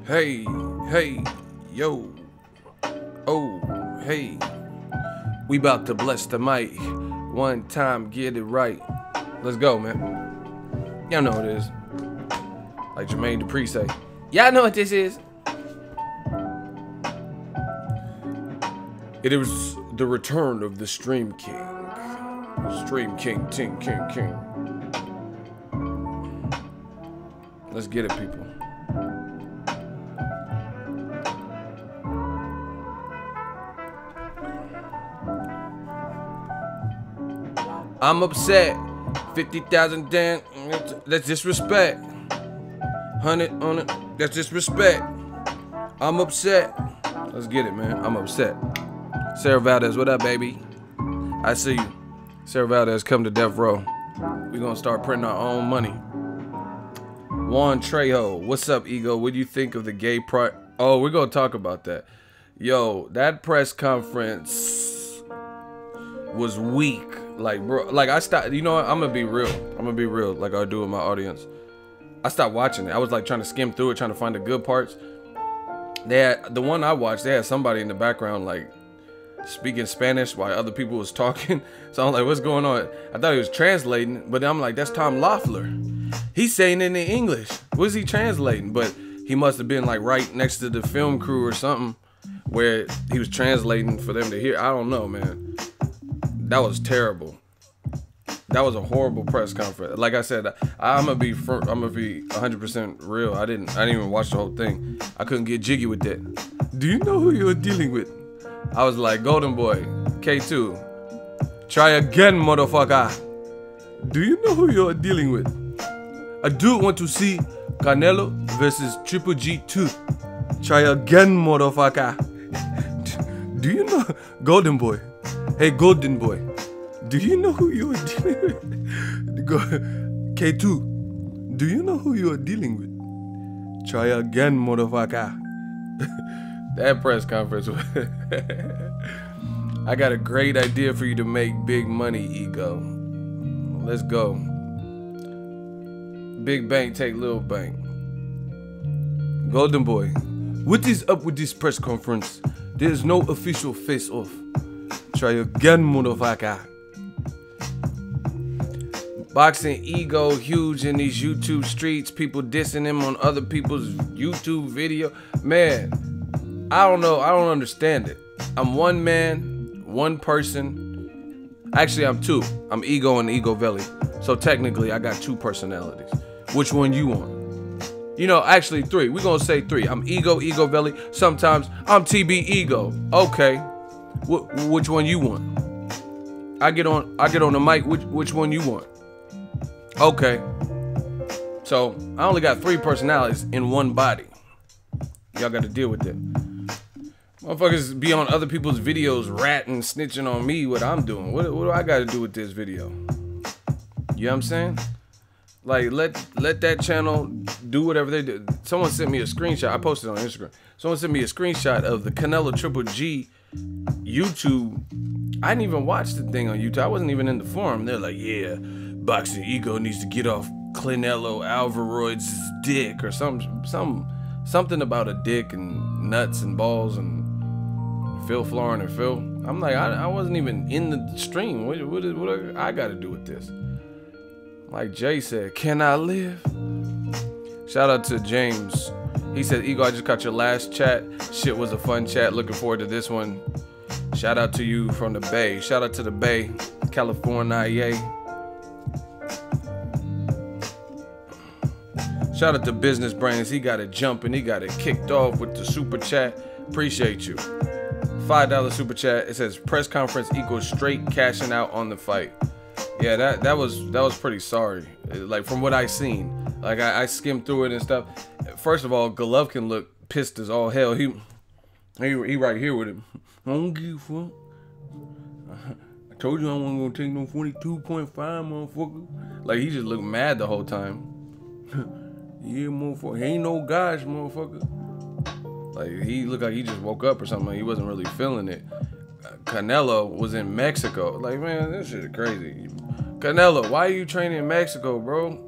Hey, hey, yo, oh, hey. We about to bless the mic. One time, get it right. Let's go, man. Y'all know what it is. Like Jermaine Dupri say. Y'all know what this is. It is the return of the Stream King. Stream King, King. Let's get it, people. I'm upset. 50,000 damn. That's disrespect. 100 on it. That's disrespect. I'm upset. Let's get it, man. I'm upset. Sarah Valdez, what up, baby? I see you. Sarah Valdez, come to Death Row. We're gonna start printing our own money. Juan Trejo, what's up, Ego? What do you think of the gay pride? Oh, we're gonna talk about that. Yo, that press conference was weak. Like, bro, like I stopped. You know what? I'm gonna be real. Like I do with my audience. I stopped watching it. I was like trying to skim through it, trying to find the good parts. They had the one I watched. They had somebody in the background like speaking Spanish while other people was talking. So I'm like, what's going on? I thought he was translating, but I'm like, that's Tom Loeffler. He's saying it in English. What is he translating? But he must have been like right next to the film crew or something where he was translating for them to hear. I don't know, man. That was terrible. That was a horrible press conference. Like I said, I'm gonna be 100% real. I didn't even watch the whole thing. I couldn't get jiggy with that. Do you know who you're dealing with? I was like, Golden Boy, K2, try again, motherfucker. Do you know who you're dealing with? I do want to see Canelo versus Triple G2. Try again, motherfucker. Do you know Golden Boy? Hey, Golden Boy, do you know who you are dealing with? K2, do you know who you are dealing with? Try again, motherfucker. That press conference. I got a great idea for you to make big money, Ego. Let's go. Big bank take little bank. Golden Boy, what is up with this press conference? There's no official face-off. Try again, motherfucker. Boxingego huge in these YouTube streets. People dissing him on other people's YouTube video. Man, I don't know. I don't understand it. I'm one man, one person. Actually, I'm two. I'm Ego and Ego Velli. So technically, I got two personalities. Which one you want? You know, actually three. We're gonna say three. I'm Ego Velli. Sometimes I'm TB Ego. Okay. Which one you want? I get on the mic. Which one you want? Okay. So I only got three personalities in one body. Y'all got to deal with it. Motherfuckers be on other people's videos ratting, snitching on me what I'm doing. What do I got to do with this video? You know what I'm saying? Like let that channel do whatever they do. Someone sent me a screenshot. I posted on Instagram. Someone sent me a screenshot of the Canelo Triple G YouTube. I didn't even watch the thing on YouTube. I wasn't even in the forum. They're like, yeah, Boxingego needs to get off Canelo Alvarez's dick or something about a dick and nuts and balls and Phil Florin and Phil. I'm like, I wasn't even in the stream. What I got to do with this? Like Jay said, can I live? Shout out to James. He said, Ego, I just caught your last chat. Shit was a fun chat. Looking forward to this one. Shout out to you from the Bay. Shout out to the Bay, California. Shout out to Business Brains. He got it jumping. He got it kicked off with the super chat. Appreciate you. $5 super chat. It says press conference equals straight cashing out on the fight. Yeah, that was pretty sorry. Like from what I seen, like I skimmed through it and stuff. First of all, Golovkin looked pissed as all hell. He right here with him. I don't give a fuck. I told you I wasn't gonna take no 42.5, motherfucker. Like he just looked mad the whole time. Yeah, motherfucker. He ain't no gosh, motherfucker. Like he looked like he just woke up or something. Like he wasn't really feeling it. Canelo was in Mexico. Like, man, this shit is crazy. Canelo, why are you training in Mexico, bro?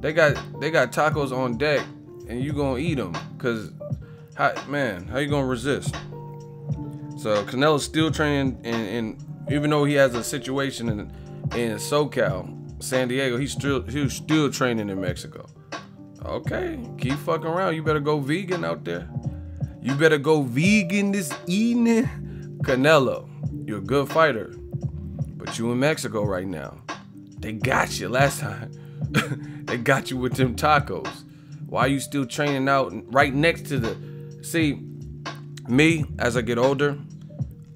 They got tacos on deck, and you gonna eat them, cause How you gonna resist? So Canelo's still training, and even though he has a situation in SoCal, San Diego, he's still training in Mexico. Okay, keep fucking around. You better go vegan out there. You better go vegan this evening. Canelo, you're a good fighter, but you in Mexico right now. They got you last time. They got you with them tacos. Why are you still training out right next to the... See, me, as I get older,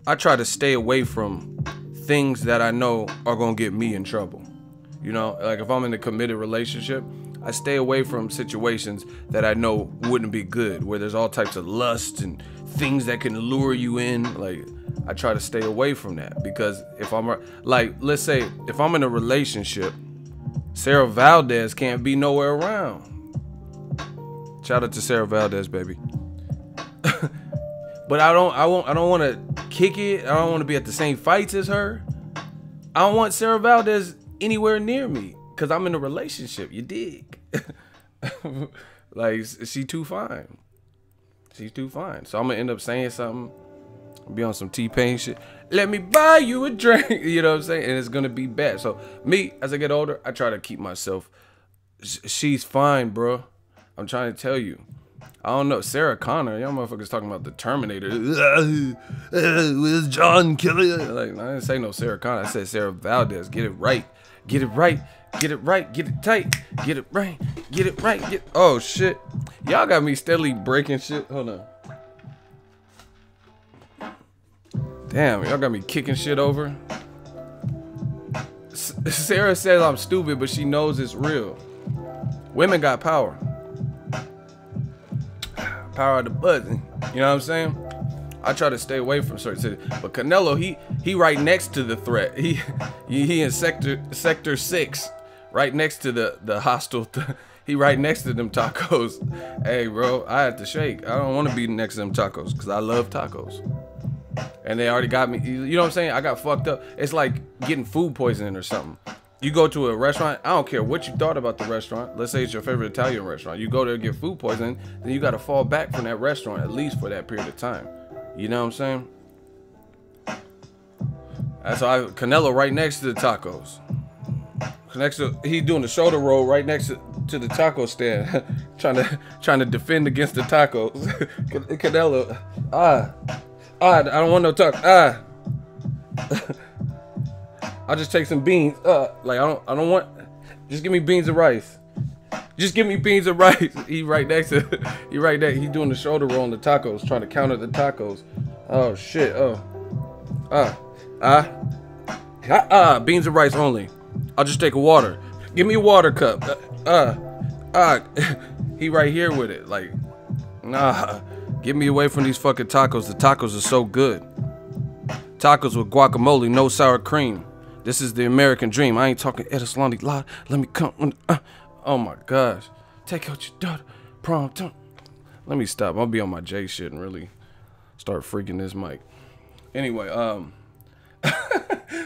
I try to stay away from things that I know are gonna get me in trouble. You know, like if I'm in a committed relationship, I stay away from situations that I know wouldn't be good, where there's all types of lust and things that can lure you in. Like, I try to stay away from that, because if I'm like, let's say if I'm in a relationship, Sarah Valdez can't be nowhere around. Shout out to Sarah Valdez, baby. But I don't want to kick it. I don't want to be at the same fights as her. I don't want Sarah Valdez anywhere near me, because I'm in a relationship, you dig? Like, she too fine. She's too fine. So I'm gonna end up saying something, be on some T-Pain shit. Let me buy you a drink. You know what I'm saying? And it's gonna be bad. So me, as I get older, I try to keep myself. She's fine, bro. I'm trying to tell you. I don't know. Sarah Connor, y'all motherfuckers talking about the Terminator. Where's John Kelly? Like, I didn't say no Sarah Connor. I said Sarah Valdez. Get it right. Get it right. Get it right. Get it tight. Get it right. Get it right. Oh, shit. Y'all got me steadily breaking shit. Hold on. Damn, y'all got me kicking shit over. Sarah says I'm stupid, but she knows it's real. Women got power. Power of the button. You know what I'm saying? I try to stay away from certain cities. But Canelo, he right next to the threat. He in sector 6, right next to the hostile. He right next to them tacos. Hey, bro, I had to shake. I don't want to be next to them tacos, because I love tacos. And they already got me. You know what I'm saying? I got fucked up. It's like getting food poisoning or something. You go to a restaurant, I don't care what you thought about the restaurant. Let's say it's your favorite Italian restaurant. You go there and get food poisoning, then you got to fall back from that restaurant, at least for that period of time. You know what I'm saying? That's why Canelo right next to the tacos. He doing the shoulder roll right next to the taco stand, trying to defend against the tacos. Canelo, I don't want no taco. I'll just take some beans. Like I don't want. Just give me beans and rice. Just give me beans and rice. He right next to. He right there. He doing the shoulder roll on the tacos, trying to counter the tacos. Oh shit. Beans and rice only. I'll just take a water. Give me a water cup. He right here with it. Like, nah. Get me away from these fucking tacos. The tacos are so good. Tacos with guacamole, no sour cream. This is the American dream. I ain't talking Edislandi lot. Let me come. Oh my gosh. Take out your daughter. Prom time. Let me stop. I'll be on my J shit and really start freaking this mic. Anyway,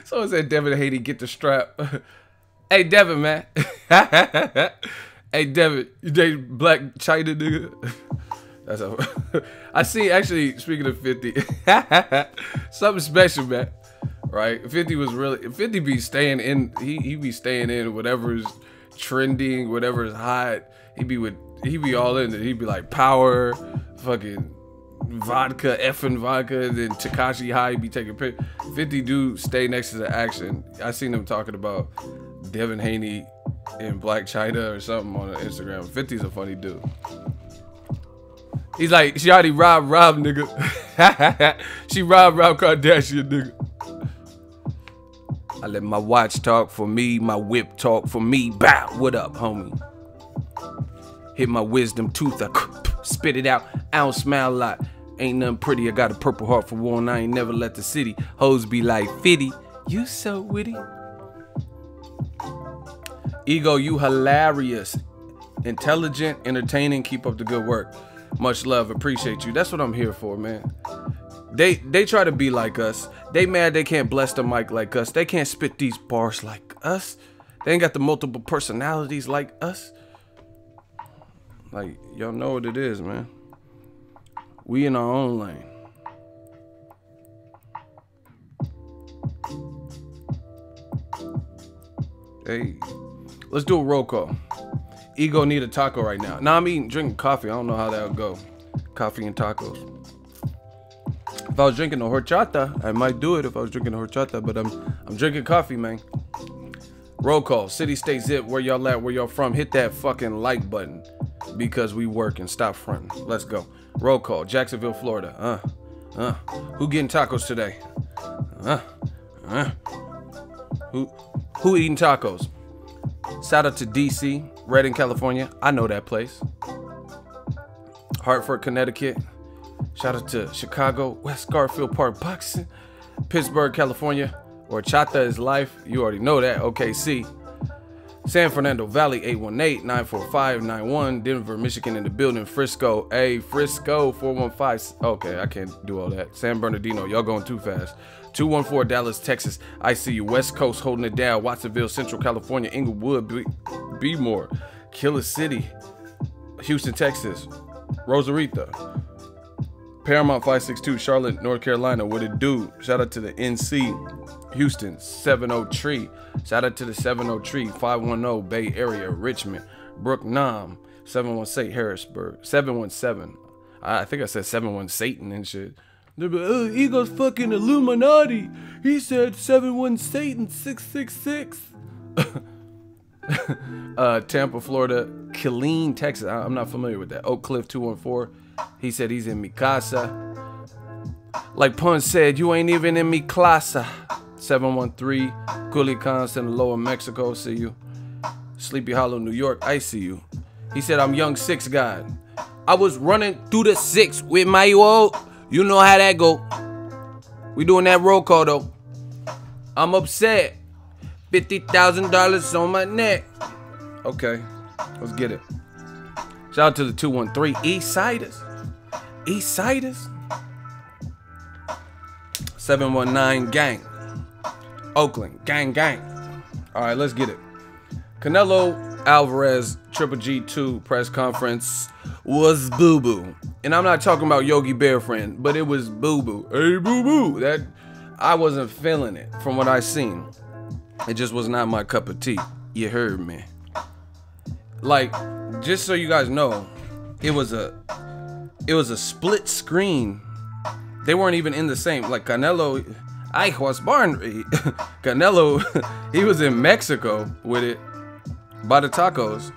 someone said Devin Haney get the strap. Hey Devin, man. Hey Devin, you date Blac Chyna, nigga? That's a I see, actually, speaking of 50, something special, man. Right? 50 was really, 50 be staying in, he be staying in whatever's trending, whatever's hot. He be all in it. He'd be like power, fucking vodka, effing vodka, and then Tekashi High be taking pictures. 50 do stay next to the action. I seen them talking about Devin Haney and Blac Chyna or something on Instagram. 50's a funny dude. He's like, she already robbed nigga. She robbed Kardashian, nigga. I let my watch talk for me, my whip talk for me. Bow, what up, homie? Hit my wisdom tooth, I spit it out. I don't smile a lot. Ain't nothing pretty. I got a purple heart for war, and I ain't never let the city. Hoes be like, Fitty, you so witty. Ego, you hilarious. Intelligent, entertaining, keep up the good work. Much love, appreciate you. That's what I'm here for, man. They try to be like us. They mad they can't bless the mic like us. They can't spit these bars like us. They ain't got the multiple personalities like us. Like, y'all know what it is, man. We in our own lane. Hey, let's do a roll call. Ego need a taco right now. Nah, I'm drinking coffee. I don't know how that would go. Coffee and tacos. If I was drinking a horchata, I might do it if I was drinking a horchata, but I'm drinking coffee, man. Roll call. City, state, zip. Where y'all at? Where y'all from? Hit that fucking like button because we working. Stop fronting. Let's go. Roll call. Jacksonville, Florida. Who getting tacos today? Who eating tacos? Shout out to DC, Redding, California. I know that place. Hartford, Connecticut. Shout out to Chicago, West Garfield Park, Boxing, Pittsburgh, California. Horchata is life. You already know that. OKC. San Fernando Valley, 818-945-91. Denver, Michigan in the building. Frisco. Hey, Frisco, 415. Okay, I can't do all that. San Bernardino, y'all going too fast. 214 Dallas, Texas. I see you. West Coast holding it down. Watsonville, Central California. Inglewood, Beemore. Killer City. Houston, Texas. Rosarita. Paramount 562, Charlotte, North Carolina. What it do? Shout out to the NC. Houston, 703. Shout out to the 703. 510 Bay Area, Richmond. Brook Nam, 716 Harrisburg. 717. I think I said 71 Satan and shit. They're like, oh, Ego's fucking Illuminati. He said 71 Satan 666. Tampa, Florida. Killeen, Texas. I'm not familiar with that. Oak Cliff 214. He said he's in mi casa. Like Pun said, you ain't even in mi clasa. 713. Culiacan, Sinaloa, Mexico. See you. Sleepy Hollow, New York. I see you. He said I'm young 6 guy. I was running through the 6 with my old. You know how that go. We doing that roll call though. I'm upset. $50,000 on my neck. Okay, let's get it. Shout out to the 213 Eastsiders. Eastsiders. 719 gang. Oakland gang gang. All right, let's get it. Canelo Alvarez Triple G2 press conference was Booboo. And I'm not talking about Yogi Bear friend, but it was Booboo. Hey, Booboo. That I wasn't feeling it from what I seen. It just was not my cup of tea. You heard me. Like, just so you guys know, it was a split screen. They weren't even in the same. Like Canelo, I was born. Canelo, he was in Mexico with it by the tacos.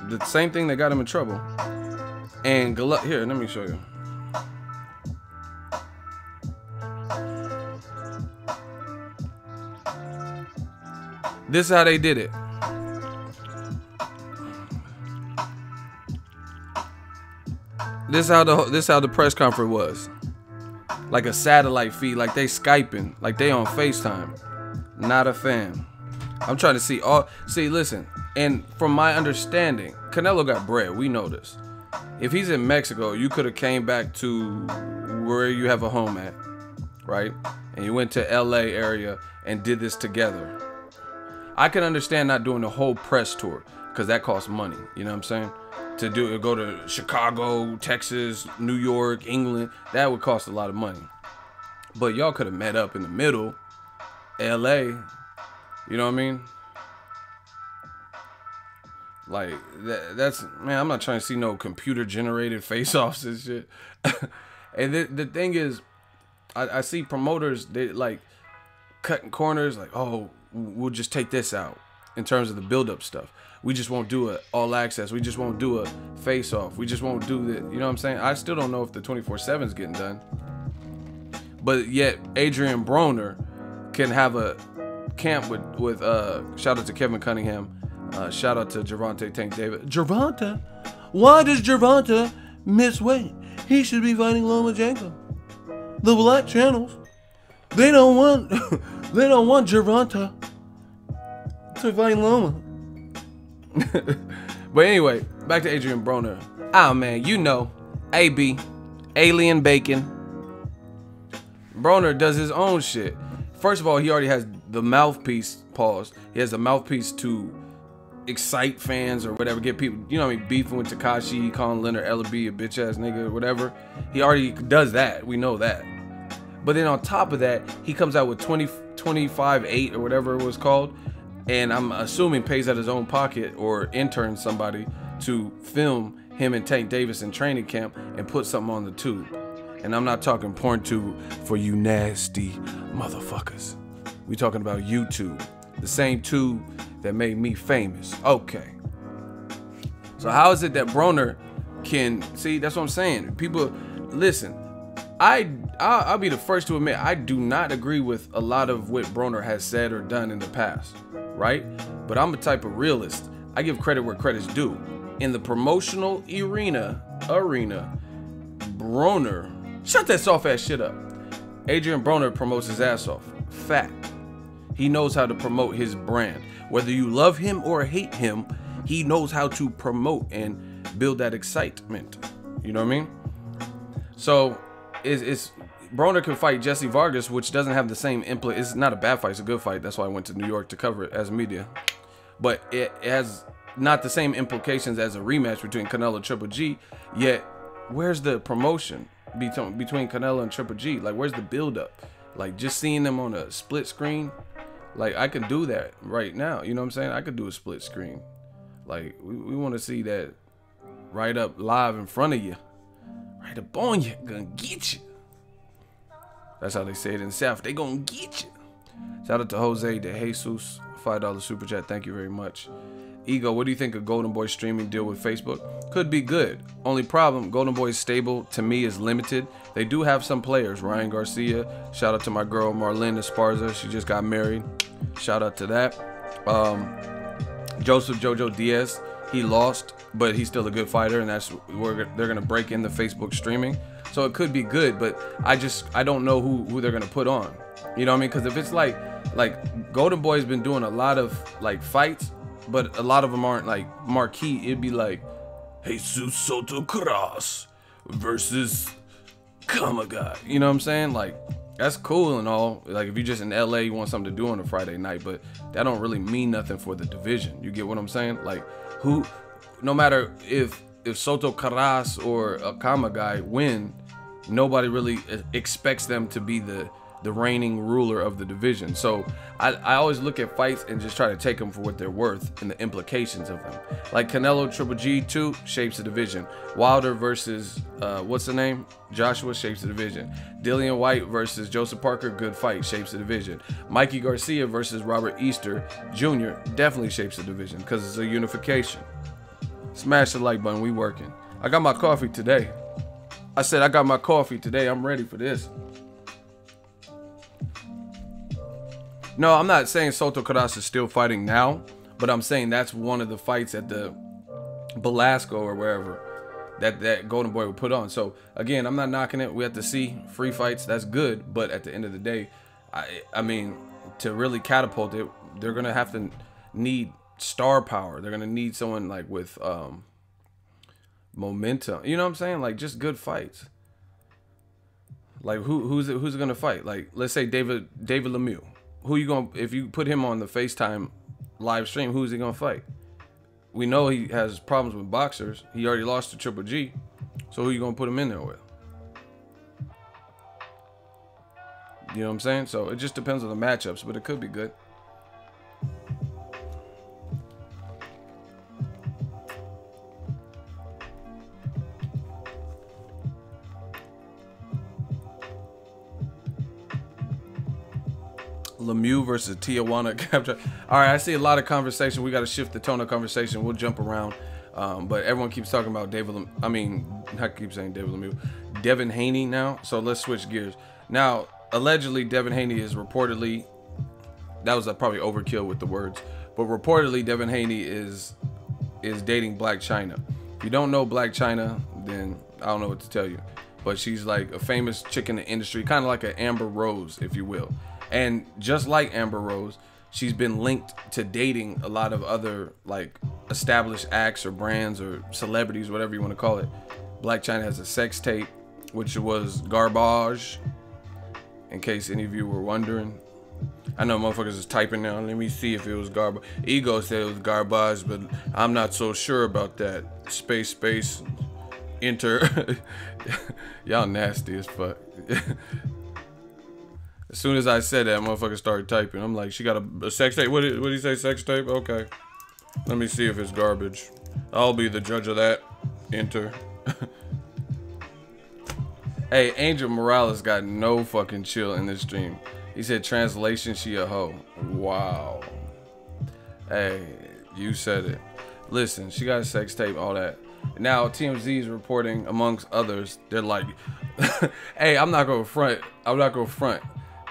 The same thing that got him in trouble. And here, let me show you. This is how they did it. This is how the press conference was. Like a satellite feed, like they Skyping, like they on FaceTime. Not a fan. I'm trying to see all. See, listen. And from my understanding, Canelo got bread. We know this. If he's in Mexico, you could have came back to where you have a home at, right? And you went to LA area and did this together. I can understand not doing the whole press tour because that costs money. You know what I'm saying? To go to Chicago, Texas, New York, England, that would cost a lot of money. But y'all could have met up in the middle, LA. You know what I mean? Like that's man, I'm not trying to see no computer generated face-offs and shit. And the thing is, I see promoters, they like cutting corners, like, oh, we'll just take this out in terms of the build-up stuff. We just won't do a all access. We just won't do a face-off. We just won't do the, you know what I'm saying? I still don't know if the 24/7 is getting done. But yet Adrian Broner can have a camp with shout out to Kevin Cunningham. Shout out to Gervonta Tank David. Gervonta? Why does Gervonta miss weight? He should be fighting Lomachenko. The black channels, they don't want Gervonta to fight Loma. But anyway, back to Adrian Broner. Ah man, you know, AB, Alien Bacon. Broner does his own shit. First of all, he already has the mouthpiece, pause. He has the mouthpiece to excite fans or whatever, get people, you know what I mean, beefing with Tekashi, calling Leonard Ellaby a bitch ass nigga or whatever. He already does that. We know that. But then on top of that, he comes out with 25-8 or whatever it was called, and I'm assuming pays out his own pocket or interns somebody to film him and Tank Davis in training camp and put something on the tube. And I'm not talking porn tube for you nasty motherfuckers. We talking about YouTube, the same tube that made me famous. Okay. So how is it that Broner can see? That's what I'm saying. People, listen. I'll be the first to admit I do not agree with a lot of what Broner has said or done in the past, right? But I'm a type of realist. I give credit where credit's due. In the promotional arena, Broner, shut that soft ass shit up. Adrian Broner promotes his ass off. Fact. He knows how to promote his brand. Whether you love him or hate him, he knows how to promote and build that excitement. You know what I mean? So it's Broner can fight Jesse Vargas, which doesn't have the same it's not a bad fight, it's a good fight. That's why I went to New York to cover it as media. But it has not the same implications as a rematch between Canelo and Triple G. Yet, where's the promotion between Canelo and Triple G? Like, where's the build-up? Like, just seeing them on a split screen, like, I can do that right now. You know what I'm saying? I could do a split screen. Like, we want to see that right up live in front of you. Right up on you. Gonna get you. That's how they say it in the South. They gonna get you. Shout out to Jose de Jesus. $5 super chat. Thank you very much. Ego, what do you think of Golden Boy's streaming deal with Facebook? Could be good. Only problem, Golden Boy's stable to me is limited. They do have some players. Ryan Garcia. Shout out to my girl Marlene Esparza. She just got married. Shout out to that. Joseph Jojo Diaz. He lost, but he's still a good fighter, and that's where they're gonna break into Facebook streaming. So it could be good, but I don't know who they're gonna put on. You know what I mean? Because if it's like Golden Boy's been doing a lot of like fights, but a lot of them aren't like marquee. It'd be like Jesus Soto Cross versus Kamagai. You know what I'm saying? Like, that's cool and all. Like, if you're just in LA, you want something to do on a Friday night, but that don't really mean nothing for the division. You get what I'm saying? Like, no matter if Soto Caras or a Kamagai win, nobody really expects them to be the reigning ruler of the division. So I always look at fights and just try to take them for what they're worth and the implications of them. Like Canelo Triple G 2 shapes the division. Wilder versus what's the name? Joshua shapes the division. Dillian White versus Joseph Parker, good fight, shapes the division. Mikey Garcia versus Robert Easter Jr. definitely shapes the division because it's a unification. Smash the like button, we working. I got my coffee today. I said I got my coffee today. I'm ready for this. No, I'm not saying Soto Caras is still fighting now, but I'm saying that's one of the fights at the Belasco or wherever that Golden Boy would put on. So again, I'm not knocking it. We have to see free fights. That's good, but at the end of the day, I mean, to really catapult it, they're gonna have to need star power. They're gonna need someone like with momentum. You know what I'm saying? Like, just good fights. Like who's it gonna fight? Like, let's say David Lemieux. Who you gonna, if you put him on the FaceTime live stream, who's he gonna fight? We know he has problems with boxers. He already lost to Triple G. So who you gonna put him in there with? You know what I'm saying? So it just depends on the matchups, but it could be good. Lemieux versus Tijuana capture. All right, I see a lot of conversation. We got to shift the tone of conversation. We'll jump around, but everyone keeps talking about I keep saying David Lemieux, Devin Haney now. So let's switch gears. Now, allegedly, Devin Haney is reportedly, that was probably overkill with the words, but reportedly Devin Haney is dating Blac Chyna. If you don't know Blac Chyna, then I don't know what to tell you. But she's like a famous chick in the industry, kind of like an Amber Rose, if you will. And just like Amber Rose, she's been linked to dating a lot of other like established acts or brands or celebrities, whatever you want to call it. Blac Chyna has a sex tape, which was garbage, in case any of you were wondering. I know motherfuckers is typing now. Let me see if it was garbage. Ego said it was garbage, but I'm not so sure about that. Space, enter. Y'all nasty as fuck. As soon as I said that, motherfucker started typing. I'm like, she got a sex tape? What did he say, sex tape? Okay. Let me see if it's garbage. I'll be the judge of that. Enter. Hey, Angel Morales got no fucking chill in this stream. He said, translation, she a hoe. Wow. Hey, you said it. Listen, she got a sex tape, all that. Now, TMZ is reporting, amongst others, they're like, hey, I'm not gonna front.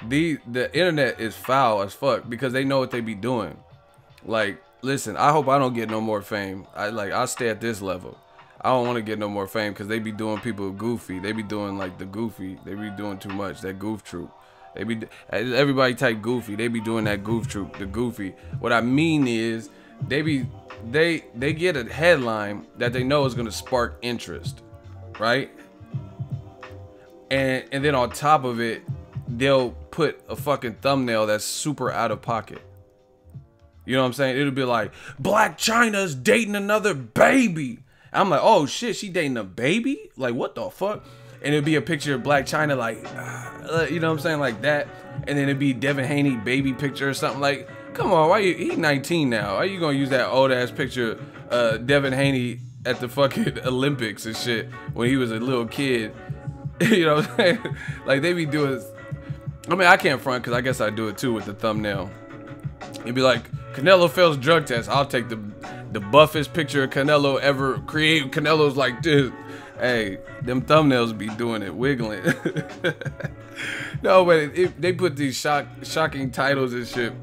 The internet is foul as fuck because they know what they be doing. Like, listen, I hope I don't get no more fame. I'll stay at this level. I don't want to get no more fame because they be doing people goofy. They be doing like the goofy. They be doing too much, that goof troop. They be, everybody type goofy. They be doing that goof troop, the goofy. What I mean is they get a headline that they know is gonna spark interest, right? And then on top of it, they'll put a fucking thumbnail that's super out of pocket. You know what I'm saying? It'll be like, Blac Chyna's dating another baby. I'm like, oh shit, she dating a baby? Like, what the fuck? And it'd be a picture of Blac Chyna, like, you know what I'm saying, like that. And then it'd be Devin Haney baby picture or something. Like, come on, why you? He's 19 now. Why you gonna use that old ass picture, Devin Haney at the fucking Olympics and shit when he was a little kid? You know what I'm saying? Like they be doing. I mean, I can't front because I guess I do it too with the thumbnail. It'd be like, Canelo fails drug test. I'll take the buffest picture of Canelo ever created. Canelo's like this. Hey, them thumbnails be doing it, wiggling. No, but they put these shocking titles and shit.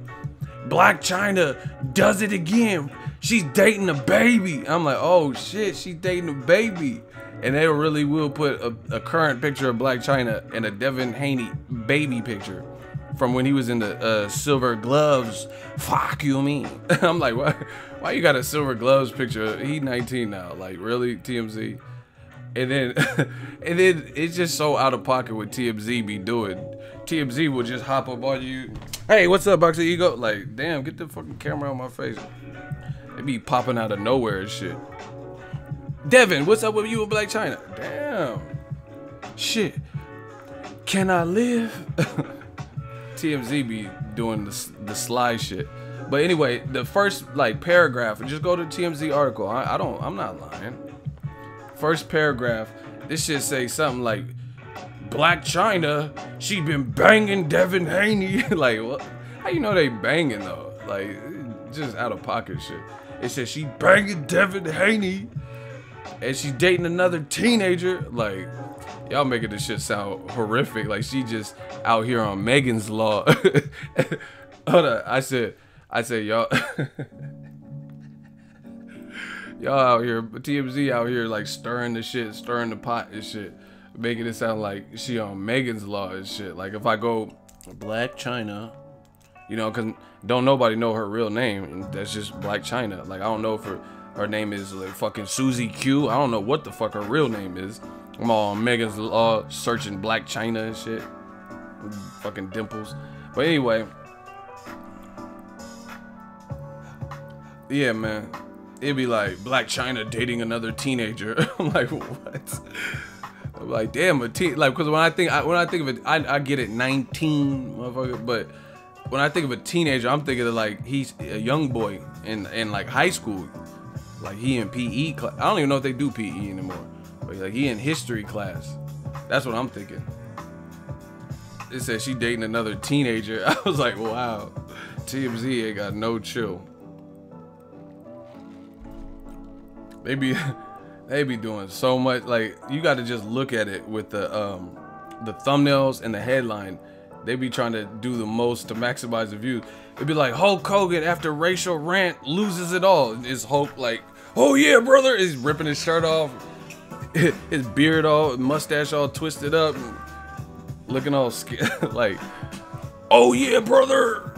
Blac Chyna does it again. She's dating a baby. I'm like, oh shit, she's dating a baby. And they really will put a current picture of Blac Chyna and a Devin Haney baby picture from when he was in the silver gloves. Fuck you mean? I'm like, why you got a silver gloves picture? He 19 now. Like, really, TMZ? And then it's just so out of pocket what TMZ be doing. TMZ will just hop up on you. Hey, what's up, Boxingego? Like, damn, get the fucking camera on my face. They be popping out of nowhere and shit. Devin, what's up with you and Blac Chyna? Damn. Shit. Can I live? TMZ be doing the sly shit. But anyway, the first like paragraph, just go to the TMZ article. I'm not lying. First paragraph, this shit say something like, Blac Chyna, she been banging Devin Haney. Like, what? How you know they banging though? Like, just out of pocket shit. It says she banging Devin Haney and she's dating another teenager. Like, y'all making this shit sound horrific. Like she just out here on Megan's Law. Hold on, I said y'all. Y'all out here, TMZ out here like stirring the shit, stirring the pot and shit, making it sound like she on Megan's Law and shit. Like if I go Blac Chyna, you know, cause don't nobody know her real name, and that's just Blac Chyna. Like I don't know if her name is like fucking Susie Q. I don't know what the fuck her real name is. I'm all on Megan's Law searching Blac Chyna and shit, fucking dimples. But anyway, yeah, man. It'd be like Blac Chyna dating another teenager. I'm like, what? I'm like, damn, a teen. Like, cause when I think of it, I get it, 19, motherfucker. But when I think of a teenager, I'm thinking of like he's a young boy in like high school, like he in PE class. I don't even know if they do PE anymore, but like he in history class. That's what I'm thinking. It says she dating another teenager. I was like, wow, TMZ ain't got no chill. They be doing so much. Like you got to just look at it with the thumbnails and the headline. They be trying to do the most to maximize the views. It'd be like Hulk Hogan after racial rant loses it all. Is Hulk like, oh yeah, brother? He's ripping his shirt off, his beard all, mustache all twisted up, looking all scared. Like, oh yeah, brother.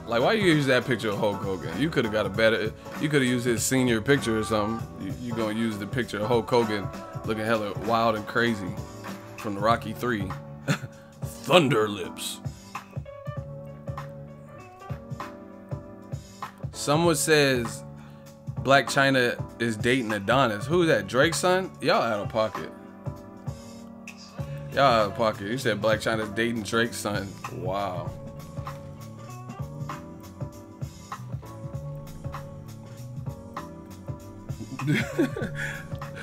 Like, why you use that picture of Hulk Hogan? You could have got a better, you could have used his senior picture or something. You gonna use the picture of Hulk Hogan looking hella wild and crazy from the Rocky 3. Thunder Lips. Someone says Blac Chyna is dating Adonis. Who's that? Drake's son? Y'all out of pocket. Y'all out of pocket. You said Blac Chyna's dating Drake's son. Wow.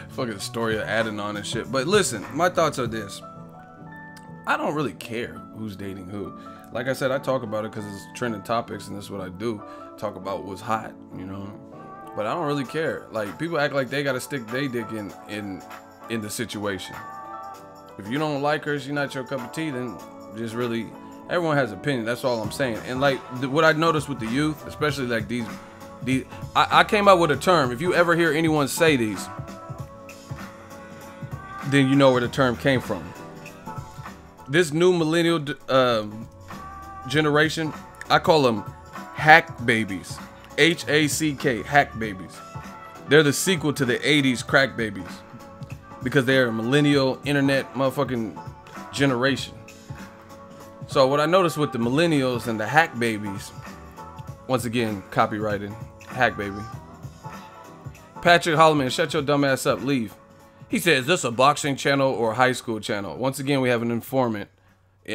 Fucking story of adding on and shit. But listen, my thoughts are this. I don't really care who's dating who. Like I said, I talk about it because it's trending topics and that's what I do. Talk about what's hot, you know. But I don't really care. Like, people act like they gotta stick their dick in the situation. If you don't like her, she's not your cup of tea, then just really, everyone has opinion. That's all I'm saying. And like what I noticed with the youth, especially like these I came up with a term. If you ever hear anyone say these, then you know where the term came from. This new millennial generation, I call them hack babies. H-A-C-K, hack babies. They're the sequel to the 80s crack babies because they're a millennial internet motherfucking generation. So what I noticed with the millennials and the hack babies, once again, copyrighted, hack baby. Patrick Holloman, shut your dumb ass up, leave. He said, is this a boxing channel or a high school channel? Once again, we have an informant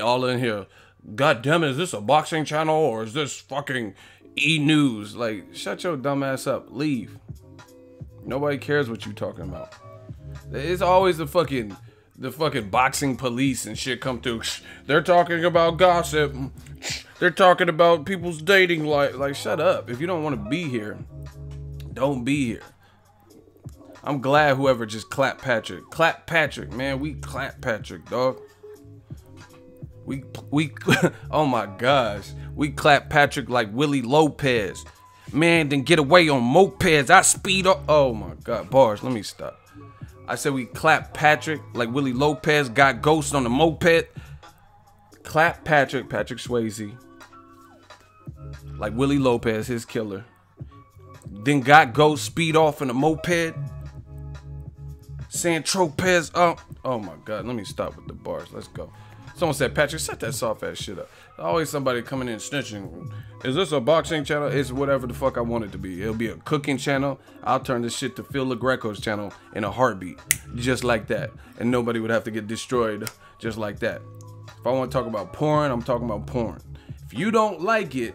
all in here. God damn it, is this a boxing channel or is this fucking E-News? Like, shut your dumb ass up, leave. Nobody cares what you talking about. It's always the fucking boxing police and shit come through. They're talking about gossip. They're talking about people's dating life. Like, shut up. If you don't want to be here, don't be here. I'm glad whoever just clapped Patrick. Clap Patrick, man. We clap Patrick, dog. We oh my gosh. We clap Patrick like Willie Lopez. Man, then get away on mopeds. I speed up. Oh my God. Bars, let me stop. I said we clap Patrick like Willie Lopez got ghost on the moped. Clap Patrick Swayze like Willie Lopez, his killer. Then got ghost speed off in a moped. San Tropez up. Oh my God, let me stop with the bars. Let's go. Someone said, Patrick, set that soft ass shit up. Always somebody coming in snitching. Is this a boxing channel? It's whatever the fuck I want it to be. It'll be a cooking channel. I'll turn this shit to Phil LaGreco's channel in a heartbeat. Just like that. And nobody would have to get destroyed just like that. If I want to talk about porn, I'm talking about porn. If you don't like it,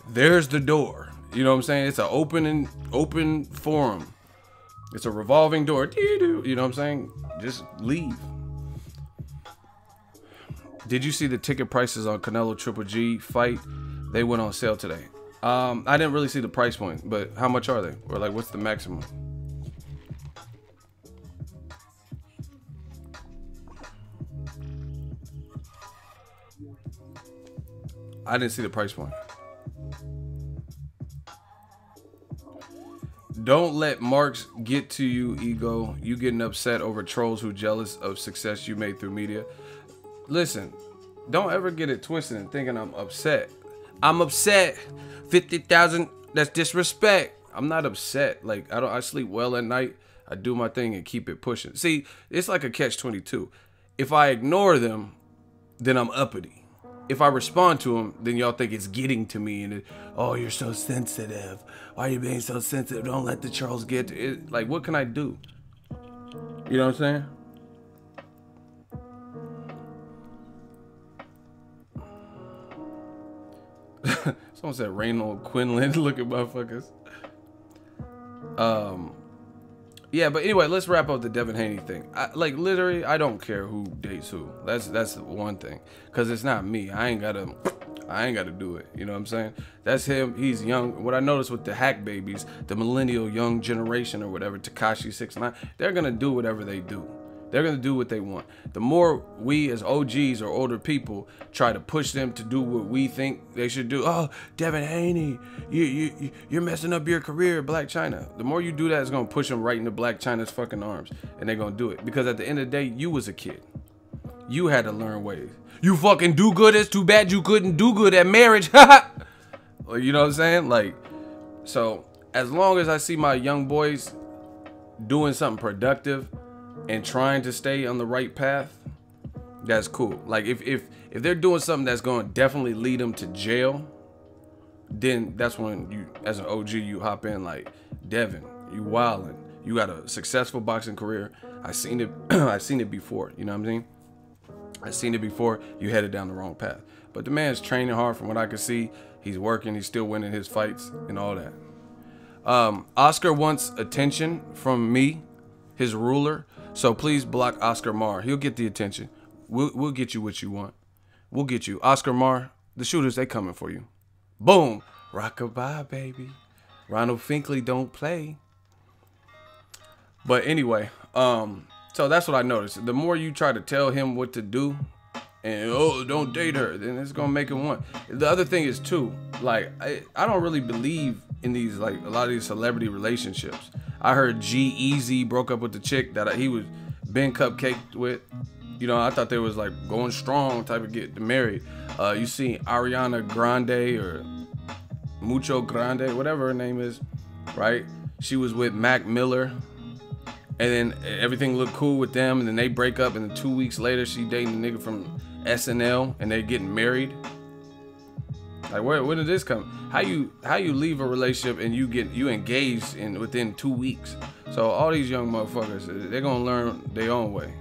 there's the door. You know what I'm saying? It's an open forum. It's a revolving door. You know what I'm saying? Just leave. Did you see the ticket prices on Canelo Triple G fight? They went on sale today. I didn't really see the price point, but how much are they? Or like, what's the maximum? I didn't see the price point. Don't let marks get to you, ego. You getting upset over trolls who jealous of success you made through media. Listen, don't ever get it twisted and thinking I'm upset. I'm upset. 50,000, that's disrespect. I'm not upset. Like, I sleep well at night. I do my thing and keep it pushing. See, it's like a catch-22. If I ignore them, then I'm uppity. If I respond to them, then y'all think it's getting to me and oh, you're so sensitive. Why are you being so sensitive? Don't let the trolls get to it. Like, what can I do? You know what I'm saying? Someone said Reynold Quinlan. Look at motherfuckers. Yeah, but anyway, let's wrap up the Devin Haney thing. Like, literally, I don't care who dates who. That's one thing, cause it's not me. I ain't gotta do it. You know what I'm saying? That's him. He's young. What I noticed with the hack babies, the millennial young generation or whatever, Tekashi 6ix9ine, they're gonna do whatever they do. They're going to do what they want. The more we as OGs or older people try to push them to do what we think they should do. Oh, Devin Haney, you're messing up your career, Blac Chyna. The more you do that, it's going to push them right into Blac Chyna's fucking arms. And they're going to do it. Because at the end of the day, you was a kid. You had to learn ways. You fucking do good. It's too bad you couldn't do good at marriage. You know what I'm saying? Like, so as long as I see my young boys doing something productive and trying to stay on the right path, that's cool. Like if they're doing something that's going to definitely lead them to jail, then that's when you, as an OG, you hop in like Devin. You wildin'. You got a successful boxing career. I seen it. I seen it before. You know what I'm saying? I seen it before. You headed down the wrong path. But the man's training hard from what I can see. He's working. He's still winning his fights and all that. Oscar wants attention from me, his ruler. So please block Oscar Mar. He'll get the attention. We'll get you what you want. We'll get you. Oscar Mar, the shooters, they coming for you. Boom. Rockabye, baby. Ronald Finkley don't play. But anyway, so that's what I noticed. The more you try to tell him what to do, and oh, don't date her, then it's gonna make him want. The other thing is too, like I don't really believe in these, like, a lot of these celebrity relationships. I heard G-Eazy broke up with the chick that he was been cupcaked with. You know, I thought they was like going strong type of get married. You see Ariana Grande or Mucho Grande, whatever her name is, right? She was with Mac Miller. And then everything looked cool with them, and then they break up, and then 2 weeks later, she dating a nigga from SNL, and they getting married. Like, where did this come? How you leave a relationship and you engaged in within 2 weeks? So all these young motherfuckers, they're gonna learn their own way.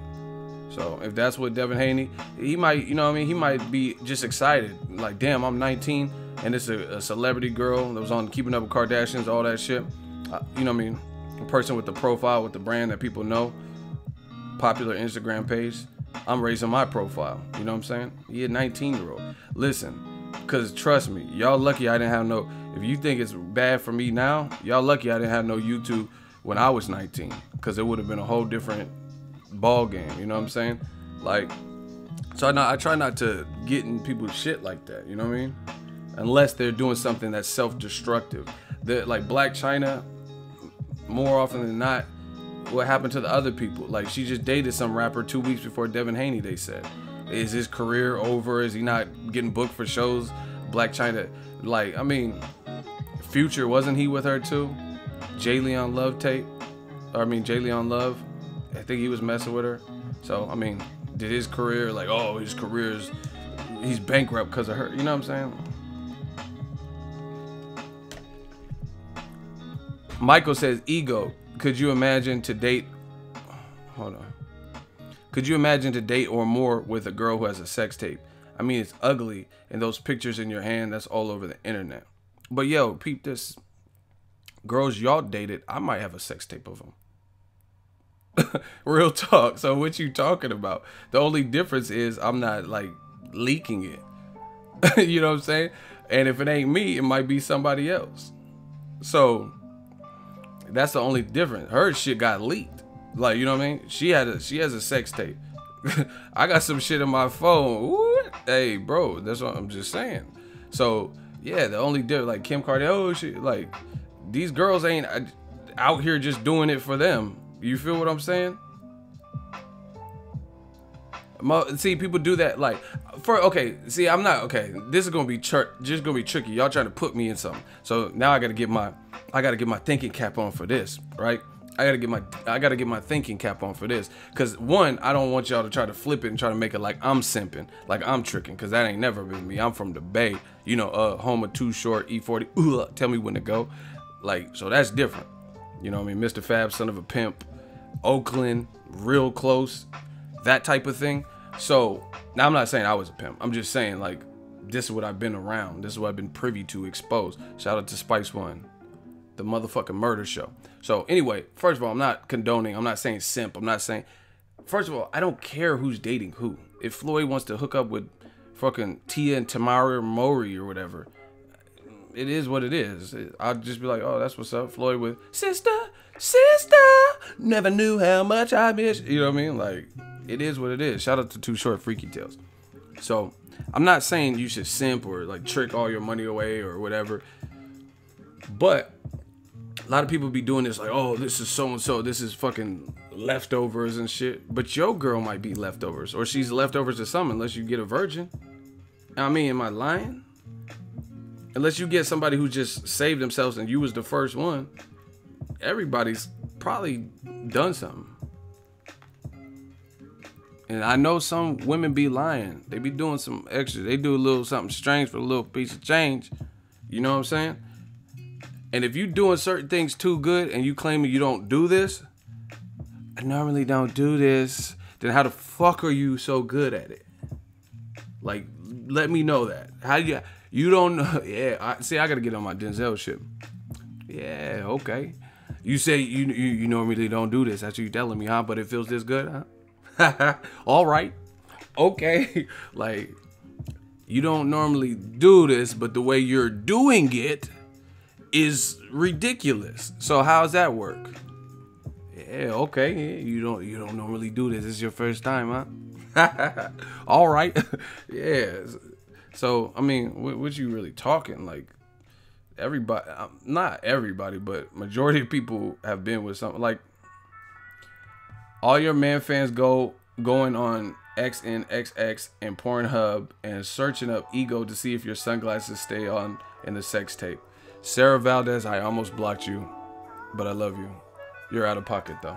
So if that's what Devin Haney, he might, you know what I mean, he might be just excited, like, damn, I'm 19, and it's a celebrity girl that was on Keeping Up with Kardashians, all that shit. You know what I mean? A person with the profile, with the brand that people know, popular Instagram page. I'm raising my profile. You know what I'm saying? He a 19-year-old. Listen, because trust me, y'all lucky I didn't have no, if you think it's bad for me now, y'all lucky I didn't have no YouTube when I was 19, because it would have been a whole different ball game. You know what I'm saying? Like, so I try not to get in people's shit like that. You know what I mean? Unless they're doing something that's self-destructive. Like Blac Chyna, more often than not, what happened to the other people? Like, she just dated some rapper 2 weeks before Devin Haney, they said. Is his career over? Is he not getting booked for shows? Blac Chyna, like, I mean, Future, wasn't he with her too? Jayleon Love tape? Or, I mean, Jayleon Love, I think he was messing with her. So, I mean, did his career, like, oh, his career's, he's bankrupt because of her. You know what I'm saying? Michael says, ego. Could you imagine to date? Hold on. Could you imagine to date or more with a girl who has a sex tape? I mean, it's ugly, and those pictures in your hand, that's all over the internet. But yo, peep this. Girls y'all dated, I might have a sex tape of them. Real talk. So what you talking about? The only difference is I'm not like leaking it. You know what I'm saying? And if it ain't me, it might be somebody else. So that's the only difference. Her shit got leaked. Like, you know what I mean? She has a sex tape. I got some shit in my phone. Ooh, hey, bro, that's what I'm just saying. So yeah, the only difference, like Kim Kardashian, oh shit, like these girls ain't out here just doing it for them. You feel what I'm saying? See, people do that, like, okay, see, I'm not, okay, this is gonna be just gonna be tricky. Y'all trying to put me in something. So now I gotta get my thinking cap on for this, right? I gotta get my thinking cap on for this. Cause one, I don't want y'all to try to flip it and try to make it like I'm simping, like I'm tricking, cause that ain't never been me. I'm from the Bay, you know, home of Too Short, E40, tell me when to go. Like, so that's different. You know what I mean? Mr. Fab, Son of a Pimp, Oakland, Real Close, that type of thing. So now I'm not saying I was a pimp. I'm just saying, like, this is what I've been around. This is what I've been privy to, exposed. Shout out to Spice One, the motherfucking murder show. So anyway, first of all, I'm not condoning. I'm not saying simp. I'm not saying. First of all, I don't care who's dating who. If Floyd wants to hook up with fucking Tia and Tamara Mowry or whatever, it is what it is. I'll just be like, oh, that's what's up. Floyd with sister, never knew how much I miss. You know what I mean? Like, it is what it is. Shout out to Too Short, Freaky Tales. So I'm not saying you should simp or like trick all your money away or whatever. But a lot of people be doing this like, oh, this is so-and-so. This is fucking leftovers and shit. But your girl might be leftovers. Or she's leftovers to some unless you get a virgin. I mean, am I lying? Unless you get somebody who just saved themselves and you was the first one. Everybody's probably done something. And I know some women be lying. They be doing some extra. They do a little something strange for a little piece of change. You know what I'm saying? And if you doing certain things too good and you claiming you don't do this, I normally don't do this, then how the fuck are you so good at it? Like, let me know that. How you don't know? Yeah, I gotta get on my Denzel shit. Yeah, okay. You say you normally don't do this. That's what you telling me, huh? But it feels this good, huh? All right. Okay. Like, you don't normally do this, but the way you're doing it is ridiculous. So how's that work? Yeah, okay. You don't normally do this. This is your first time, huh? All right. Yeah. So I mean, what you really talking? Like, everybody, not everybody, but majority of people have been with something. Like, all your man fans going on XNXX and Pornhub and searching up ego to see if your sunglasses stay on in the sex tape. Sarah Valdez, I almost blocked you, but I love you. You're out of pocket though.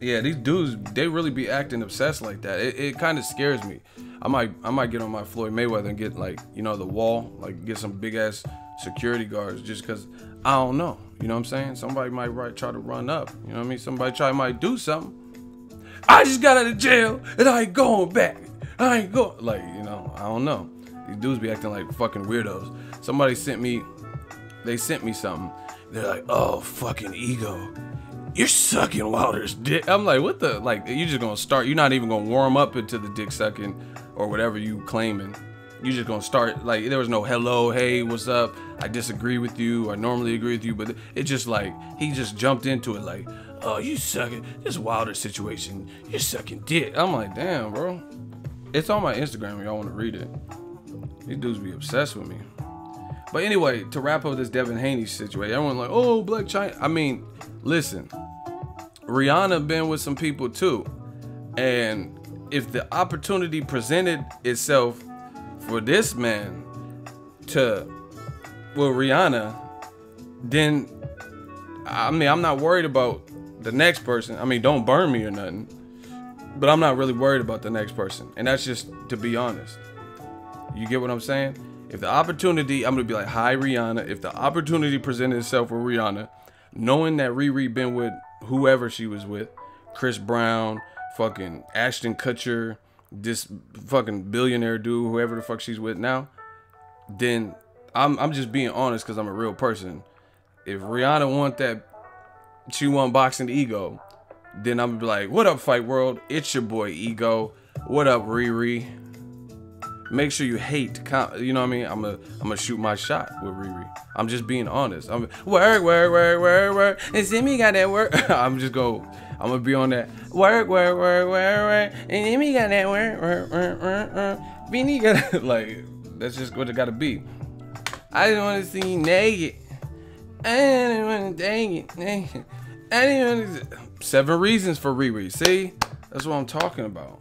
Yeah, these dudes, they really be acting obsessed like that. It kind of scares me. I might get on my Floyd Mayweather and get, like, you know, the wall, like get some big ass security guards, just because I don't know. You know what I'm saying? Somebody might try to run up. You know what I mean? Somebody might do something. I just got out of jail and I ain't going back. I ain't going. Like, you know, I don't know. These dudes be acting like fucking weirdos. Somebody sent me something. They're like, oh, fucking ego. You're sucking Wilder's dick. I'm like, what the? Like, you just gonna start. You're not even gonna warm up into the dick sucking or whatever you claiming. You just gonna start, like, there was no hello, hey, what's up? I disagree with you. I normally agree with you, but it just, like, he just jumped into it like, oh, you sucking. This Wilder situation, you're sucking dick. I'm like, damn, bro. It's on my Instagram if y'all want to read it. These dudes be obsessed with me. But anyway, to wrap up this Devin Haney situation, everyone like, oh, Blac Chyna. I mean, listen, Rihanna been with some people too. And if the opportunity presented itself for this man to, well, Rihanna, then, I mean, I'm not worried about the next person. I mean, don't burn me or nothing, but I'm not really worried about the next person. And that's just to be honest. You get what I'm saying? If the opportunity, I'm gonna be like, hi, Rihanna. If the opportunity presented itself for Rihanna, knowing that Riri been with whoever she was with, Chris Brown, fucking Ashton Kutcher, this fucking billionaire dude, whoever the fuck she's with now, then I'm just being honest because I'm a real person. If Rihanna want that, she want boxing ego, then I'm gonna be like, what up, Fight World? It's your boy Ego. What up, Riri? Make sure you hate, you know what I mean? I'm gonna shoot my shot with Riri. I'm just being honest. I'm work. And Simmy got that work. I'm gonna be on that work. And Simmy got that work. Beanie got like, that's just what it gotta be. I didn't want to see you naked. I didn't want to dang it. I didn't want to. 7 reasons for Riri. See, that's what I'm talking about.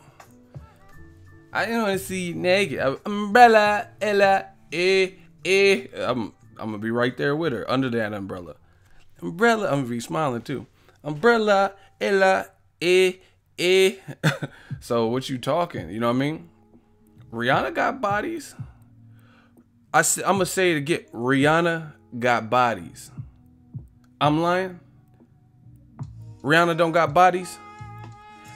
I didn't want to see you naked. Umbrella, Ella, I'm gonna be right there with her under that umbrella. Umbrella, I'm gonna be smiling too. Umbrella, Ella, So what you talking? You know what I mean? Rihanna got bodies. I'm gonna say it again. Rihanna got bodies. I'm lying. Rihanna don't got bodies.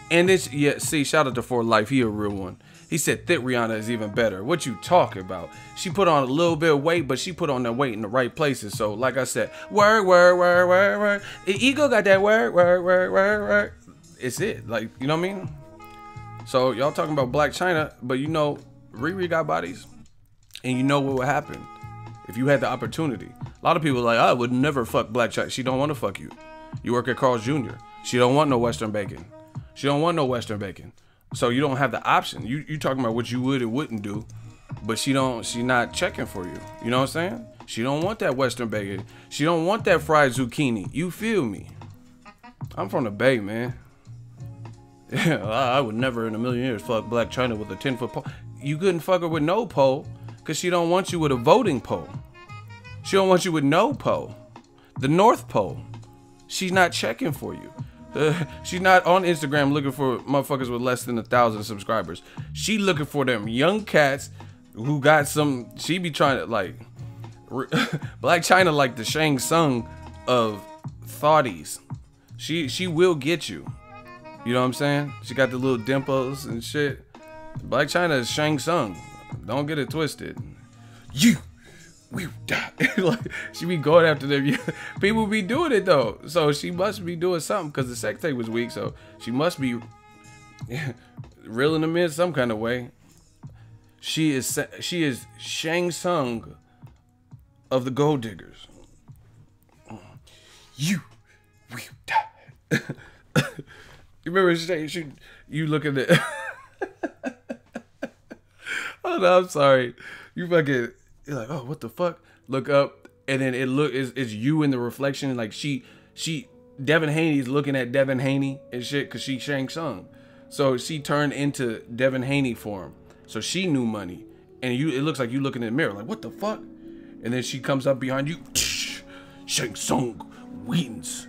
And this, yeah, see, shout out to For Life. He a real one. He said thick Rihanna is even better. What you talking about? She put on a little bit of weight, but she put on that weight in the right places. So, like I said, work. Ego got that work. It's it. Like, you know what I mean? So, y'all talking about Blac Chyna, but you know, Riri got bodies. And you know what would happen if you had the opportunity. A lot of people are like, I would never fuck Blac Chyna. She don't want to fuck you. You work at Carl's Jr. She don't want no Western bacon. She don't want no Western bacon. So you don't have the option. You talking about what you would and wouldn't do, but she not checking for you. You know what I'm saying? She don't want that Western bacon. She don't want that fried zucchini. You feel me? I'm from the Bay, man. Yeah, I would never in a million years fuck Blac Chyna with a 10-foot pole. You couldn't fuck her with no pole because she don't want you with a voting pole. She don't want you with no pole. The North Pole. She's not checking for you. She's not on Instagram looking for motherfuckers with less than 1,000 subscribers. She looking for them young cats who got some. She be trying to like Blac Chyna like the Shang Tsung of thoughties. She will get you. You know what I'm saying? She got the little dimples and shit. Blac Chyna is Shang Tsung. Don't get it twisted. You will die. Like, she be going after them. People be doing it though. So she must be doing something because the sex tape was weak. So she must be reeling them in some kind of way. She is Shang Tsung of the gold diggers. You will die. You remember you look at it. Oh no, I'm sorry. You fucking, you're like, oh, what the fuck? Look up, and then it's you in the reflection. Like Devin Haney's looking at Devin Haney and shit, cause she Shang Tsung. So she turned into Devin Haney form. So she knew money, and it looks like you looking in the mirror, like what the fuck? And then she comes up behind you. Shang Tsung wins.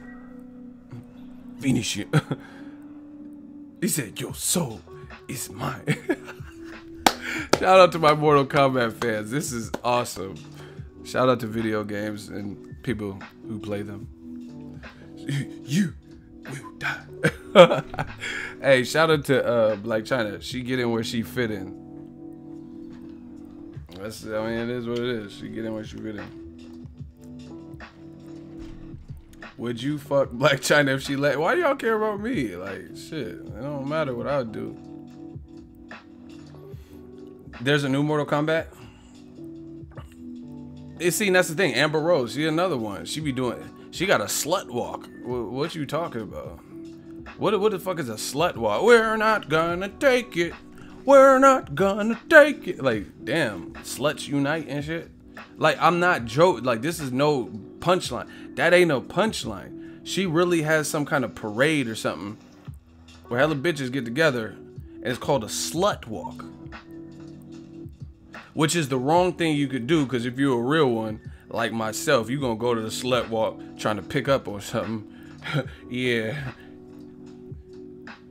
Finish it. He said, your soul is mine. Shout out to my Mortal Kombat fans. This is awesome. Shout out to video games and people who play them. You will die. Hey, shout out to Blac Chyna. She get in where she fit in. I mean, it is what it is. She get in where she fit in. Would you fuck Blac Chyna if she let? Why do y'all care about me? Like, shit, it don't matter what I do. There's a new Mortal Kombat. See, that's the thing. Amber Rose, she another one. She be doing. She got a slut walk. What you talking about? What the fuck is a slut walk? We're not gonna take it. We're not gonna take it. Like, damn, sluts unite and shit. Like, I'm not joking. Like, this is no punchline. That ain't no punchline. She really has some kind of parade or something where hella bitches get together, and it's called a slut walk. Which is the wrong thing you could do, because if you're a real one, like myself, you're gonna go to the slut walk trying to pick up on something. Yeah.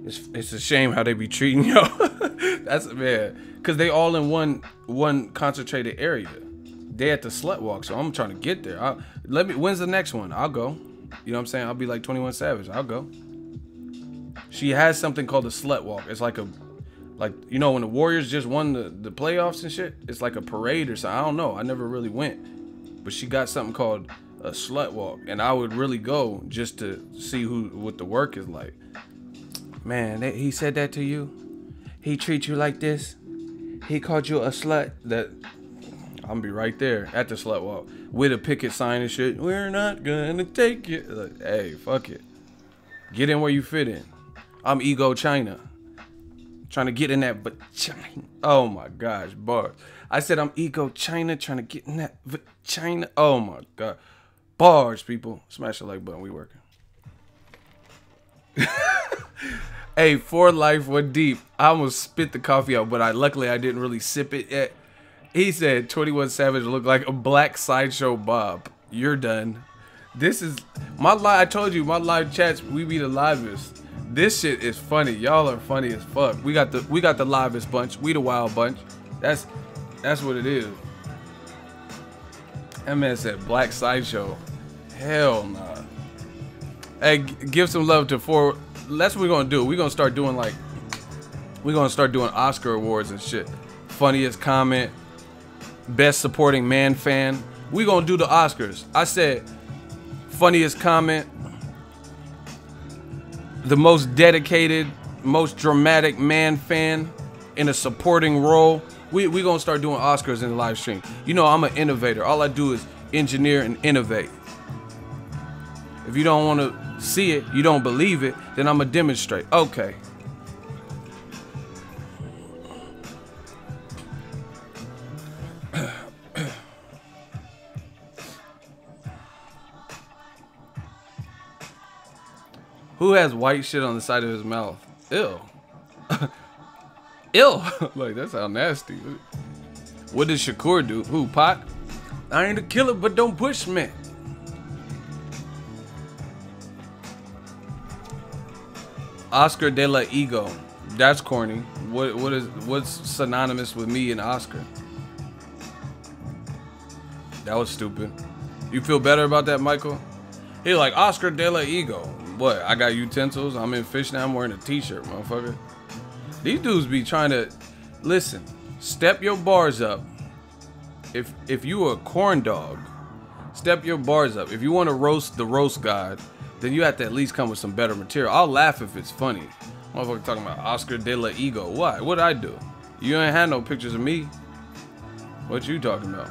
It's a shame how they be treating y'all. That's, man, because they all in one concentrated area. They at the slut walk, so I'm trying to get there. When's the next one? I'll go. You know what I'm saying? I'll be like 21 Savage. I'll go. She has something called a slut walk. It's like you know when the Warriors just won the playoffs and shit. It's like a parade or something. I don't know. I never really went, but she got something called a slut walk, and I would really go just to see what the work is like. Man, he said that to you. He treats you like this. He called you a slut. That. I'm gonna be right there at the slut walk with a picket sign and shit. We're not gonna take it. Like, hey, fuck it. Get in where you fit in. I'm Ego Chyna. Trying to get in that vagina. Oh my gosh, bars. I said I'm Ego Chyna trying to get in that vagina. Oh my god. Bars, people. Smash the like button. We working. Hey, for life, what deep. I almost spit the coffee out, but luckily I didn't really sip it yet. He said 21 Savage looked like a black sideshow Bob. You're done. This is my live. I told you my live chats. We be the livest. This shit is funny. Y'all are funny as fuck. We got the livest bunch. We the wild bunch. That's what it is. That man said black sideshow. Hell nah. Hey, give some love to four. That's what we're gonna do. We're gonna start doing Oscar awards and shit. Funniest comment. Best supporting man fan. We gonna do the Oscars. I said funniest comment, the most dedicated, most dramatic man fan in a supporting role. We gonna start doing Oscars in the live stream. You know I'm an innovator. All I do is engineer and innovate. If you don't want to see it, you don't believe it, then I'm gonna demonstrate. Okay. Who has white shit on the side of his mouth? Ew. Ew. Like, that sounds nasty. What did Shakur do? Who, Pac? I ain't a killer, but don't push me. Oscar de la Ego. That's corny. What's synonymous with me and Oscar? That was stupid. You feel better about that, Michael? He like Oscar de la Ego. What? I got utensils. I'm in fishnet. I'm wearing a t-shirt, motherfucker. These dudes be trying to listen. Step your bars up. If you a corn dog, step your bars up. If you want to roast the roast god, then you have to at least come with some better material. I'll laugh if it's funny. Motherfucker talking about Oscar de la Ego. Why? What'd I do? You ain't had no pictures of me. What you talking about?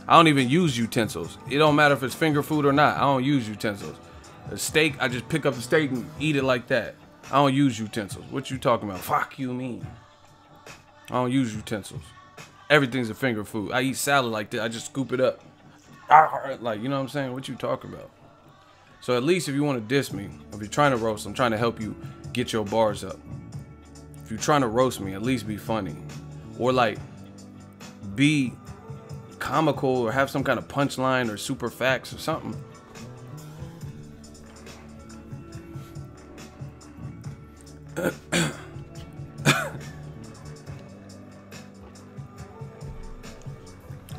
I don't even use utensils. It don't matter if it's finger food or not. I don't use utensils. A steak, I just pick up the steak and eat it like that. I don't use utensils. What you talking about? Fuck you mean? I don't use utensils. Everything's a finger food. I eat salad like that. I just scoop it up. Like, you know what I'm saying? What you talking about? So at least if you want to diss me, if you're trying to roast, I'm trying to help you get your bars up. If you're trying to roast me, at least be funny. Or like, be comical or have some kind of punchline or super facts or something.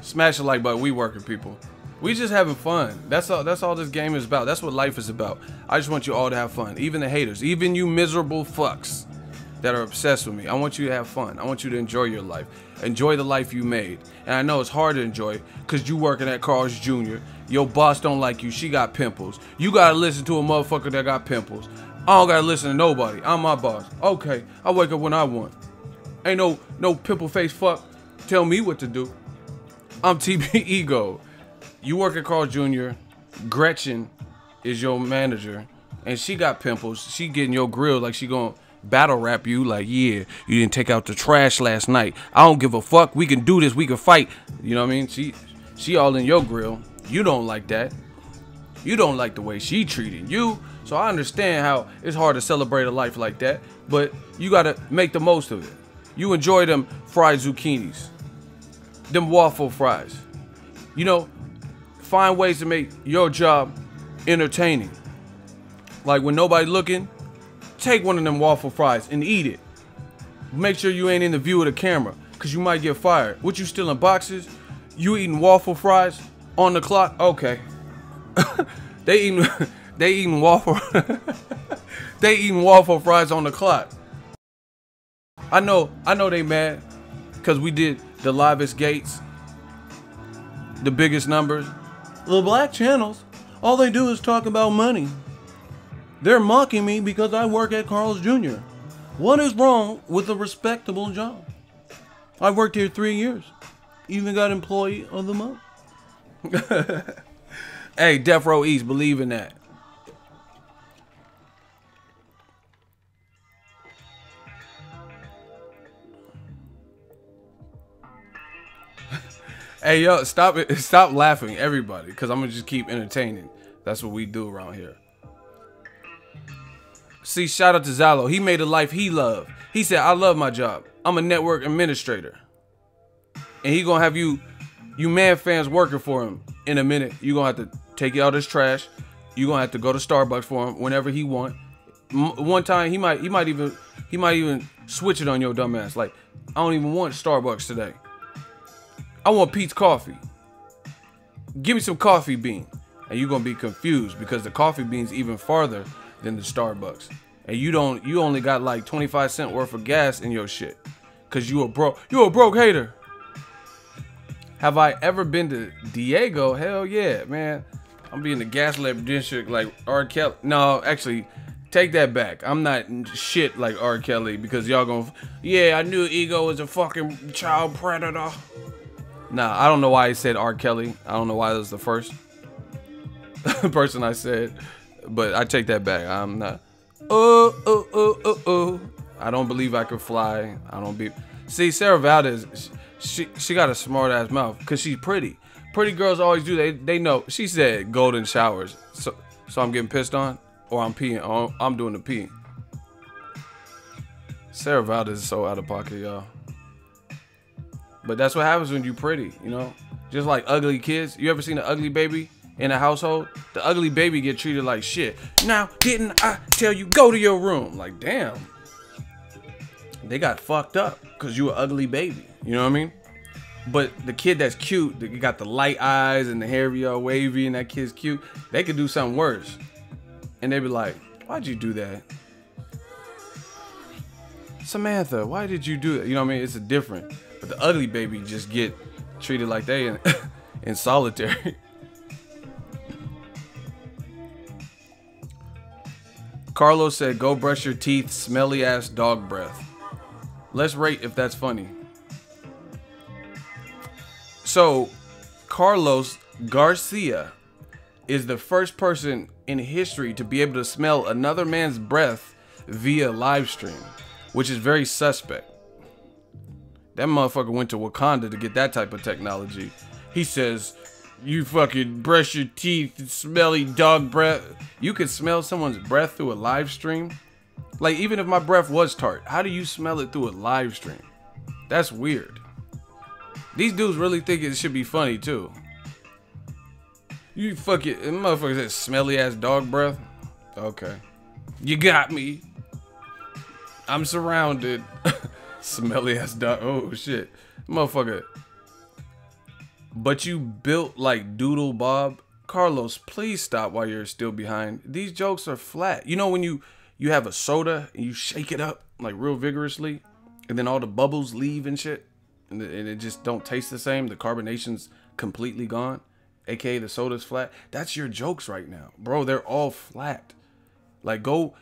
Smash the like button. We working, people. We just having fun. That's all this game is about. That's what life is about. I just want you all to have fun. Even the haters. Even you miserable fucks that are obsessed with me. I want you to have fun. I want you to enjoy your life. Enjoy the life you made. And I know it's hard to enjoy because you working at Carl's Jr. Your boss don't like you. She got pimples. You got to listen to a motherfucker that got pimples. I don't got to listen to nobody. I'm my boss. Okay. I wake up when I want. Ain't no pimple face fuck tell me what to do. I'm TB Ego. You work at Carl Jr. Gretchen is your manager, and she got pimples. She getting your grill like she gonna battle rap you. Like, yeah, you didn't take out the trash last night. I don't give a fuck. We can do this. We can fight. You know what I mean? She all in your grill. You don't like that. You don't like the way she treated you. So I understand how it's hard to celebrate a life like that, but you gotta make the most of it. You enjoy them fried zucchinis, them waffle fries. You know, find ways to make your job entertaining. Like when nobody looking, take one of them waffle fries and eat it. Make sure you ain't in the view of the camera, cause you might get fired. What, you stealing boxes? You eating waffle fries on the clock? Okay. they eating waffle they eating waffle fries on the clock. I know they mad cause we did the livest gates, the biggest numbers. The black channels, all they do is talk about money. They're mocking me because I work at Carl's Jr. What is wrong with a respectable job? I worked here 3 years. Even got employee of the month. Hey, Death Row East, believe in that. Hey, yo, stop it. Stop laughing, everybody, because I'm going to just keep entertaining. That's what we do around here. See, shout out to Zalo. He made a life he loved. He said, I love my job. I'm a network administrator. And he going to have you man fans working for him in a minute. You going to have to take out his trash. You going to have to go to Starbucks for him whenever he want. One time, he might even switch it on your dumb ass. Like, I don't even want Starbucks today. I want Pete's coffee. Give me some coffee bean. And you're going to be confused because the coffee bean's even farther than the Starbucks. And you only got like 25 cents worth of gas in your shit. Cause you a broke hater. Have I ever been to Diego? Hell yeah, man. I'm being the gaslamp district like R. Kelly. No, actually, take that back. I'm not shit like R. Kelly because y'all gonna, yeah, I knew Ego was a fucking child predator. Nah, I don't know why I said R. Kelly. I don't know why that was the first person I said. But I take that back. I'm not. I don't believe I could fly. I don't be. See, Sarah Valdez, she got a smart ass mouth because she's pretty. Pretty girls always do. They know. She said golden showers. So I'm getting pissed on, or I'm peeing. Or I'm doing the peeing. Sarah Valdez is so out of pocket, y'all. But that's what happens when you pretty, you know. Just like ugly kids. You ever seen an ugly baby in a household? The ugly baby get treated like shit. Now, didn't I tell you, go to your room? Like, damn. They got fucked up because you an ugly baby. You know what I mean? But the kid that's cute, that got the light eyes and the hair be all wavy and that kid's cute, they could do something worse. And they be like, why'd you do that? Samantha, why did you do that? You know what I mean? It's a different. But the ugly baby just get treated like they in solitary. Carlos said, go brush your teeth, smelly ass dog breath. Let's rate if that's funny. So, Carlos Garcia is the first person in history to be able to smell another man's breath via live stream, which is very suspect. That motherfucker went to Wakanda to get that type of technology. He says, you fucking brush your teeth, smelly dog breath. You can smell someone's breath through a live stream? Like, even if my breath was tart, how do you smell it through a live stream? That's weird. These dudes really think it should be funny, too. You fucking, motherfucker said smelly ass dog breath? Okay. You got me. I'm surrounded. Smelly ass dog. Oh, shit. Motherfucker. But you built like Doodle Bob. Carlos, please stop while you're still behind. These jokes are flat. You know when you have a soda and you shake it up like real vigorously and then all the bubbles leave and shit and it just don't taste the same. The carbonation's completely gone. AKA the soda's flat. That's your jokes right now. Bro, they're all flat. Like go,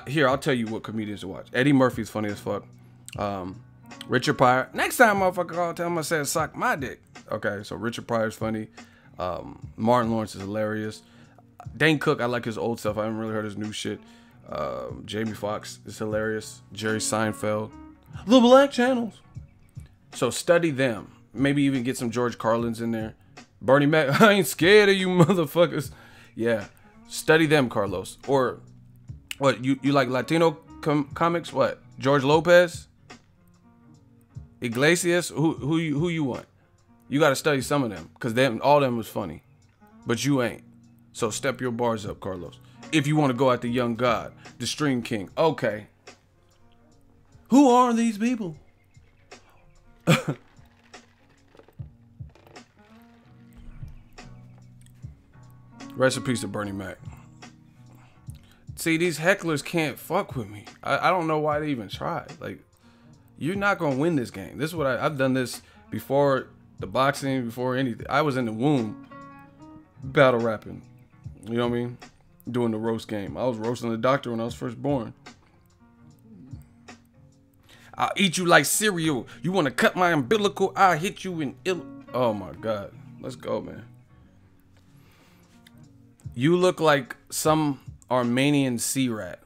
here, I'll tell you what comedians to watch. Eddie Murphy's funny as fuck. Richard Pryor. Next time motherfucker I'll tell him I said suck my dick. Okay, so Richard Pryor's funny. Martin Lawrence is hilarious. Dane Cook, I like his old stuff. I haven't really heard his new shit. Jamie Foxx is hilarious. Jerry Seinfeld. The Black Channels. So study them. Maybe even get some George Carlins in there. Bernie Mac, I ain't scared of you motherfuckers. Yeah, study them, Carlos. Or what? You like Latino comics? What? George Lopez, Iglesias. Who you want? You got to study some of them because all of them was funny, but you ain't. So step your bars up, Carlos. If you want to go at the young god, the Stream King. Okay. Who are these people? Rest in peace to Bernie Mac. See, these hecklers can't fuck with me. I don't know why they even try. Like, you're not going to win this game. This is what I've done this before the boxing, before anything. I was in the womb battle rapping. You know what I mean? Doing the roast game. I was roasting the doctor when I was first born. I'll eat you like cereal. You want to cut my umbilical? I'll hit you in ill. Oh my God. Let's go, man. You look like some Armenian sea rat.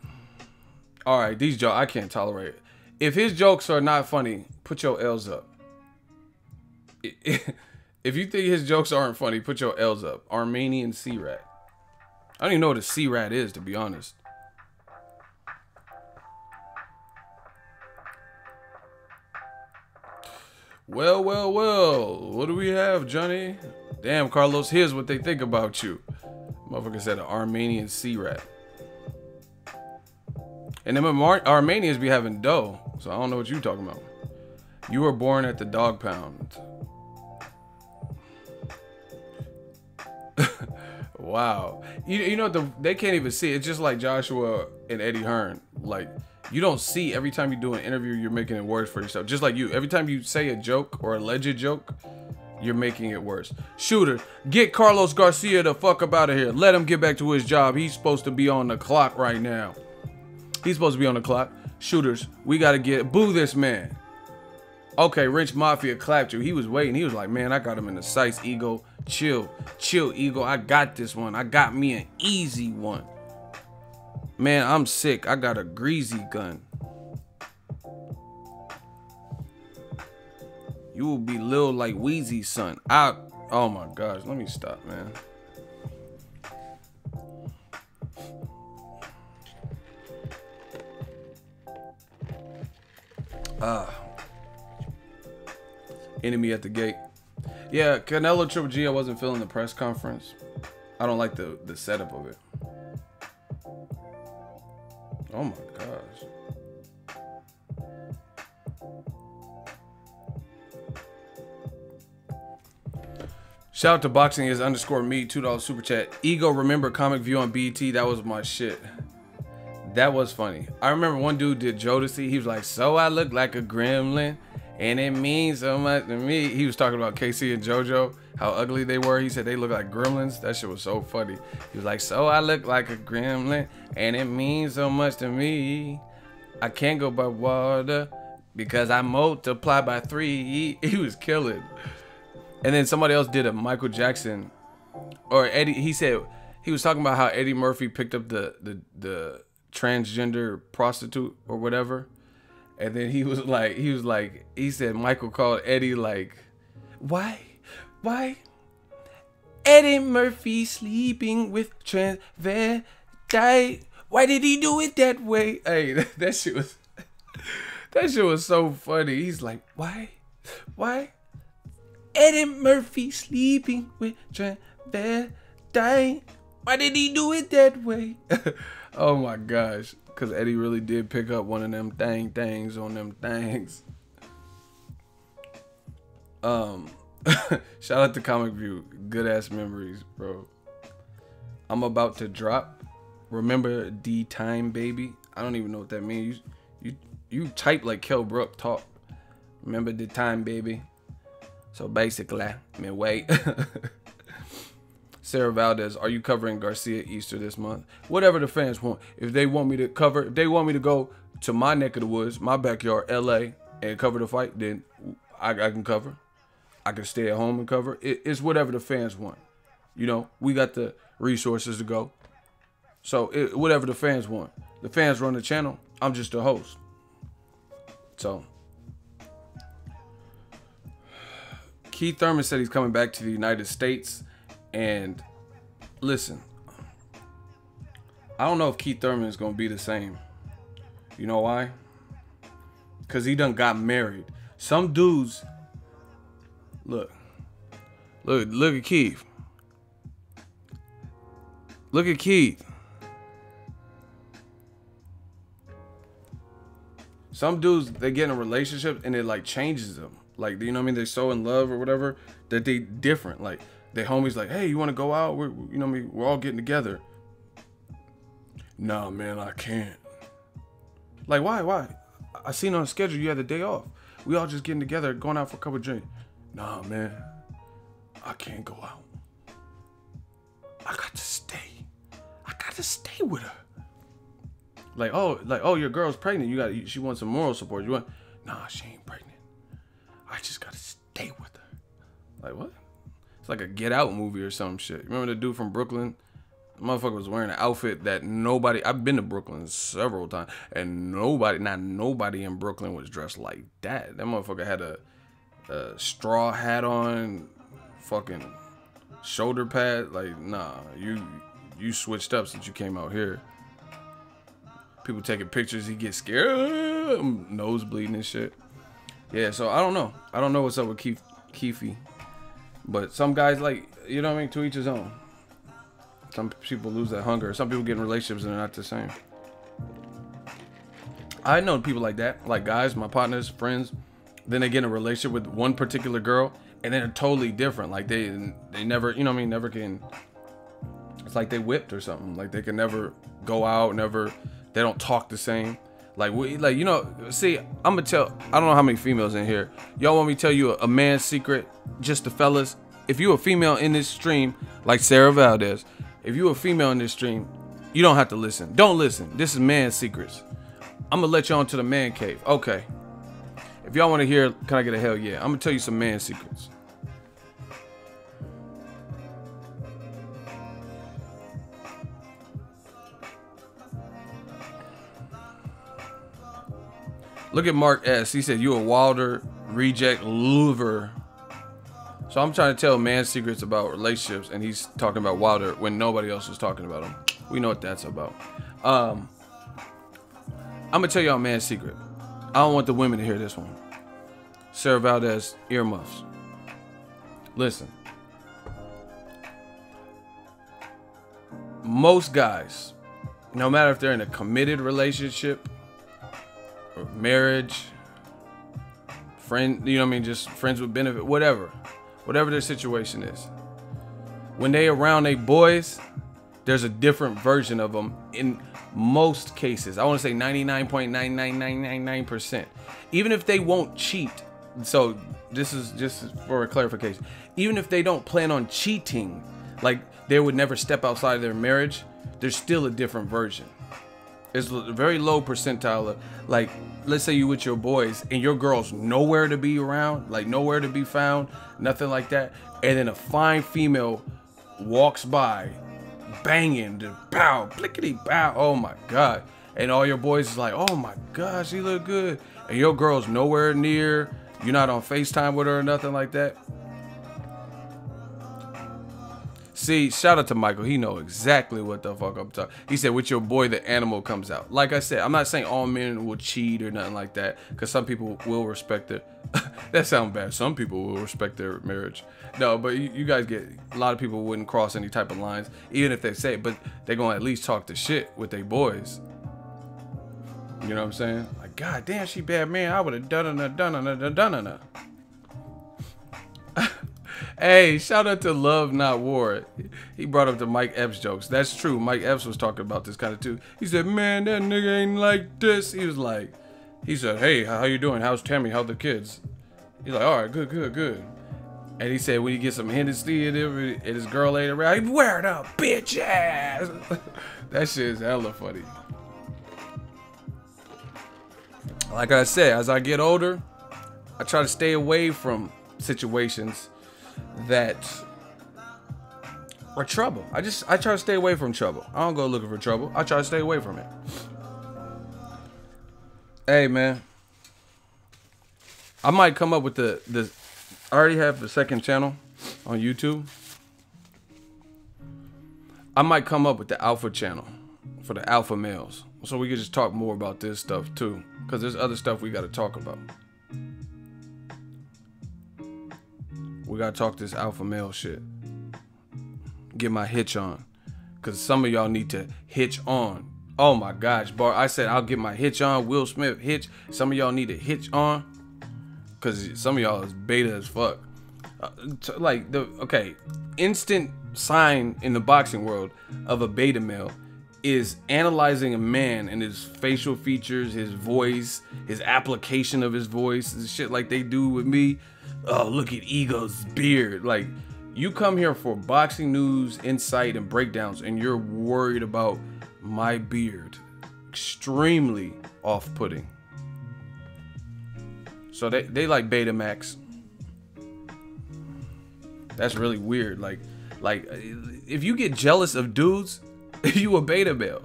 All right, these jokes, I can't tolerate it. If his jokes are not funny, put your L's up. If you think his jokes aren't funny, put your L's up. Armenian sea rat. I don't even know what a sea rat is, to be honest. Well, well, well. What do we have, Johnny? Damn, Carlos, here's what they think about you. Motherfucker said an Armenian sea rat. And then Armenians be having dough, so I don't know what you talking about. You were born at the dog pound. Wow. You know, they can't even see. It's just like Joshua and Eddie Hearn. Like, you don't see every time you do an interview, you're making it worse for yourself. Just like you. Every time you say a joke or alleged joke, you're making it worse. Shooter, get Carlos Garcia the fuck up out of here. Let him get back to his job. He's supposed to be on the clock right now. He's supposed to be on the clock. Shooters, we got to boo this man. Okay, Wrench Mafia clapped you. He was waiting. He was like, man, I got him in the sights, Ego. Chill, Ego. I got this one. I got me an easy one. Man, I'm sick. I got a greasy gun. You will be lil like Wheezy's son. Oh my gosh, let me stop, man. Enemy at the gate. Yeah, Canelo Triple G, I wasn't feeling the press conference. I don't like the setup of it. Oh my gosh. Shout out to Boxingego_me, $2 super chat. Ego, remember ComicView on BET? That was my shit. That was funny. I remember one dude did Jodeci. He was like, so I look like a gremlin, and it means so much to me. He was talking about Casey and JoJo, how ugly they were. He said they look like gremlins. That shit was so funny. He was like, so I look like a gremlin, and it means so much to me. I can't go by water because I multiply by 3. He was killing. And then somebody else did a Michael Jackson, or Eddie. He said he was talking about how Eddie Murphy picked up the transgender prostitute or whatever, and then he said Michael called Eddie like, why Eddie Murphy sleeping with transvestite? Why did he do it that way? Hey, that shit was so funny. He's like, why Eddie Murphy sleeping with transvestite? Why did he do it that way? Oh my gosh. Because Eddie really did pick up one of them things on them things. Shout out to ComicView. Good ass memories, bro. I'm about to drop. Remember D time, baby? I don't even know what that means. You type like Kel Brook talk. Remember the time, baby? So basically, I mean, wait. Sarah Valdez, are you covering Garcia Easter this month? Whatever the fans want. If they want me to cover, if they want me to go to my neck of the woods, my backyard, LA, and cover the fight, then I can cover. I can stay at home and cover. It's whatever the fans want. You know, we got the resources to go. So whatever the fans want. The fans run the channel. I'm just a host. So Keith Thurman said he's coming back to the United States. And listen, I don't know if Keith Thurman is going to be the same. You know why? Because he done got married. Some dudes, look at Keith. Look at Keith. Some dudes, they get in a relationship and it like changes them. Like, you know what I mean? They're so in love or whatever that they different. Like, their homies like, hey, you want to go out? You know what I mean? We're all getting together. Nah, man, I can't. Like, why? I seen on the schedule you had the day off. We all just getting together, going out for a couple of drinks. Nah, man, I can't go out. I got to stay. I got to stay with her. Like, oh, your girl's pregnant. She wants some moral support. You want? Nah, she ain't pregnant. I just got to stay with her. Like, what? It's like a Get Out movie or some shit. Remember the dude from Brooklyn? The motherfucker was wearing an outfit that nobody... I've been to Brooklyn several times, and not nobody in Brooklyn was dressed like that. That motherfucker had a straw hat on, fucking shoulder pad. Like, nah, you switched up since you came out here. People taking pictures, he gets scared, nose bleeding and shit. Yeah, so I don't know. I don't know what's up with Keefy. But some guys, like, you know what I mean? To each his own. Some people lose that hunger. Some people get in relationships and they're not the same. I know people like that. Like guys, my partners, friends. Then they get in a relationship with one particular girl and then they're totally different. Like they never, you know what I mean? Never can. It's like they whipped or something. Like they can never go out, they don't talk the same. Like you know, see, I'm gonna tell, I don't know how many females in here. Y'all want me to tell you a man's secret, just the fellas? If you a female in this stream, like Sarah Valdez, if you a female in this stream, you don't have to listen. Don't listen. This is man's secrets. I'm gonna let y'all into the man cave. Okay. If y'all want to hear, can I get a hell yeah? I'm gonna tell you some man secrets. Look at Mark S. He said, you a Wilder reject lover. So I'm trying to tell man secrets about relationships, and he's talking about Wilder when nobody else was talking about him. We know what that's about. I'm going to tell y'all a man secret. I don't want the women to hear this one. Sarah Valdez, earmuffs. Listen. most guys, no matter if they're in a committed relationship or marriage, friend, you know what I mean, just friends with benefit, whatever their situation is, when they around they boys, there's a different version of them in most cases. I want to say 99.99999%. Even if they won't cheat. So this is just for a clarification. Even if they don't plan on cheating, like they would never step outside of their marriage, there's still a different version. It's a very low percentile of, like, let's say you with your boys and your girl's nowhere to be around, like nowhere to be found, nothing like that. And then a fine female walks by, banging, just bow, plickety bow, oh my God. And all your boys is like, oh my God, she look good. And your girl's nowhere near, you're not on FaceTime with her or nothing like that. See, shout out to Michael. He know exactly what the fuck I'm talking. He said, with your boy, the animal comes out. Like I said, I'm not saying all men will cheat or nothing like that, because some people will respect it. That sounds bad. Some people will respect their marriage. No, but you guys get, a lot of people wouldn't cross any type of lines, even if they say it, but they're going to at least talk the shit with their boys. You know what I'm saying? Like, God damn, she bad, man. I would have done it. Hey, shout out to Love Not War. He brought up the Mike Epps jokes. That's true. Mike Epps was talking about this kind of too. He said, man, that nigga ain't like this. He said, hey, how you doing? How's Tammy? How the kids? He's like, all right, good. And he said, when you get some Hennessy and his girl ain't around, he wear the bitch ass. That shit is hella funny. Like I said, as I get older, I try to stay away from situations that are trouble. I try to stay away from trouble. I don't go looking for trouble. I try to stay away from it. Hey man, I might come up with the I already have a second channel on YouTube. I might come up with the alpha channel for the alpha males, so we can just talk more about this stuff too, because there's other stuff we got to talk about. We gotta talk this alpha male shit. Get my hitch on. Cause some of y'all need to hitch on. Oh my gosh, Bar. I said I'll get my hitch on. Will Smith hitch. Some of y'all need to hitch on. Cause some of y'all is beta as fuck. Instant sign in the boxing world of a beta male is analyzing a man and his facial features, his voice, his application of his voice, and shit like they do with me. Oh, look at Ego's beard. Like, you come here for boxing news, insight, and breakdowns, and you're worried about my beard. Extremely off-putting. So they like Betamax. That's really weird. Like if you get jealous of dudes, you a beta male.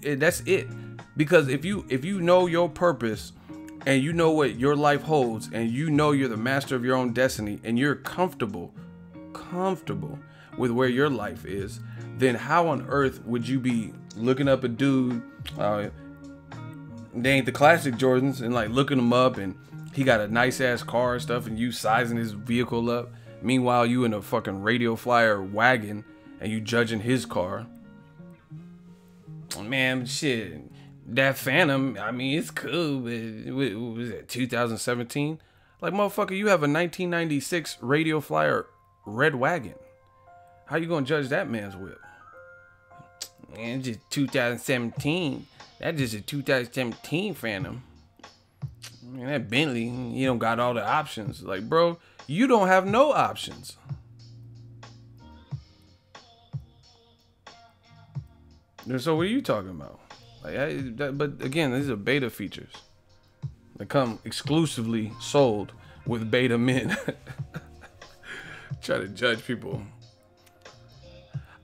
That's it. Because if you know your purpose, and you know what your life holds, and you know you're the master of your own destiny, and you're comfortable with where your life is, then how on earth would you be looking up a dude, they ain't the classic Jordans, and like looking him up, and he got a nice ass car and stuff, and you sizing his vehicle up, meanwhile you in a fucking radio flyer wagon, and you judging his car. Man, shit. That Phantom, I mean, it's cool, but what was it, 2017? Like, motherfucker, you have a 1996 Radio Flyer red wagon. How you gonna judge that man's whip? Man, it's just 2017. That's just a 2017 Phantom. Man, that Bentley, you don't got all the options. Like, bro, you don't have no options. So what are you talking about? Like, but again, these are beta features that come exclusively sold with beta men. Try to judge people.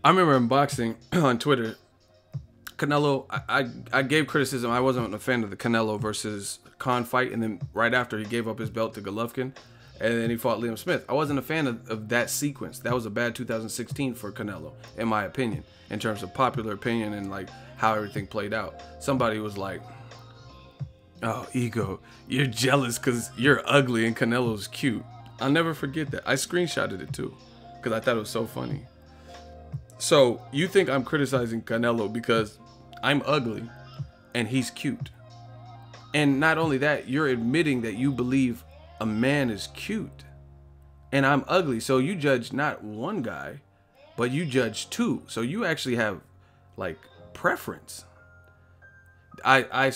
I remember in boxing on Twitter, Canelo, I gave criticism. I wasn't a fan of the Canelo versus Khan fight, and then right after he gave up his belt to Golovkin, and then he fought Liam Smith. I wasn't a fan of that sequence. That was a bad 2016 for Canelo, in my opinion, in terms of popular opinion and like how everything played out. Somebody was like, oh, Ego, you're jealous because you're ugly and Canelo's cute. I'll never forget that. I screenshotted it too because I thought it was so funny. So you think I'm criticizing Canelo because I'm ugly and he's cute. And not only that, you're admitting that you believe a man is cute and I'm ugly. So you judge not one guy, but you judge two. So you actually have like preference. I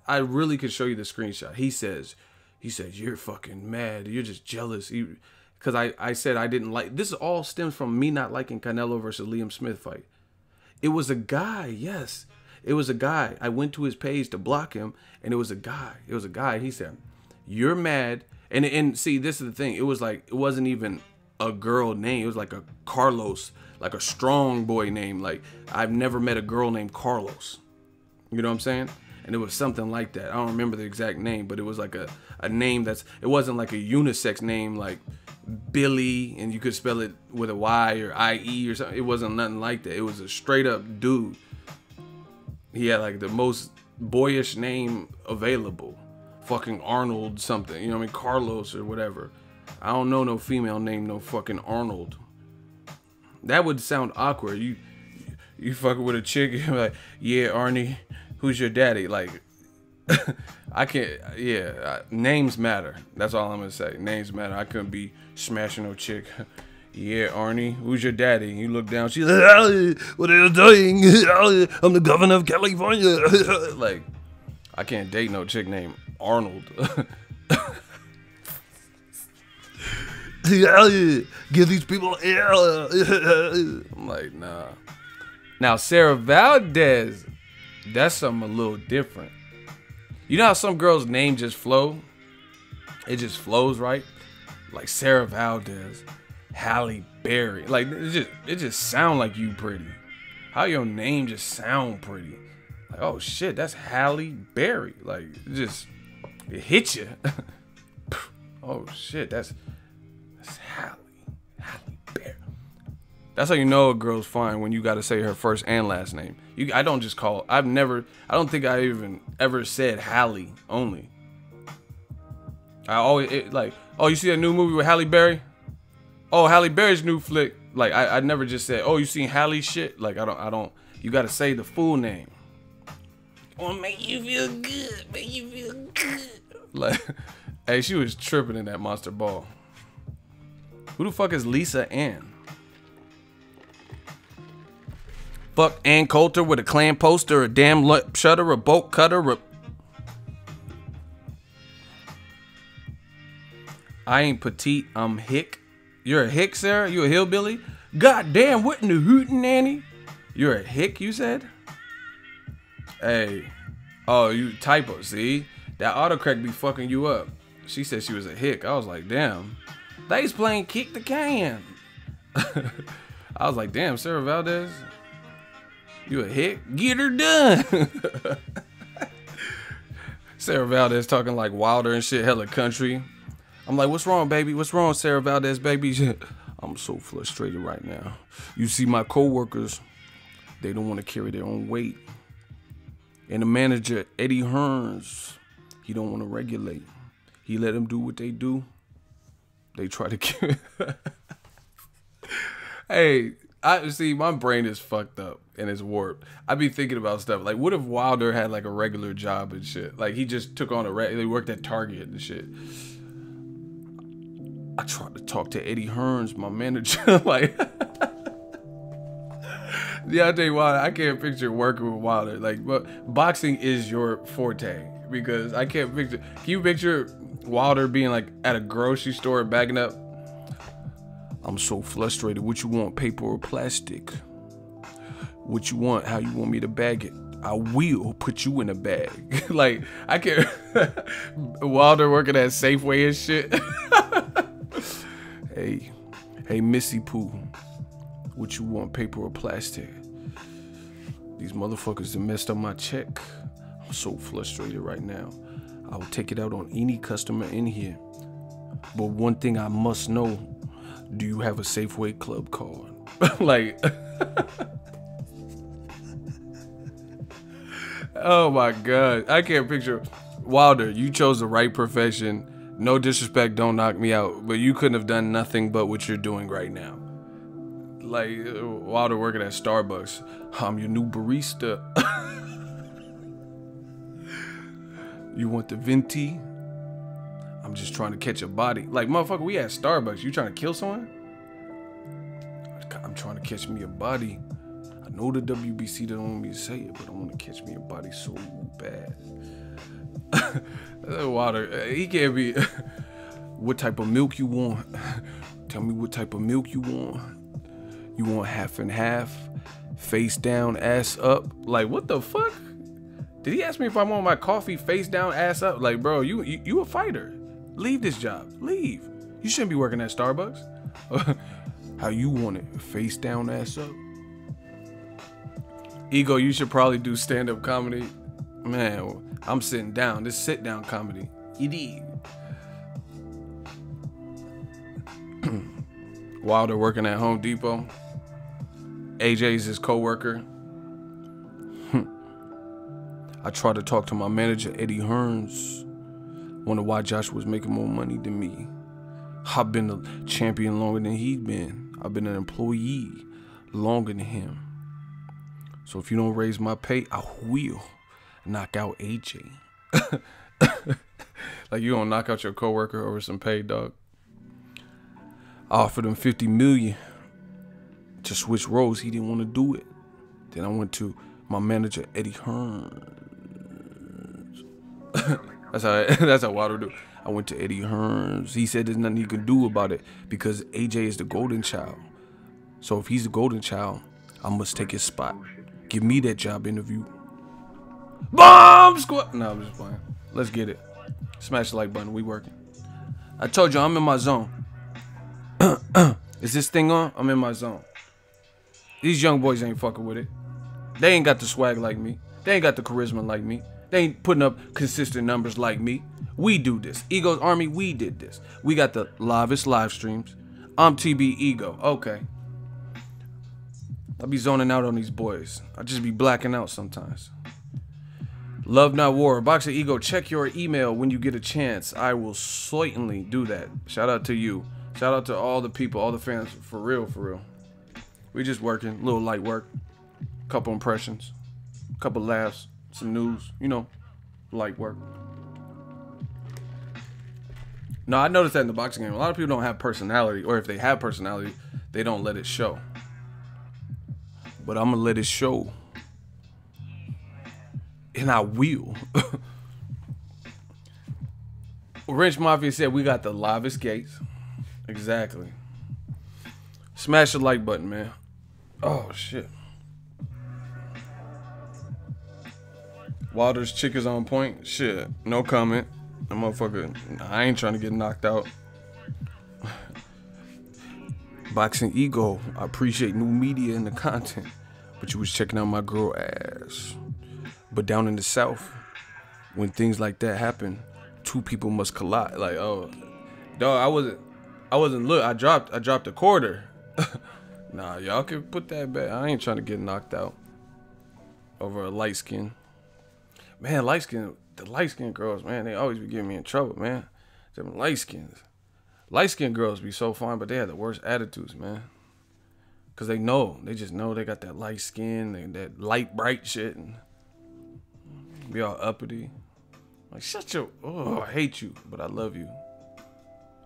really could show you the screenshot. He says, you're fucking mad. You're just jealous. Because I said I didn't like, this all stems from me not liking Canelo versus Liam Smith fight. It was a guy, yes. It was a guy. I went to his page to block him, and it was a guy. It was a guy. He said, you're mad. And see, this is the thing. It was like, it wasn't even a girl name. It was like a Carlos, like a strong boy name. Like, I've never met a girl named Carlos. You know what I'm saying? And it was something like that. I don't remember the exact name, but it was like a name that's, it wasn't like a unisex name like Billy, and you could spell it with a Y or I-E or something. It wasn't nothing like that. It was a straight up dude. He had like the most boyish name available. Fucking Arnold something. You know what I mean? Carlos or whatever. I don't know no female name, no fucking Arnold. That would sound awkward. You fucking with a chick, you're like, yeah, Arnie, who's your daddy? Like, I can't, yeah, names matter. That's all I'm gonna say. Names matter. I couldn't be smashing no chick. Yeah, Arnie, who's your daddy? You look down, she's like, oh, what are you doing? I'm the governor of California. Like, I can't date no chick named Arnold. Give these people air. I'm like, nah. Now, Sarah Valdez, that's something a little different. You know how some girls' name just flow? It just flows, right? Like Sarah Valdez, Halle Berry. Like, it just sound like you pretty. How your name just sound pretty. Like, oh shit, that's Halle Berry. Like, it hit you. Oh shit, that's Halle Berry. That's how you know a girl's fine, when you got to say her first and last name. I don't just call. I don't think I even ever said Halle only. I always like, oh, you see that new movie with Halle Berry? Oh, Halle Berry's new flick. Like, I never just said, oh, you seen Halle shit? Like, I don't. You got to say the full name. Oh, make you feel good. Make you feel good. Like, hey, she was tripping in that Monster Ball. Who the fuck is Lisa Ann? Fuck Ann Coulter with a clan poster, a damn lip shutter, a bolt cutter. I ain't petite, I'm hick. You're a hick, Sarah? You a hillbilly? God damn, what in the hootin' nanny? You're a hick, you said? Hey. Oh, you typo, see? That autocorrect be fucking you up. She said she was a hick. I was like, damn. They's playing kick the can. I was like, damn, Sarah Valdez. You a hick? Get her done. Sarah Valdez talking like Wilder and shit, hella country. I'm like, what's wrong, baby? What's wrong, Sarah Valdez, baby? I'm so frustrated right now. You see, my coworkers, they don't want to carry their own weight. And the manager, Eddie Hearns, he don't want to regulate. He let them do what they do. They try to kill. Hey, I see, my brain is fucked up and it's warped. I be thinking about stuff like, what if Wilder had like a regular job and shit? Like, he just took on they worked at Target and shit. I tried to talk to Eddie Hearns, my manager. Like, yeah, I tell you why, I can't picture working with Wilder. Like, but boxing is your forte, because I can't picture. Can you picture Wilder being like at a grocery store bagging up? I'm so frustrated. What you want, paper or plastic? What you want? How you want me to bag it? I will put you in a bag. Like, I can't. Wilder working at Safeway and shit. Hey, Missy Pooh. What you want, paper or plastic? These motherfuckers done messed up my check. I'm so frustrated right now. I will take it out on any customer in here. But one thing I must know, do you have a Safeway Club card? Like, oh my God. I can't picture. Wilder, you chose the right profession. No disrespect, don't knock me out. But you couldn't have done nothing but what you're doing right now. Like, while they're working at Starbucks, I'm your new barista. You want the venti? I'm just trying to catch a body. Like, motherfucker, we at Starbucks. You trying to kill someone? I'm trying to catch me a body. I know the WBC don't want me to say it, but I want to catch me a body so bad. Water, he can't be. What type of milk you want? Tell me what type of milk you want. You want half and half, face down, ass up? Like, what the fuck? Did he ask me if I want my coffee face down, ass up? Like, bro, you a fighter. Leave this job. Leave. You shouldn't be working at Starbucks. How you want it? Face down, ass up? Ego, you should probably do stand-up comedy. Man, I'm sitting down. This sit-down comedy. You dig? While they're working at Home Depot, AJ's his co-worker. I tried to talk to my manager, Eddie Hearns. Wonder why Josh was making more money than me. I've been a champion longer than he's been. I've been an employee longer than him. So if you don't raise my pay, I will knock out AJ. Like, you gonna knock out your coworker over some pay, dog? I offered him $50 million to switch roles. He didn't want to do it. Then I went to my manager, Eddie Hearns. That's how Water do. I went to Eddie Hearns. He said there's nothing he can do about it because AJ is the golden child. So if he's the golden child, I must take his spot. Give me that job interview. Bomb squad. No, I'm just playing. Let's get it. Smash the like button. We working. I told you I'm in my zone. Is this thing on? I'm in my zone. These young boys ain't fucking with it. They ain't got the swag like me. They ain't got the charisma like me. They ain't putting up consistent numbers like me. We do this. Ego's Army, we did this. We got the livest live streams. I'm TB Ego. Okay. I be zoning out on these boys. I just be blacking out sometimes. Love Not War. Boxingego, check your email when you get a chance. I will certainly do that. Shout out to you. Shout out to all the people, all the fans. For real, for real. We just working. Little light work. Couple impressions. Couple laughs. Some news. You know, light work. No, I noticed that in the boxing game. A lot of people don't have personality. Or if they have personality, they don't let it show. But I'm going to let it show. And I will. Wrench Mafia said we got the livest gates. Exactly. Smash the like button, man. Oh, shit. Wilder's chick is on point. Shit. No comment. That motherfucker. I ain't trying to get knocked out. Boxingego. I appreciate new media and the content. But you was checking out my girl ass. But down in the South, when things like that happen, two people must collide. Like, oh, dog, I wasn't look. I dropped a quarter. Nah, y'all can put that back. I ain't trying to get knocked out over a light skin. Man, the light skin girls, man, they always be getting me in trouble, man. Them light skin girls be so fine, but they have the worst attitudes, man. Cause they just know they got that light skin and that light bright shit and be all uppity. Like, shut your, oh, I hate you, but I love you.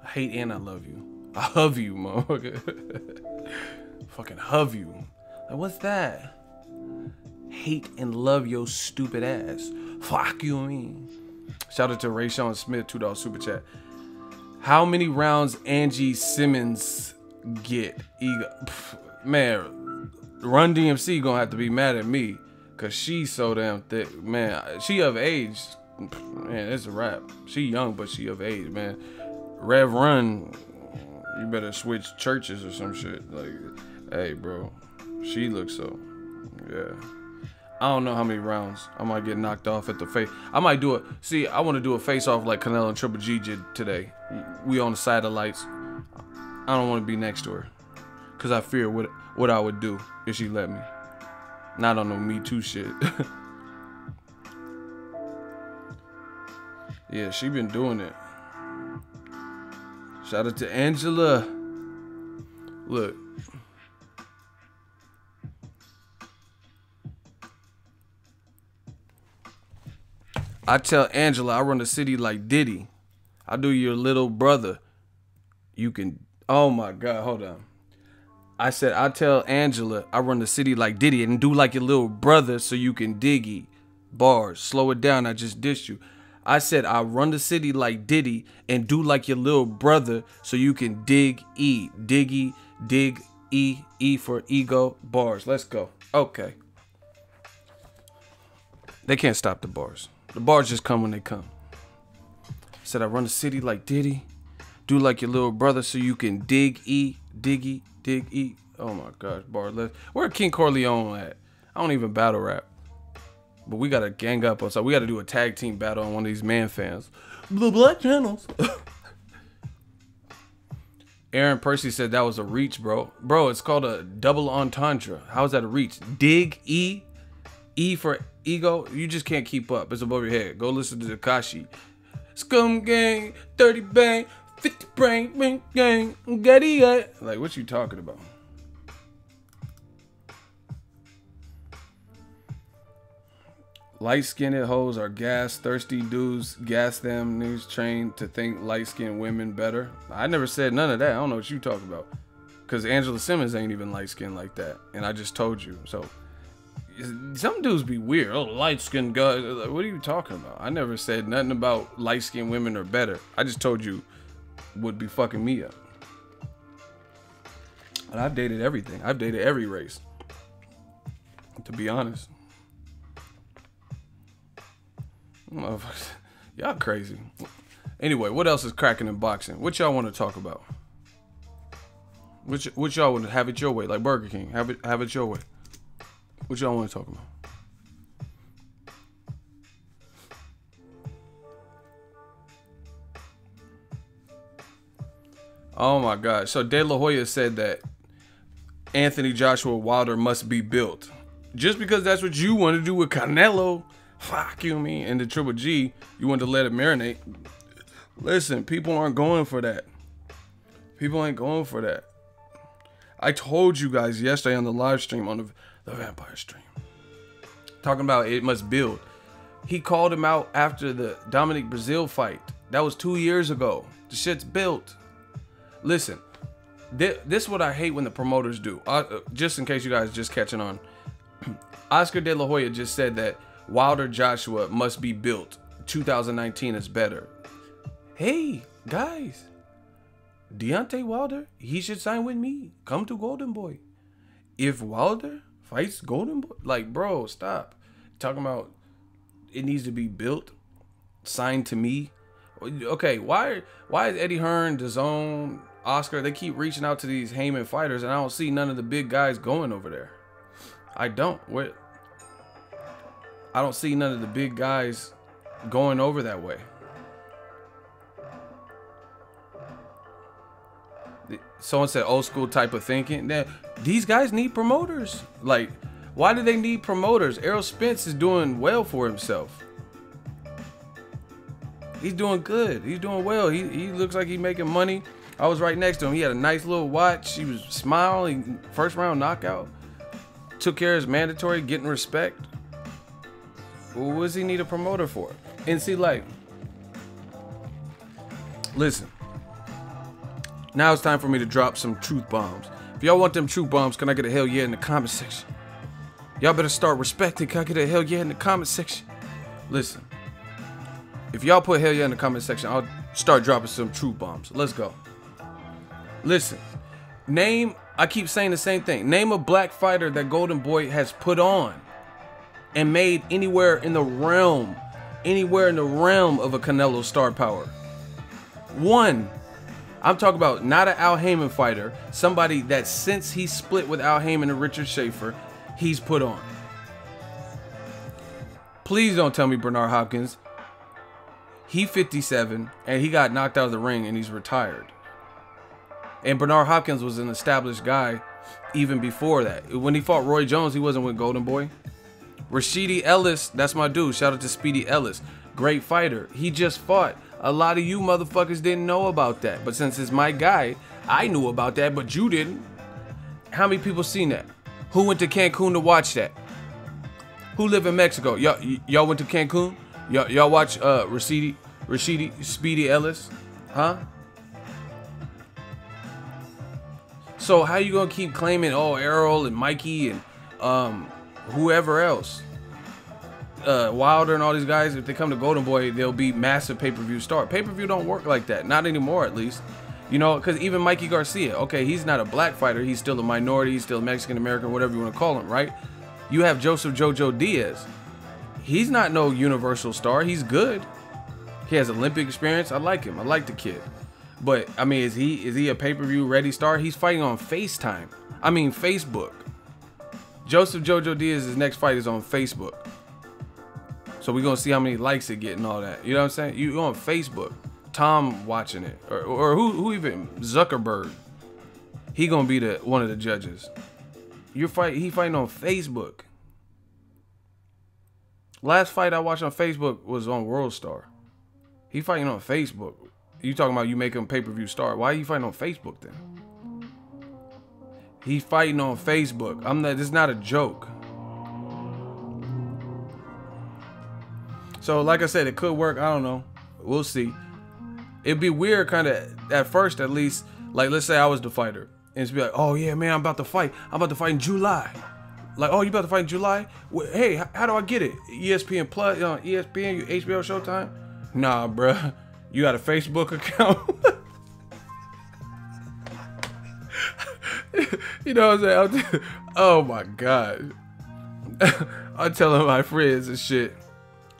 I hate and I love you. I hug you, motherfucker. Fucking hug you. Like, what's that? Hate and love your stupid ass. Fuck you and me. Shout out to Rayshawn Smith, $2 super chat. How many rounds Angie Simmons get? Man, Run DMC gonna have to be mad at me. Cause she's so damn thick, man. She of age, man. It's a wrap. She young, but she of age, man. Rev Run, you better switch churches or some shit. Like, hey, bro, she looks so, yeah. I don't know how many rounds I might get knocked off at the face. I might do it. See, I want to do a face-off like Canelo and Triple G did today. We on the side of lights. I don't want to be next to her, cause I fear what I would do if she let me. Not on no Me Too shit. Yeah, she been doing it. Shout out to Angela. Look, I tell Angela I run the city like Diddy. I do your little brother. You can. Oh my God, hold on. I said I tell Angela I run the city like Diddy and do like your little brother so you can diggy. Bars. Slow it down. I just dissed you. I said I run the city like Diddy and do like your little brother so you can dig E. Diggy. Dig E. E for ego. Bars. Let's go. Okay. They can't stop the bars. The bars just come when they come. I said I run the city like Diddy. Do like your little brother so you can dig E. Diggy. Dig E. Oh my gosh. Bar. Where King Corleone at? I don't even battle rap. But we gotta gang up on something. We gotta do a tag team battle on one of these man fans. The Black channels. Aaron Percy said that was a reach, bro. Bro, it's called a double entendre. How is that a reach? Dig E. E for ego. You just can't keep up. It's above your head. Go listen to Takashi. Scum gang, 30 bang, 50 brain, ring gang, getty. Like, what you talking about? Light-skinned hoes are gas-thirsty dudes. Gas them niggas trained to think light-skinned women better. I never said none of that. I don't know what you talking about. Because Angela Simmons ain't even light-skinned like that. And I just told you. So, some dudes be weird. Oh, light-skinned guys. Like, what are you talking about? I never said nothing about light-skinned women are better. I just told you would be fucking me up. And I've dated everything. I've dated every race. To be honest. Y'all crazy. Anyway, what else is cracking in boxing? What y'all want to talk about? What y'all want to have it your way, like Burger King? Have it your way. What y'all want to talk about? Oh my God! So De La Hoya said that Anthony Joshua Wilder must be built. Just because that's what you want to do with Canelo. Fuck you, me, and the Triple G, you want to let it marinate. Listen, people aren't going for that. People ain't going for that. I told you guys yesterday on the live stream, on the vampire stream, talking about it must build. He called him out after the Dominic Brazil fight. That was 2 years ago. The shit's built. Listen, this is what I hate when the promoters do. Just in case you guys just catching on. Oscar De La Hoya just said that Wilder Joshua must be built. 2019 is better. Hey, guys. Deontay Wilder, he should sign with me. Come to Golden Boy. If Wilder fights Golden Boy, like, bro, stop. Talking about it needs to be built. Signed to me. Okay, why is Eddie Hearn, DAZN, Oscar, they keep reaching out to these Heyman fighters and I don't see none of the big guys going over there? I don't. I don't see none of the big guys going over that way. Someone said old school type of thinking. Now, these guys need promoters. Like, why do they need promoters? Errol Spence is doing well for himself. He's doing good. He's doing well. He looks like he's making money. I was right next to him. He had a nice little watch. He was smiling. First round knockout. Took care of his mandatory, getting respect. What does he need a promoter for? And see, like, listen. Now it's time for me to drop some truth bombs. If y'all want them truth bombs, can I get a hell yeah in the comment section? Y'all better start respecting. Can I get a hell yeah in the comment section? Listen. If y'all put hell yeah in the comment section, I'll start dropping some truth bombs. Let's go. Listen. Name, I keep saying the same thing. Name a black fighter that Golden Boy has put on and made anywhere in the realm of a Canelo star power. One. I'm talking about not an Al Heyman fighter, somebody that since he split with Al Heyman and Richard Schaefer, he's put on. Please don't tell me Bernard Hopkins. He 57 and he got knocked out of the ring and he's retired. And Bernard Hopkins was an established guy even before that. When he fought Roy Jones, he wasn't with Golden Boy. Rashidi Ellis, that's my dude. Shout out to Speedy Ellis. Great fighter. He just fought. A lot of you motherfuckers didn't know about that. But since it's my guy, I knew about that, but you didn't. How many people seen that? Who went to Cancun to watch that? Who live in Mexico? Y'all went to Cancun? Y'all watch Rashidi Speedy Ellis, huh? So how you gonna keep claiming, oh, Errol and Mikey and whoever else, Wilder and all these guys, if they come to Golden Boy, they'll be massive pay-per-view star. Pay-per-view don't work like that, not anymore at least. You know, because even Mikey Garcia, okay, he's not a black fighter, he's still a minority, he's still Mexican American, whatever you want to call him, right? You have Joseph Jojo Diaz. He's not no universal star. He's good. He has Olympic experience. I like him. I like the kid. But I mean, is he a pay-per-view ready star? He's fighting on FaceTime. I mean, Facebook. Joseph Jojo Diaz's next fight is on Facebook. So we're gonna see how many likes it get and all that. You know what I'm saying? You on Facebook. Tom watching it, or who even Zuckerberg. He gonna be one of the judges. He fighting on Facebook. Last fight I watched on Facebook was on World Star. He fighting on Facebook. You talking about you make him pay-per-view star? Why are you fighting on Facebook then? He's fighting on Facebook. This is not a joke. So like I said, it could work. I don't know. We'll see. It'd be weird, kind of at first, at least. Like, let's say I was the fighter, and it's be like, oh yeah, man, I'm about to fight. I'm about to fight in July. Like, oh, you about to fight in July? Hey, how do I get it? ESPN Plus, ESPN, HBO Showtime? Nah, bruh. You got a Facebook account? You know what I'm saying? Oh my God. I'm telling my friends and shit.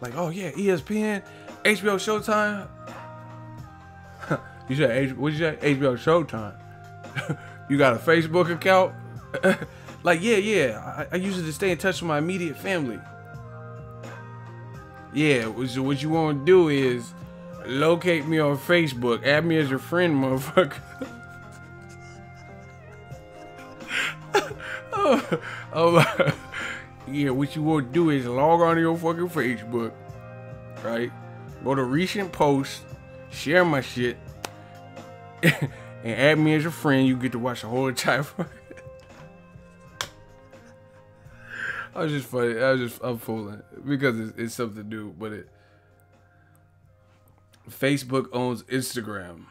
Like, oh yeah, ESPN, HBO Showtime. You said, what'd you say? HBO Showtime. You got a Facebook account? Like, yeah. I use it to stay in touch with my immediate family. Yeah, what you want to do is locate me on Facebook. Add me as your friend, motherfucker. Oh, yeah, what you want to do is log on to your fucking Facebook, right? Go to recent posts, share my shit, and add me as your friend. You get to watch the whole entire fight. I was just funny. I'm fooling because it's something to do, but Facebook owns Instagram.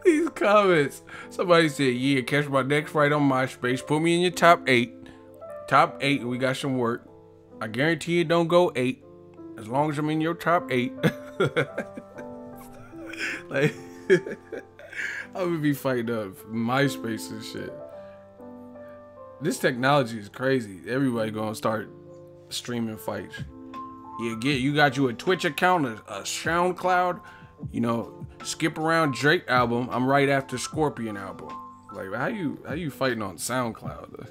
These comments. Somebody said, yeah, catch my next fight on MySpace. Put me in your top 8. Top 8, and we got some work. I guarantee it don't go 8. As long as I'm in your top 8. Like, I'm gonna be fighting up MySpace and shit. This technology is crazy. Everybody gonna start streaming fights. Yeah, you got you a Twitch account, a SoundCloud. You know, skip around Drake album. I'm right after Scorpion album. Like, how you fighting on SoundCloud?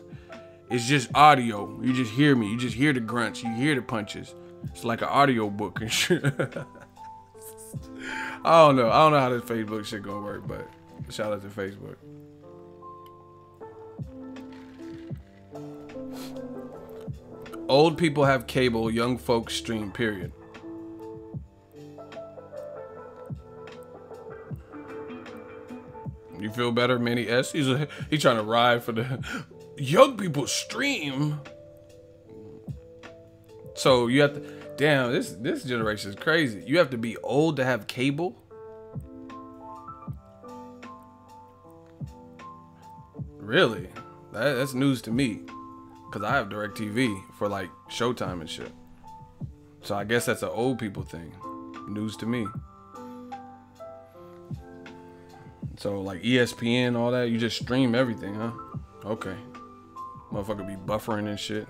It's just audio. You just hear me. You just hear the grunts. You hear the punches. It's like an audio book and shit. I don't know how this Facebook shit gonna work, but shout out to Facebook. Old people have cable, young folks stream, period. You feel better, Manny S? He's trying to ride for the young people stream. So you have to, damn, this generation is crazy. You have to be old to have cable? Really? That's news to me. Because I have DirecTV for like Showtime and shit. So I guess that's an old people thing. News to me. So like ESPN, all that, you just stream everything, huh? Okay. Motherfucker be buffering and shit.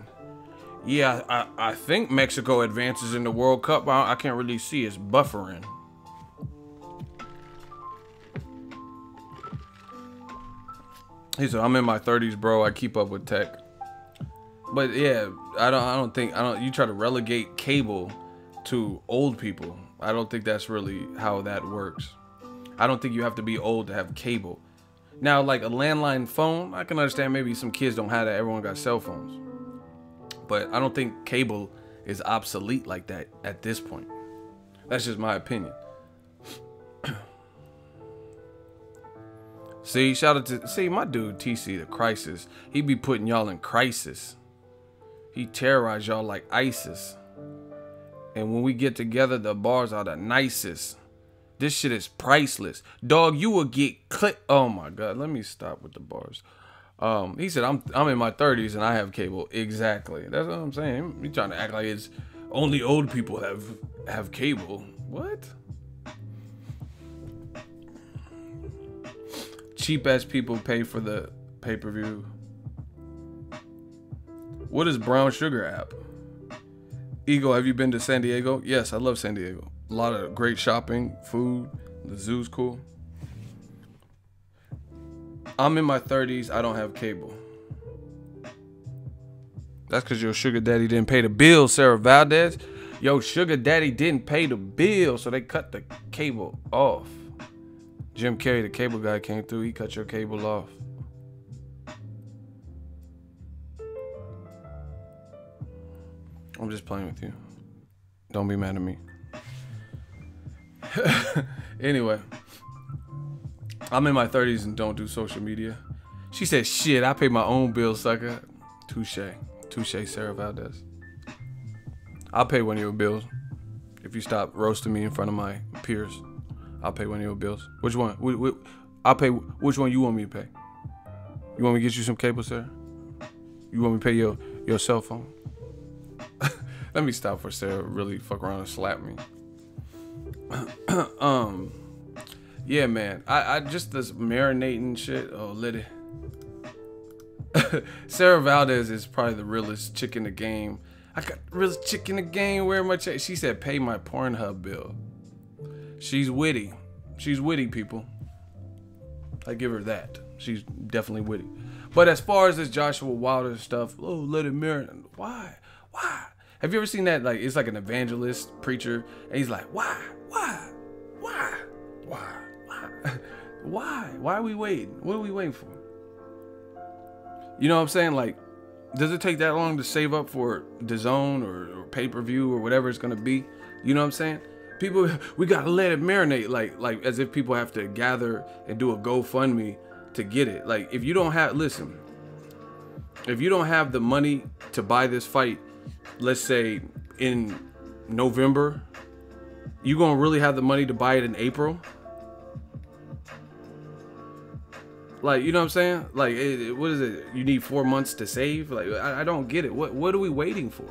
Yeah, I think Mexico advances in the World Cup. I can't really see. It's buffering. He said, I'm in my 30s, bro. I keep up with tech. But yeah, I don't think you try to relegate cable to old people. I don't think that's really how that works. I don't think you have to be old to have cable. Now, like a landline phone, I can understand maybe some kids don't have that. Everyone got cell phones. But I don't think cable is obsolete like that at this point. That's just my opinion. See, shout out to, my dude TC, the Crisis. He be putting y'all in crisis. He terrorized y'all like ISIS. And when we get together, the bars are the nicest. This shit is priceless. Dog, you will get clipped. Oh my God, let me stop with the bars. He said, I'm in my 30s and I have cable. Exactly. That's what I'm saying. He trying to act like it's only old people have cable. What? Cheap ass people pay for the pay-per-view. What is Brown Sugar app? Ego, have you been to San Diego? Yes, I love San Diego. A lot of great shopping, food. The zoo's cool. I'm in my 30s. I don't have cable. That's because your sugar daddy didn't pay the bill, Sarah Valdez. Yo, sugar daddy didn't pay the bill, so they cut the cable off. Jim Carrey, the cable guy, came through. He cut your cable off. I'm just playing with you. Don't be mad at me. Anyway, I'm in my 30s and don't do social media. She said, shit, I pay my own bill, sucker. Touche. Touche, Sarah Valdez. I'll pay one of your bills. If you stop roasting me in front of my peers, I'll pay one of your bills. Which one? I'll pay. Which one you want me to pay? You want me to get you some cable, Sarah? You want me to pay your cell phone? Let me stop for Sarah really fuck around and slap me. Yeah, man. I just this marinating shit. Oh, Liddy. Sarah Valdez is probably the realest chick in the game. I got the realest chick in the game. Where my check? She said, pay my Pornhub bill. She's witty. She's witty, people. I give her that. She's definitely witty. But as far as this Joshua Wilder stuff, oh, let it marinate. Why? Why? Have you ever seen that? Like, it's like an evangelist preacher, and he's like, why? Why are we waiting? What are we waiting for? You know what I'm saying? Like, does it take that long to save up for DAZN or pay-per-view or whatever it's gonna be? You know what I'm saying? People, we gotta let it marinate, like as if people have to gather and do a GoFundMe to get it. Like, if you don't have, listen, if you don't have the money to buy this fight, let's say in November, you gonna really have the money to buy it in April? Like, you know what I'm saying? Like, what is it? You need 4 months to save? Like, I don't get it. What are we waiting for?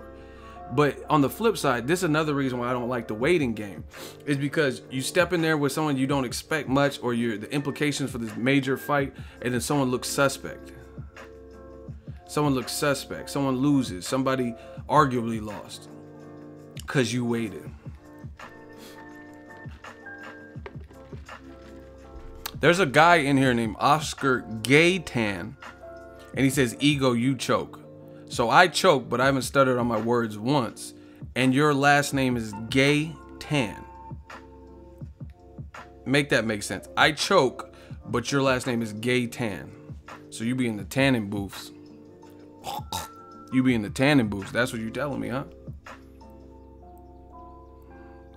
But on the flip side, this is another reason why I don't like the waiting game. Is because you step in there with someone you don't expect much, or the implications for this major fight, and then someone looks suspect. Someone looks suspect. Someone loses. Somebody arguably lost. Because you waited. There's a guy in here named Oscar Gaetan, and he says, Ego, you choke. So I choke, but I haven't stuttered on my words once. And your last name is Gaetan. Make that make sense. I choke, but your last name is Gaetan. So you be in the tanning booths. You be in the tanning booths. That's what you telling me, huh?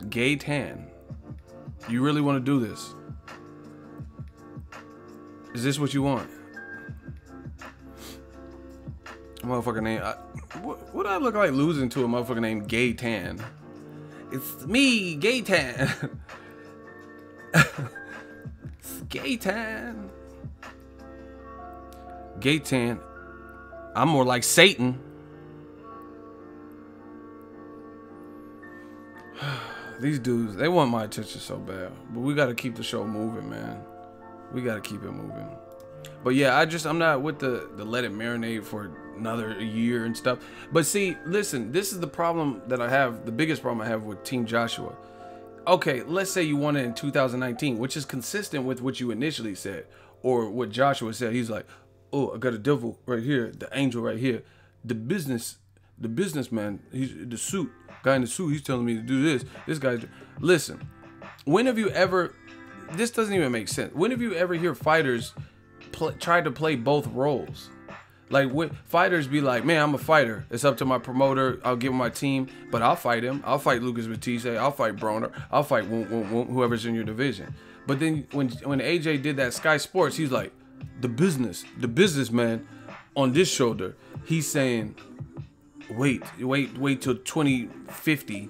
Gaetan. You really want to do this? Is this what you want? Motherfucker name. What do I look like losing to a motherfucker named Gaetan? It's me, Gaetan. It's Gaetan. Gaetan. I'm more like Satan. These dudes, they want my attention so bad. But we got to keep the show moving, man. We got to keep it moving. But yeah, I'm not with the let it marinate for another year and stuff. But see, listen, this is the problem that I have, the biggest problem I have with Team Joshua. Okay, let's say you won it in 2019, which is consistent with what you initially said, or what Joshua said. He's like, oh, I got a devil right here, the angel right here. The businessman, he's the suit, guy in the suit, he's telling me to do this. This guy, listen, when have you ever, this doesn't even make sense. When have you ever hear fighters try to play both roles? Like, fighters be like, man, I'm a fighter. It's up to my promoter. I'll give him my team, but I'll fight him. I'll fight Lucas Batiste. I'll fight Broner. I'll fight whoever's in your division. But then when AJ did that Sky Sports, he's like, the businessman on this shoulder. He's saying, wait till 2050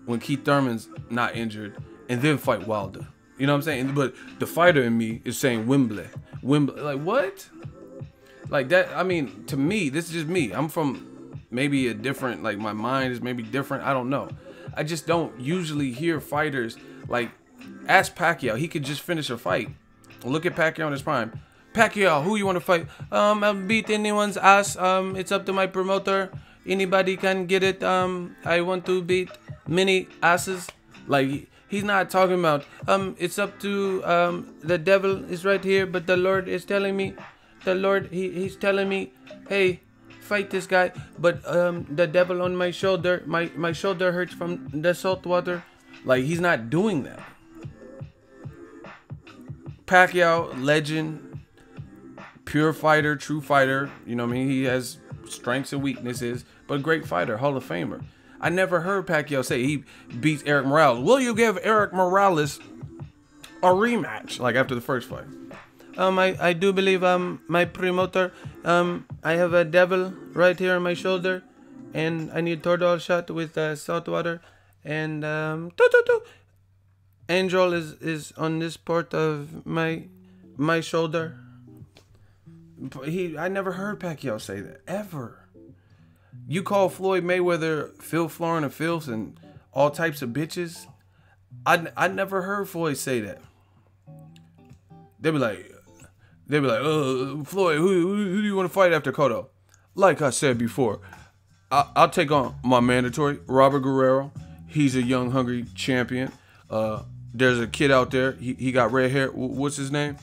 when Keith Thurman's not injured, and then fight Wilder. You know what I'm saying? But the fighter in me is saying Wembley. Like what? Like that. I mean, to me, this is just me. I'm from maybe a different, like my mind is maybe different. I don't know. I just don't usually hear fighters like, ask Pacquiao. He could just finish a fight. Look at Pacquiao in his prime. Pacquiao, who you want to fight? I'll beat anyone's ass. It's up to my promoter. Anybody can get it. I want to beat many asses. Like, he's not talking about, it's up to, the devil is right here, but the Lord is telling me, he's telling me, hey, fight this guy. But, the devil on my shoulder, my shoulder hurts from the salt water. Like, he's not doing that. Pacquiao, legend, pure fighter, true fighter. You know what I mean? He has strengths and weaknesses, but a great fighter, Hall of Famer. I never heard Pacquiao say he beats Eric Morales. Will you give Eric Morales a rematch, like after the first fight? I do believe my promoter, I have a devil right here on my shoulder, and I need Toradol shot with salt water, and Angel is on this part of my shoulder. I never heard Pacquiao say that ever. You call Floyd Mayweather Phil Florin and Phils and all types of bitches. I never heard Floyd say that. They'd be like, Floyd, who do you want to fight after Cotto? Like I said before, I'll take on my mandatory, Robert Guerrero. He's a young, hungry champion. There's a kid out there. He got red hair. What's his name?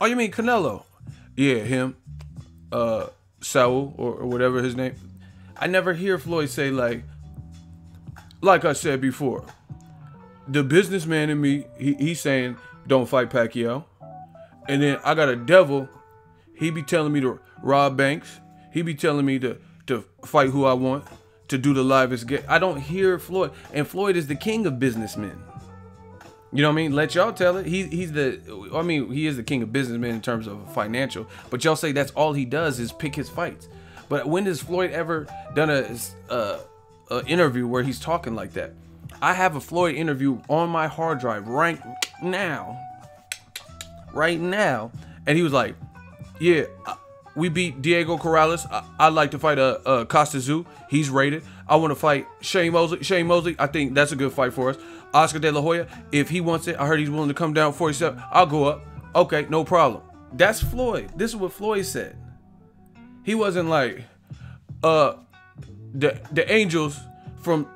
Oh, you mean Canelo? Yeah, him. Saul or whatever his name. I never hear Floyd say like I said before. The businessman in me, he's saying don't fight Pacquiao. And then I got a devil. He be telling me to rob banks. He be telling me to fight who I want, to do the livest game. I don't hear Floyd. And Floyd is the king of businessmen. You know what I mean? Let y'all tell it. He is the king of businessmen in terms of financial. But y'all say that's all he does is pick his fights. But when has Floyd ever done a interview where he's talking like that? I have a Floyd interview on my hard drive right now. And he was like, yeah, we beat Diego Corrales. I'd like to fight Costa Zoo. He's rated. I want to fight Shane Mosley. I think that's a good fight for us. Oscar De La Hoya, if he wants it, I heard he's willing to come down 47. I'll go up. Okay, no problem. That's Floyd. This is what Floyd said. He wasn't like, the angels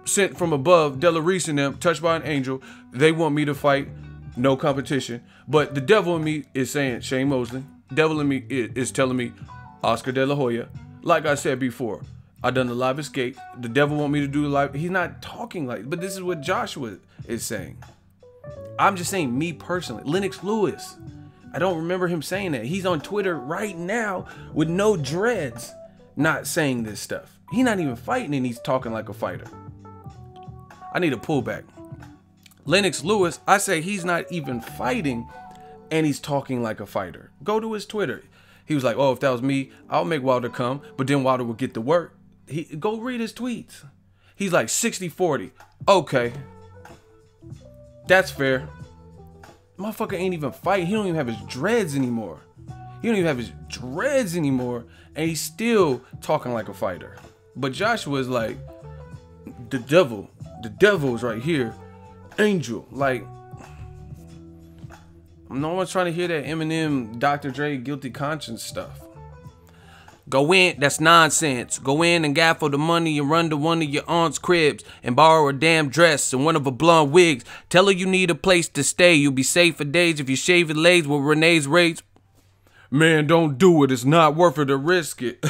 sent from above, Della Reese and them, touched by an angel. They want me to fight, no competition. But the devil in me is saying Shane Mosley. Devil in me is telling me Oscar De La Hoya. Like I said before, I done the live escape. The devil want me to do the live. He's not talking like, but this is what Joshua is saying. I'm just saying me personally. Lennox Lewis, I don't remember him saying that. He's on Twitter right now with no dreads, not saying this stuff. He's not even fighting and he's talking like a fighter. I need a pullback. Lennox Lewis, I say he's not even fighting and he's talking like a fighter. Go to his Twitter. He was like, oh, if that was me, I'll make Wilder come, but then Wilder will get to work. Go read his tweets. He's like 60-40. Okay. That's fair. Motherfucker ain't even fighting. He don't even have his dreads anymore. And he's still talking like a fighter. But Joshua is like, the devil is right here. Angel. Like, no one's trying to hear that Eminem, Dr. Dre, guilty conscience stuff. Go in, that's nonsense. Go in and gaffle the money and run to one of your aunt's cribs and borrow a damn dress and one of her blonde wigs. Tell her you need a place to stay. You'll be safe for days if you shave your legs with Renee's raids. Man, don't do it. It's not worth it to risk it.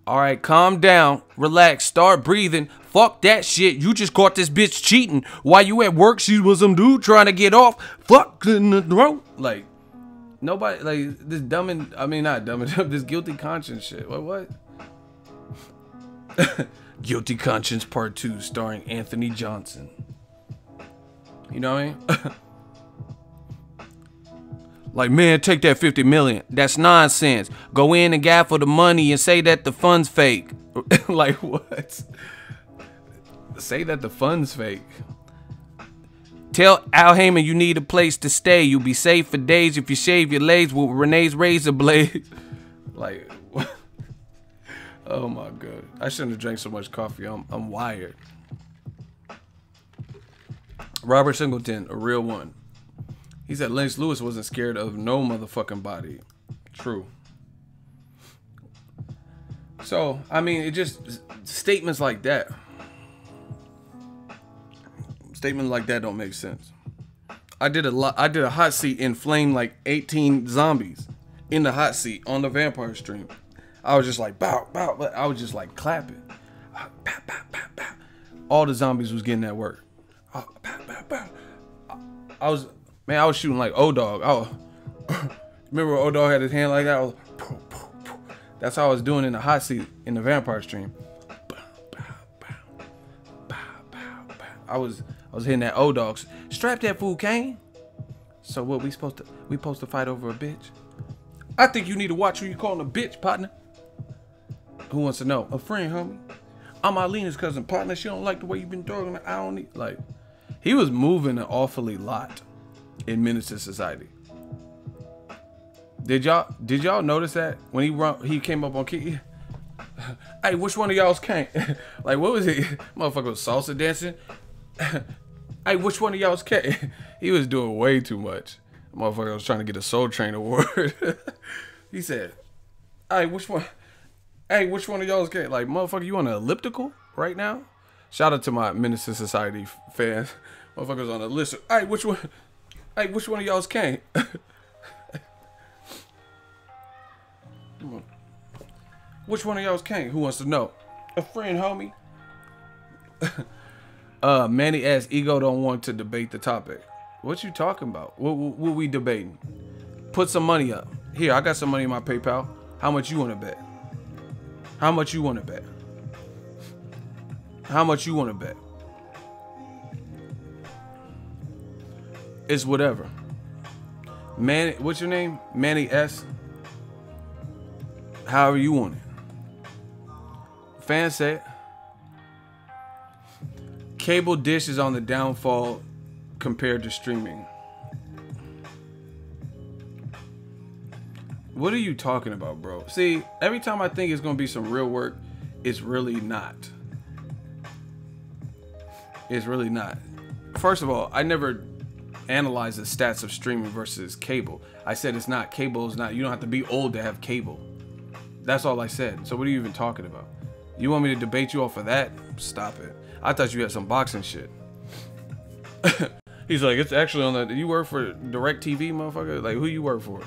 All right, calm down, relax, start breathing. Fuck that shit. You just caught this bitch cheating. While you at work, she was some dude trying to get off. Fuck in the throat. Like, nobody, like, this dumb and, I mean, not dumb and this guilty conscience shit. What? Guilty Conscience Part 2 starring Anthony Johnson. You know what I mean? Like, man, take that 50 million. That's nonsense. Go in and gaffle the money and say that the fund's fake. Like what? Say that the fun's fake. Tell Al Heyman you need a place to stay. You'll be safe for days if you shave your legs with Renee's razor blade. Like, what? Oh my god. I shouldn't have drank so much coffee. I'm wired. Robert Singleton, a real one. He said Lennox Lewis wasn't scared of no motherfucking body. True. So, I mean, it just, statements like that. Statements like that don't make sense. I did a hot seat and flamed like 18 zombies in the hot seat on the vampire stream. I was just like, bow, bow. I was just like clapping. Bow, bow, bow, bow. All the zombies was getting that work. Bow, bow, bow. I was shooting like O-Dog. Remember when O-Dog had his hand like that? That's how I was doing in the hot seat in the vampire stream. I was hitting that O-Dogs. Strap that fool, Kane. So what, we supposed to fight over a bitch? I think you need to watch who you calling a bitch, partner. Who wants to know? A friend, homie. I'm Eileen's cousin, partner. She don't like the way you've been talking. I don't need, like, he was moving an awfully lot in Menace to Society. Did y'all notice that when he came up on Key? Hey, which one of y'all's came? Like, what was it? Motherfucker was salsa dancing. Hey, which one of y'all's came? He was doing way too much. Motherfucker was trying to get a Soul Train award. He said, hey, which one? Hey, which one of y'all's came? Like, motherfucker, you on an elliptical right now? Shout out to my Menace to Society fans. Motherfuckers on the list. Hey, which one? Hey, which one of y'all's came? Which one of y'all's came? Who wants to know? A friend, homie. Manny S. Ego don't want to debate the topic. What you talking about? What we debating? Put some money up. Here, I got some money in my PayPal. How much you want to bet? How much you want to bet? How much you want to bet? It's whatever. Man, what's your name? Manny S. However you want it. Fans say cable dish is on the downfall compared to streaming. What are you talking about, bro? See, every time I think it's gonna be some real work, it's really not. It's really not. First of all, I never analyzed the stats of streaming versus cable. I said it's not. Cable is not. You don't have to be old to have cable. That's all I said. So what are you even talking about? You want me to debate you off of that? Stop it. I thought you had some boxing shit. He's like, it's actually on the, you work for DirecTV, motherfucker? Like, who you work for?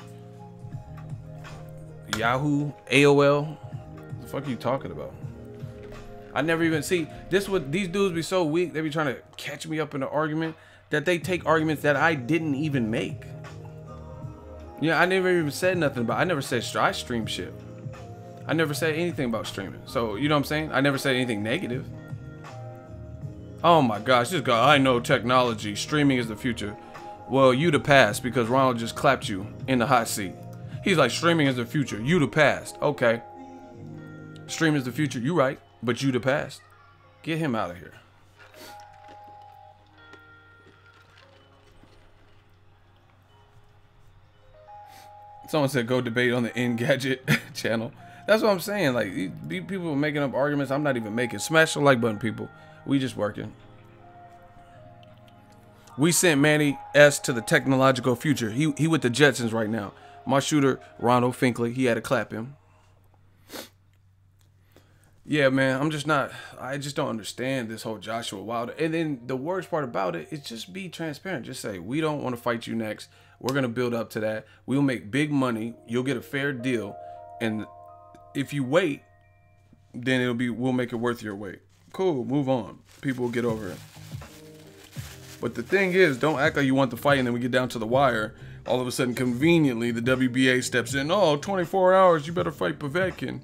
Yahoo? AOL? What the fuck are you talking about? I never even see this. Would these dudes be so weak? They be trying to catch me up in an argument that they take arguments that I didn't even make. Yeah, I never even said nothing about. I never said I stream shit. I never said anything about streaming. So you know what I'm saying? I never said anything negative. Oh my gosh, this guy. I know technology. Streaming is the future. Well, you the past because Ronald just clapped you in the hot seat. He's like, streaming is the future. You the past. Okay. Streaming is the future. You right. But you the past. Get him out of here. Someone said go debate on the Engadget channel. That's what I'm saying. Like, these people are making up arguments I'm not even making. Smash the like button, people. We just working. We sent Manny S to the technological future. He with the Jetsons right now. My shooter, Ronald Finkley, he had to clap him. Yeah, man, I just don't understand this whole Joshua Wilder. And then the worst part about it is just be transparent. Just say, we don't want to fight you next. We're going to build up to that. We'll make big money. You'll get a fair deal. And if you wait, then we'll make it worth your wait. Cool, move on. People will get over it. But the thing is, don't act like you want the fight and then we get down to the wire. All of a sudden, conveniently, the WBA steps in. Oh, 24 hours, you better fight Povetkin.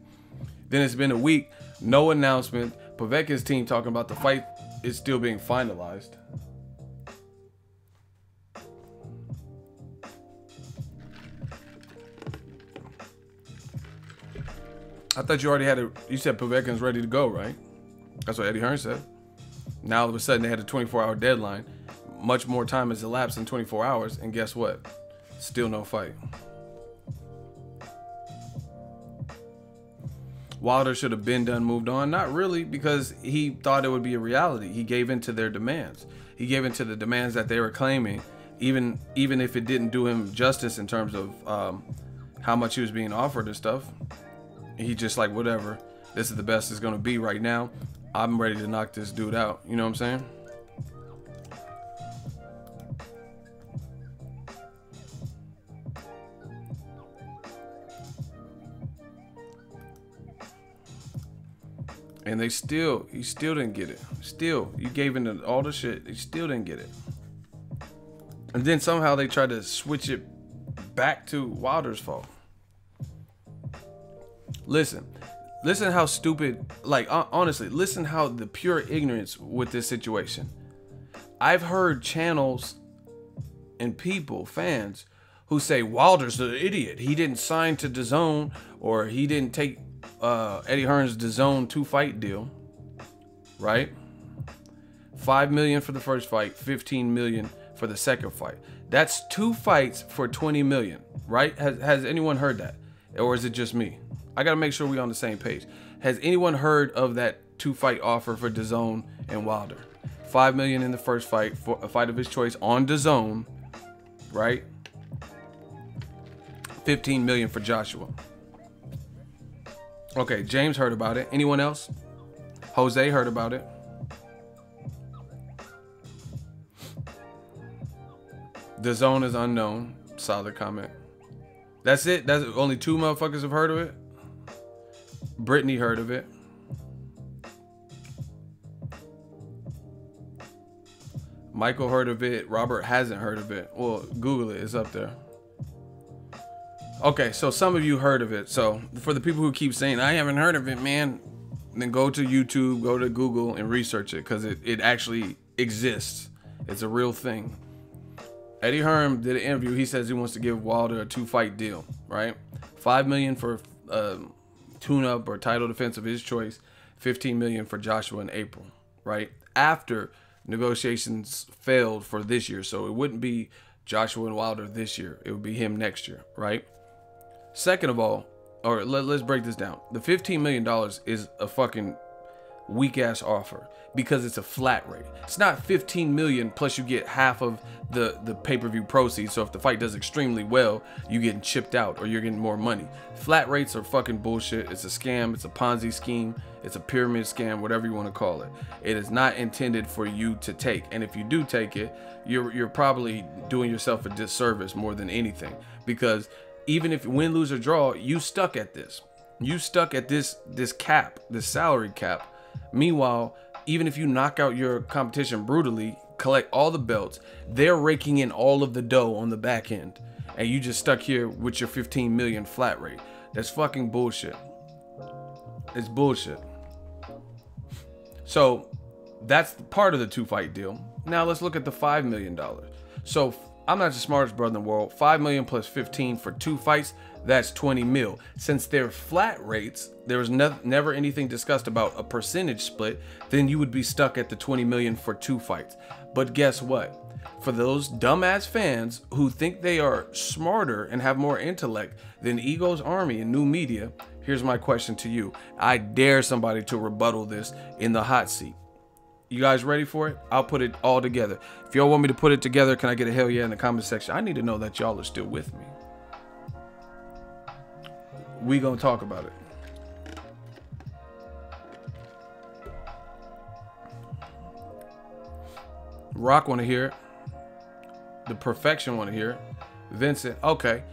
Then it's been a week, no announcement. Povetkin's team talking about the fight is still being finalized. I thought you already had it. You said Povetkin's ready to go, right? That's what Eddie Hearn said. Now all of a sudden they had a 24-hour deadline. Much more time has elapsed in 24 hours, and guess what? Still no fight. Wilder should have been done, moved on. Not really, because he thought it would be a reality. He gave in to their demands. He gave in to the demands that they were claiming, even if it didn't do him justice in terms of how much he was being offered and stuff. He just like, whatever. This is the best it's going to be right now. I'm ready to knock this dude out. You know what I'm saying? And he still didn't get it. Still, you gave into all the shit. He still didn't get it. And then somehow they tried to switch it back to Wilder's fault. Listen how stupid, like honestly, listen how the pure ignorance with this situation. I've heard channels and people, fans, who say Wilder's an idiot. He didn't sign to DAZN, or he didn't take Eddie Hearn's DAZN 2-fight deal, right? $5 million for the first fight, $15 million for the second fight. That's 2 fights for $20 million, right? Has anyone heard that, or is it just me? I gotta make sure we're on the same page. Has anyone heard of that 2-fight offer for DAZN and Wilder? $5 million in the first fight for a fight of his choice on DAZN, right? $15 million for Joshua. Okay, James heard about it. Anyone else? Jose heard about it. DAZN is unknown. Solid comment. That's it? That's only 2 motherfuckers have heard of it? Brittany heard of it. Michael heard of it. Robert hasn't heard of it. Well, Google it. It's up there. Okay, so some of you heard of it. So for the people who keep saying, I haven't heard of it, man, then go to YouTube, go to Google, and research it, because it actually exists. It's a real thing. Eddie Hearn did an interview. He says he wants to give Wilder a 2-fight deal, right? $5 million for tune-up or title defense of his choice, $15 million for Joshua in April, right? After negotiations failed for this year. So it wouldn't be Joshua and Wilder this year. It would be him next year, right? Second of all, or let's break this down. The $15 million is a fucking weak ass offer, because it's a flat rate. It's not $15 million plus you get half of the pay-per-view proceeds. So if the fight does extremely well, you getting chipped out, or you're getting more money. Flat rates are fucking bullshit. It's a scam. It's a Ponzi scheme. It's a pyramid scam, whatever you want to call it. It is not intended for you to take. And if you do take it, you're probably doing yourself a disservice more than anything, because even if you win, lose, or draw, you stuck at this. You stuck at this cap, this salary cap. Meanwhile, even if you knock out your competition brutally, collect all the belts, they're raking in all of the dough on the back end, and you just stuck here with your 15 million flat rate. That's fucking bullshit. It's bullshit. So that's part of the 2-fight deal. Now let's look at the $5 million. So I'm not the smartest brother in the world. 5 million plus 15 for 2 fights, that's 20 mil. Since they're flat rates, there was never anything discussed about a percentage split, then you would be stuck at the 20 million for 2 fights. But guess what? For those dumbass fans who think they are smarter and have more intellect than Ego's Army and new media, here's my question to you. I dare somebody to rebuttal this in the hot seat. You guys ready for it? I'll put it all together. If y'all want me to put it together, can I get a hell yeah in the comment section? I need to know that y'all are still with me. We gonna talk about it. Rock want to hear it. The Perfection want to hear it. Vincent, okay.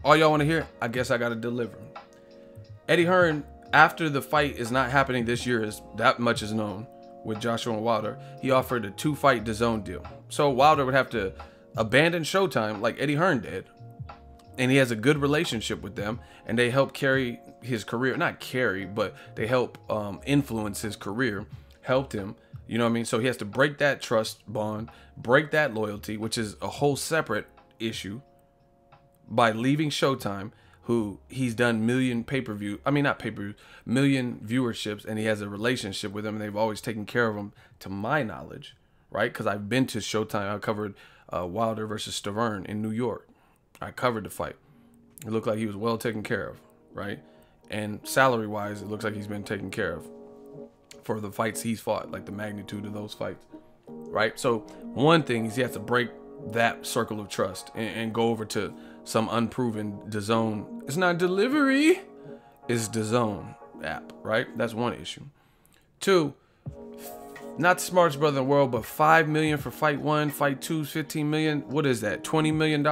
All y'all want to hear it? I guess I got to deliver. Eddie Hearn, after the fight is not happening this year, is that much is known, with Joshua and Wilder, he offered a 2-fight DAZN deal. So Wilder would have to abandon Showtime like Eddie Hearn did. And he has a good relationship with them, and they help carry his career. Not carry, but they help influence his career, helped him. You know what I mean? So he has to break that trust bond, break that loyalty, which is a whole separate issue, by leaving Showtime, who he's done million pay-per-view, I mean not pay-per-view, million viewerships, and he has a relationship with them, and they've always taken care of him, to my knowledge, right? Because I've been to Showtime. I covered Wilder versus Thurman in New York. I covered the fight. It looked like he was well taken care of, right? And salary-wise, it looks like he's been taken care of for the fights he's fought, like the magnitude of those fights, right? So one thing is he has to break that circle of trust and go over to some unproven DAZN. It's not delivery, it's DAZN app, right? That's one issue. Two, not the smartest brother in the world, but $5 million for fight 1, fight 2, $15 million. What is that? $20 million?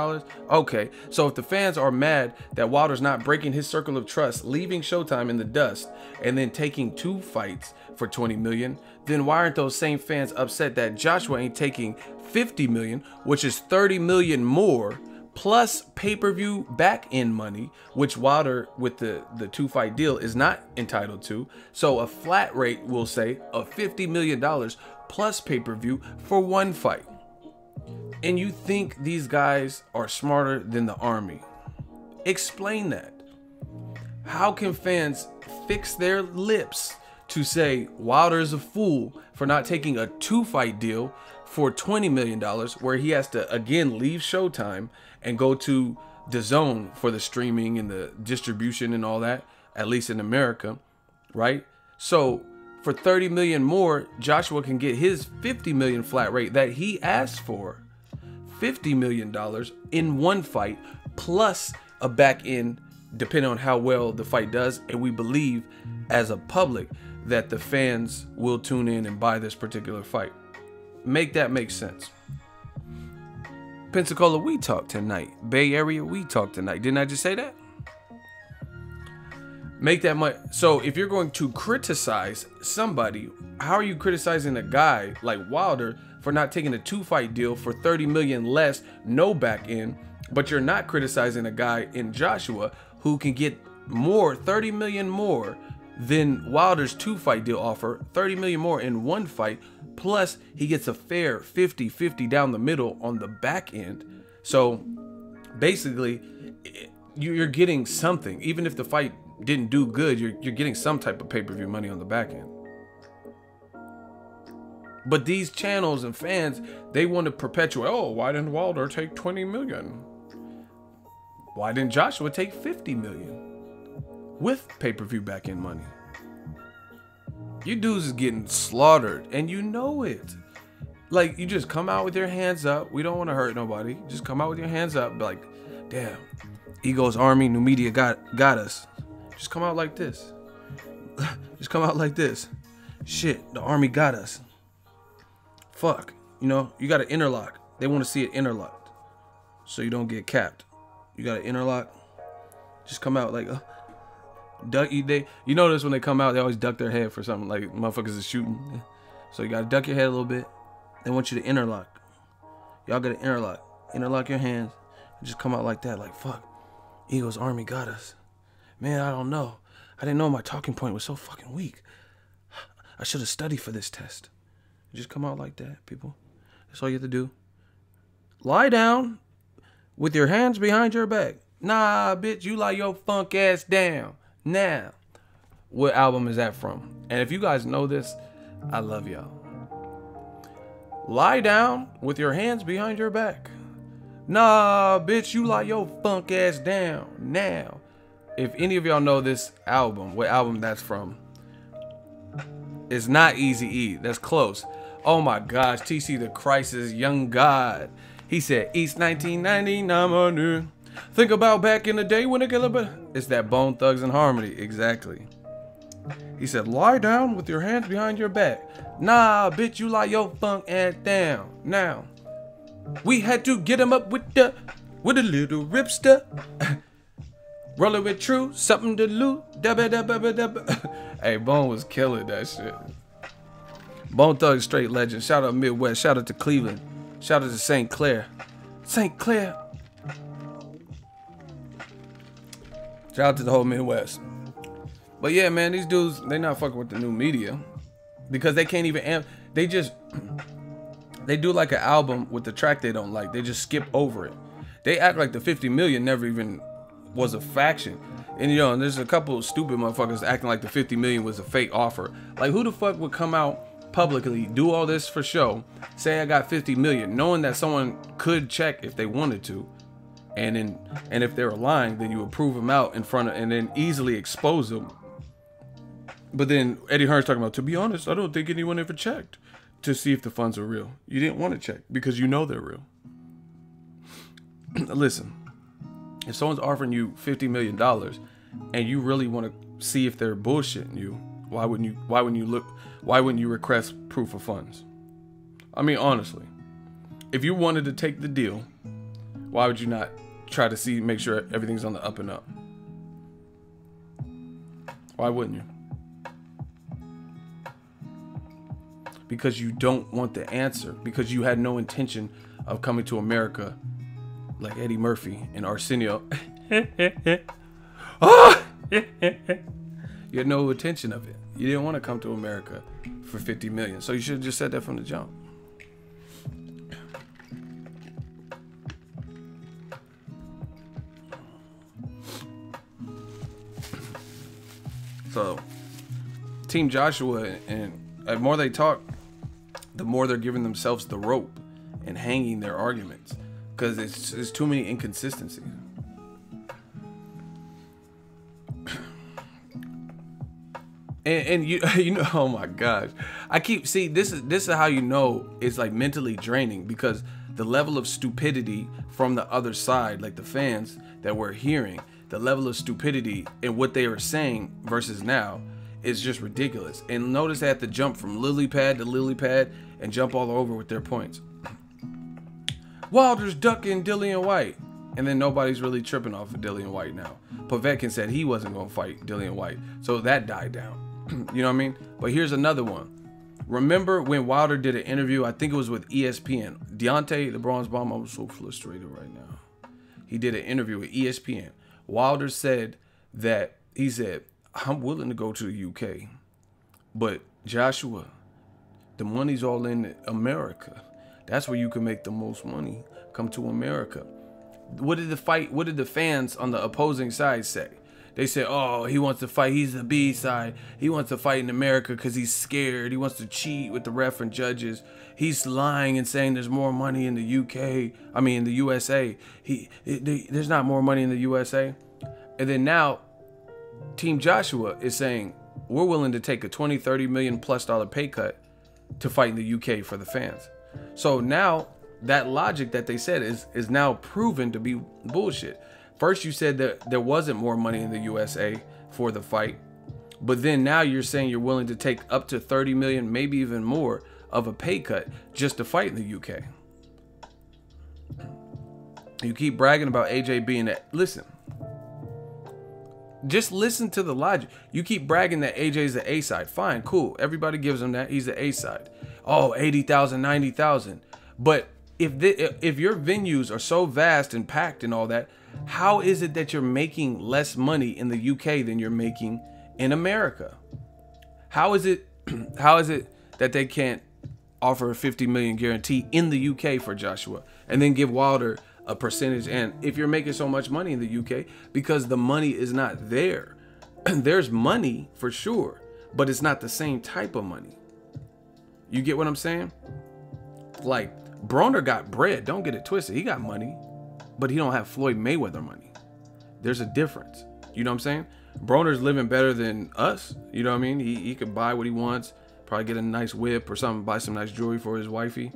Okay, so if the fans are mad that Wilder's not breaking his circle of trust, leaving Showtime in the dust, and then taking 2 fights for $20 million, then why aren't those same fans upset that Joshua ain't taking $50 million, which is $30 million more, plus pay-per-view back-end money, which Wilder, with the 2-fight deal, is not entitled to? So a flat rate, we'll say, of $50 million plus pay-per-view for 1 fight. And you think these guys are smarter than the Army? Explain that. How can fans fix their lips to say Wilder is a fool for not taking a 2-fight deal for $20 million, where he has to again leave Showtime and go to DAZN for the streaming and the distribution and all that, at least in America, right? So for $30 million more, Joshua can get his $50 million flat rate that he asked for. $50 million in 1 fight, plus a back end, depending on how well the fight does. And we believe as a public that the fans will tune in and buy this particular fight. Make that make sense. Pensacola, we talk tonight. Bay Area, we talk tonight. Didn't I just say that? Make that much. So if you're going to criticize somebody, how are you criticizing a guy like Wilder for not taking a 2-fight deal for $30 million less, no back end, but you're not criticizing a guy in Joshua who can get more, $30 million more than Wilder's 2-fight deal offer, $30 million more in 1 fight, plus he gets a fair 50-50 down the middle on the back end. So basically, you're getting something. Even if the fight didn't do good, you're getting some type of pay-per-view money on the back end. But these channels and fans, they want to perpetuate, oh, why didn't Wilder take 20 million? Why didn't Joshua take 50 million? With pay-per-view back-end money. You dudes is getting slaughtered, and you know it. Like, you just come out with your hands up. We don't want to hurt nobody. Just come out with your hands up. Be like, damn, Ego's Army, new media got us. Just come out like this. Just come out like this. Shit, the Army got us. Fuck. You know, you got to interlock. They want to see it interlocked, so you don't get capped. You got to interlock. Just come out like... duck. You notice when they come out, they always duck their head for something, like motherfuckers is shooting. So you gotta duck your head a little bit. They want you to interlock. Y'all gotta interlock your hands, and just come out like that. Like, fuck, Eagles Army got us. Man, I don't know. I didn't know my talking point was so fucking weak. I should have studied for this test. Just come out like that, people. That's all you have to do. Lie down with your hands behind your back. Nah, bitch, you lie your funk ass down. Now, what album is that from? And if you guys know this, I love y'all. Lie down with your hands behind your back. Nah, bitch, you lie your funk ass down. Now, if any of y'all know this album, what album that's from, it's not Eazy-E. That's close. Oh my gosh, TC the Crisis, Young God. He said, East 1990, think about back in the day when it's that Bone Thugs and Harmony. Exactly. He said, lie down with your hands behind your back. Nah, bitch, you lie your funk ass down. Now, we had to get him up with a little ripster. Rolling with True, something to loot. Hey, Bone was killing that shit. Bone Thugs, straight legend. Shout out Midwest. Shout out to Cleveland. Shout out to St. Clair. St. Clair. Shout out to the whole Midwest. But yeah, man, these dudes, they not fucking with the new media. Because they can't even, they do like an album with the track they don't like. They just skip over it. They act like the 50 million never even was a faction. And you know, and there's a couple of stupid motherfuckers acting like the 50 million was a fake offer. Like, who the fuck would come out publicly, do all this for show, say I got 50 million, knowing that someone could check if they wanted to, and if they were lying, then you would prove them out in front of, and then easily expose them. But then Eddie Hearn's talking about, to be honest, I don't think anyone ever checked to see if the funds are real. You didn't want to check because you know they're real. Listen, if someone's offering you $50 million and you really want to see if they're bullshitting you, why wouldn't you request proof of funds? I mean, honestly, if you wanted to take the deal, why would you not try to make sure everything's on the up and up? Why wouldn't you? Because you don't want the answer, because you had no intention of coming to America like Eddie Murphy and Arsenio. You had no intention of it. You didn't want to come to America for 50 million. So you should have just said that from the jump. So Team Joshua, and the more they talk, the more they're giving themselves the rope and hanging their arguments, because it's too many inconsistencies. And you know, oh my gosh, this is how you know it's like mentally draining, because the level of stupidity from the other side, like the fans that we're hearing, the level of stupidity in what they are saying versus now is just ridiculous. And notice they have to jump from lily pad to lily pad and jump all over with their points. Wilder's ducking Dillian White, and then nobody's really tripping off of Dillian White now. Povetkin said he wasn't going to fight Dillian White, so that died down. You know what I mean? But here's another one. Remember when Wilder did an interview, I think it was with ESPN, Deontay the Bronze Bomb. I'm so frustrated right now. He did an interview with ESPN. Wilder said that, he said, I'm willing to go to the UK, but Joshua, the money's all in America. That's where you can make the most money. Come to America. What did the fans on the opposing side say? They said, oh, he wants to fight. He's the B side. He wants to fight in America because he's scared. He wants to cheat with the ref and judges. He's lying and saying there's more money in the UK. I mean, in the USA. There's not more money in the USA. And then now, Team Joshua is saying, we're willing to take a $20, $30 million plus pay cut to fight in the UK for the fans. So now that logic that they said is now proven to be bullshit. First you said that there wasn't more money in the USA for the fight, but then now you're saying you're willing to take up to 30 million, maybe even more of a pay cut just to fight in the UK. You keep bragging about AJ being that. Listen, just listen to the logic. You keep bragging that AJ's the A side. Fine, cool. Everybody gives him that. He's the A side. Oh, 80,000, 90,000. But if your venues are so vast and packed and all that, how is it that you're making less money in the UK than you're making in America? How is it that they can't offer a 50 million guarantee in the UK for Joshua and then give Wilder a percentage? And if you're making so much money in the UK, because the money is not there. There's money for sure, but it's not the same type of money. You get what I'm saying? Like, Broner got bread. Don't get it twisted. He got money, but he don't have Floyd Mayweather money. There's a difference. You know what I'm saying? Broner's living better than us. You know what I mean? He could buy what he wants, probably get a nice whip or something, buy some nice jewelry for his wifey.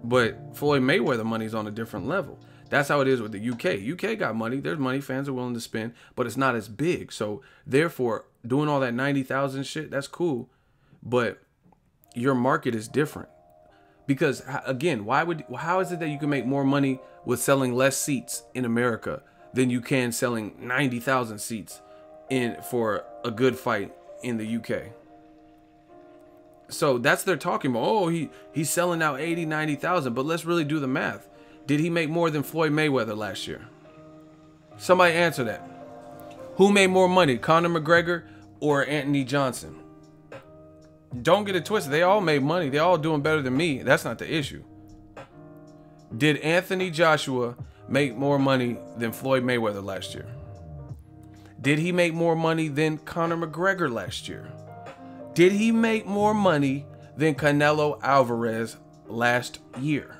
But Floyd Mayweather money's on a different level. That's how it is with the UK. UK got money. There's money fans are willing to spend, but it's not as big. So therefore, doing all that 90,000 shit, that's cool. But your market is different. Because again, how is it that you can make more money with selling less seats in America than you can selling 90,000 seats for a good fight in the UK? So that's they're talking about. Oh, he's selling out 80, 90,000. But let's really do the math. Did he make more than Floyd Mayweather last year? Somebody answer that. Who made more money, Conor McGregor or Anthony Johnson? Don't get it twisted. They all made money. They all doing better than me. That's not the issue. Did Anthony Joshua make more money than Floyd Mayweather last year? Did he make more money than Conor McGregor last year? Did he make more money than Canelo Alvarez last year?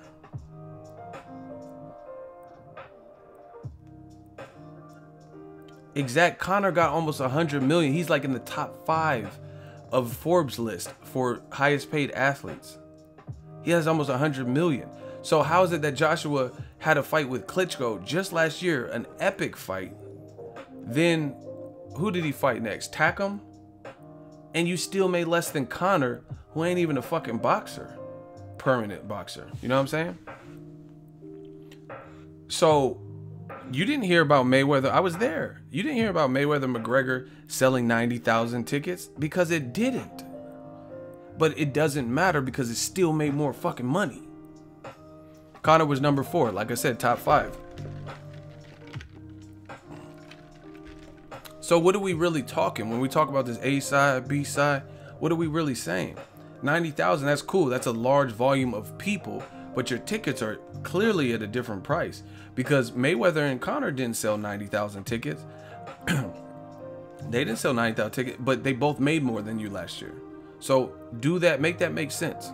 Exact. Conor got almost 100 million. He's like in the top 5 of Forbes list for highest paid athletes. He has almost 100 million. So how is it that Joshua had a fight with Klitschko just last year, an epic fight? Then who did he fight next? Takam? And you still made less than Conor, who ain't even a fucking boxer. Permanent boxer. You know what I'm saying? So you didn't hear about Mayweather. I was there. You didn't hear about Mayweather McGregor selling 90,000 tickets because it didn't. But it doesn't matter because it still made more fucking money. Conor was number 4. Like I said, top 5. So what are we really talking when we talk about this A side, B side? What are we really saying? 90,000, that's cool. That's a large volume of people, but your tickets are clearly at a different price because Mayweather and Conor didn't sell 90,000 tickets. They didn't sell 90,000 tickets, but they both made more than you last year. So do that, make that make sense.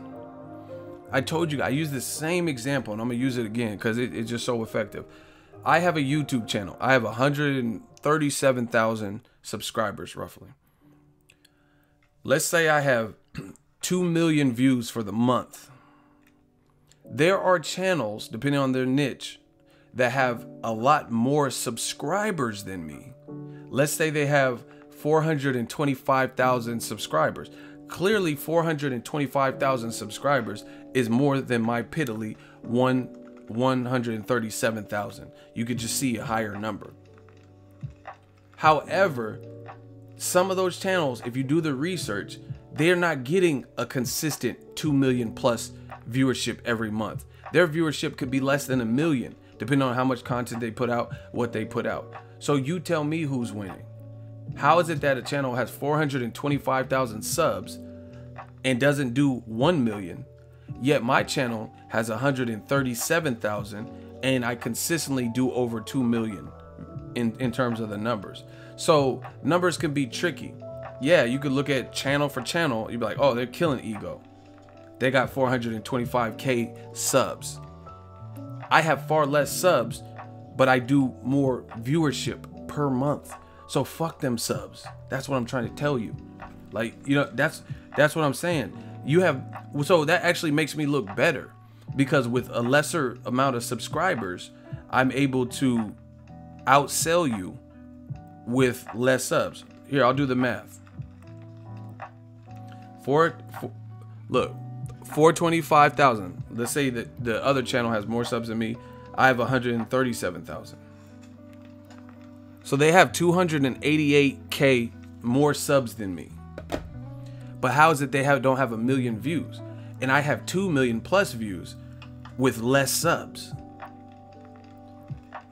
I told you, I use the same example and I'm gonna use it again because it's just so effective. I have a YouTube channel. I have 137,000 subscribers roughly. Let's say I have 2 million views for the month. There are channels, depending on their niche, that have a lot more subscribers than me. Let's say they have 425,000 subscribers. Clearly 425,000 subscribers is more than my piddly 137,000. You could just see a higher number. However, some of those channels, if you do the research, they're not getting a consistent 2 million plus viewership every month. Their viewership could be less than 1 million, depending on how much content they put out, what they put out. So you tell me who's winning. How is it that a channel has 425,000 subs and doesn't do 1 million, yet my channel has 137,000 and I consistently do over 2 million in terms of the numbers? So numbers can be tricky. Yeah, you could look at channel for channel. You'd be like, oh, they're killing Ego. They got 425K subs. I have far less subs, but I do more viewership per month. So fuck them subs. That's what I'm trying to tell you. Like, you know, that's what I'm saying. You have, so that actually makes me look better because with a lesser amount of subscribers, I'm able to outsell you with less subs. Here, I'll do the math. Look, 425,000. Let's say that the other channel has more subs than me. I have 137,000. So they have 288K more subs than me. But how is it they don't have 1 million views? And I have 2 million plus views with less subs.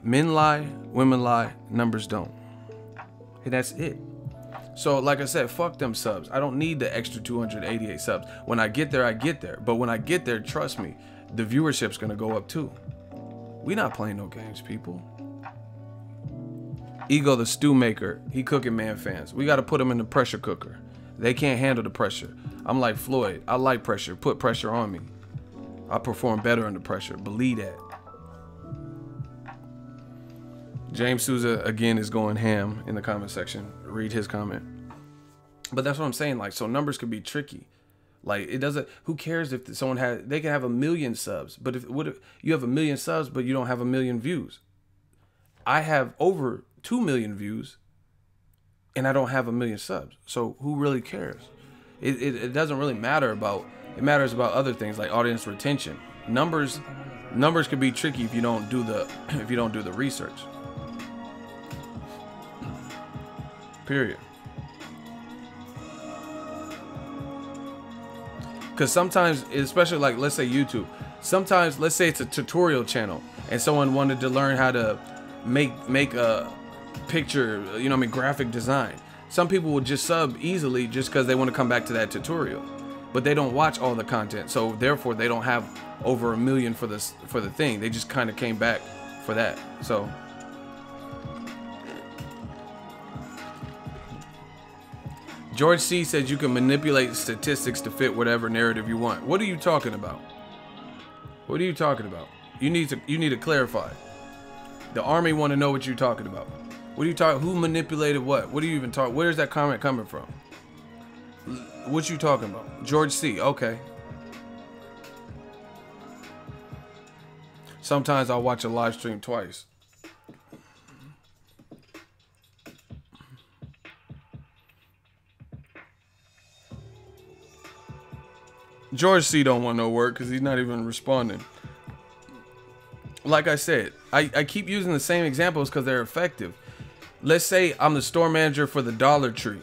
Men lie, women lie, numbers don't. And that's it. So like I said, fuck them subs. I don't need the extra 288 subs. When I get there, I get there. But when I get there, trust me, the viewership's gonna go up too. We not playing no games, people. Ego the stew maker, he cooking man fans. We gotta put him in the pressure cooker. They can't handle the pressure. I'm like Floyd, I like pressure, put pressure on me. I perform better under pressure, believe that. James Souza again is going ham in the comment section. Read his comment. But that's what I'm saying. Like, so numbers could be tricky. Like, it doesn't. Who cares if someone had? They can have 1 million subs. But if you have 1 million subs, but you don't have 1 million views? I have over 2 million views, and I don't have 1 million subs. So who really cares? It doesn't really matter about. It matters about other things like audience retention. Numbers can be tricky if you don't do the research. Period. Because sometimes, especially like, let's say YouTube, sometimes, let's say it's a tutorial channel and someone wanted to learn how to make a picture, you know what I mean, graphic design. Some people will just sub easily just because they want to come back to that tutorial, but they don't watch all the content. So therefore they don't have over 1 million for the thing. They just kind of came back for that. So George C says you can manipulate statistics to fit whatever narrative you want. What are you talking about? What are you talking about? You need to clarify. The army want to know what you're talking about. What are you talking? Who manipulated what? What are you even talking? Where's that comment coming from? What you talking about? George C. Okay. Sometimes I'll watch a live stream twice. George C don't want no work because he's not even responding. Like I said, I keep using the same examples because they're effective. Let's say I'm the store manager for the Dollar Tree.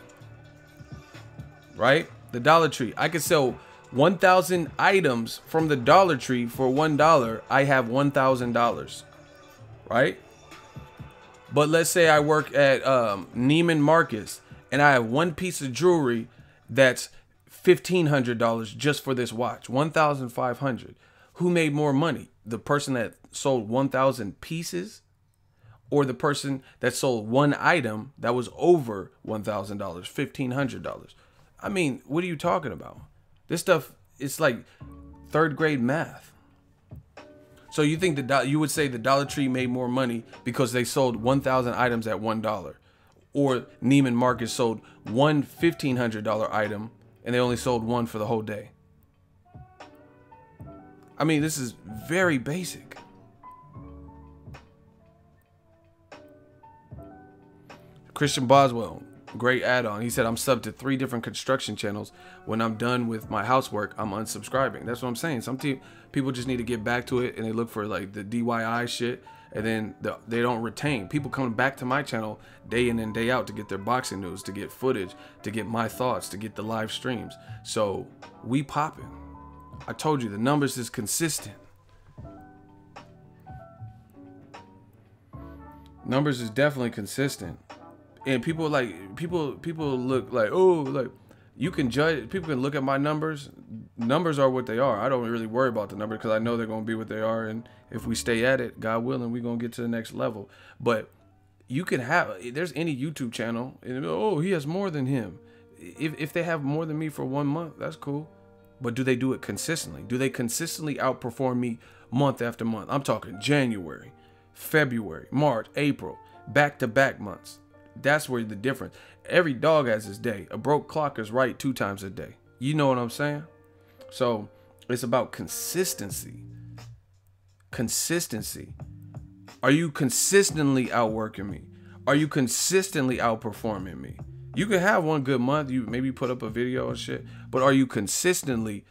Right? The Dollar Tree. I could sell 1,000 items from the Dollar Tree for $1. I have $1,000. Right? But let's say I work at Neiman Marcus and I have one piece of jewelry that's $1,500 just for this watch. $1,500. Who made more money? The person that sold 1,000 pieces, or the person that sold one item that was over $1,000, $1,500? I mean, what are you talking about? This stuff, it's like third grade math. So you think you would say the Dollar Tree made more money because they sold 1,000 items at $1, or Neiman Marcus sold one $1,500 item and they only sold one for the whole day? I mean, this is very basic. Christian Boswell, great add-on. He said, I'm subbed to 3 different construction channels. When I'm done with my housework, I'm unsubscribing. That's what I'm saying. Some people just need to get back to it, and they look for like the DIY shit, and then they don't retain. People coming back to my channel day in and day out to get their boxing news, to get footage, to get my thoughts, to get the live streams. So we popping. I told you the numbers is consistent. Numbers is definitely consistent. And people look like, oh, like you can judge, people can look at my numbers. Numbers are what they are. I don't really worry about the numbers because I know they're going to be what they are. And if we stay at it, God willing, we're going to get to the next level. But you can have, there's any YouTube channel and oh, he has more than him. If they have more than me for 1 month, that's cool. But do they do it consistently? Do they consistently outperform me month after month? I'm talking January, February, March, April, back-to-back months. That's where the difference. Every dog has his day. A broke clock is right 2 times a day. You know what I'm saying? So it's about consistency. Consistency. Are you consistently outworking me? Are you consistently outperforming me? You can have one good month. You maybe put up a video or shit. But are you consistently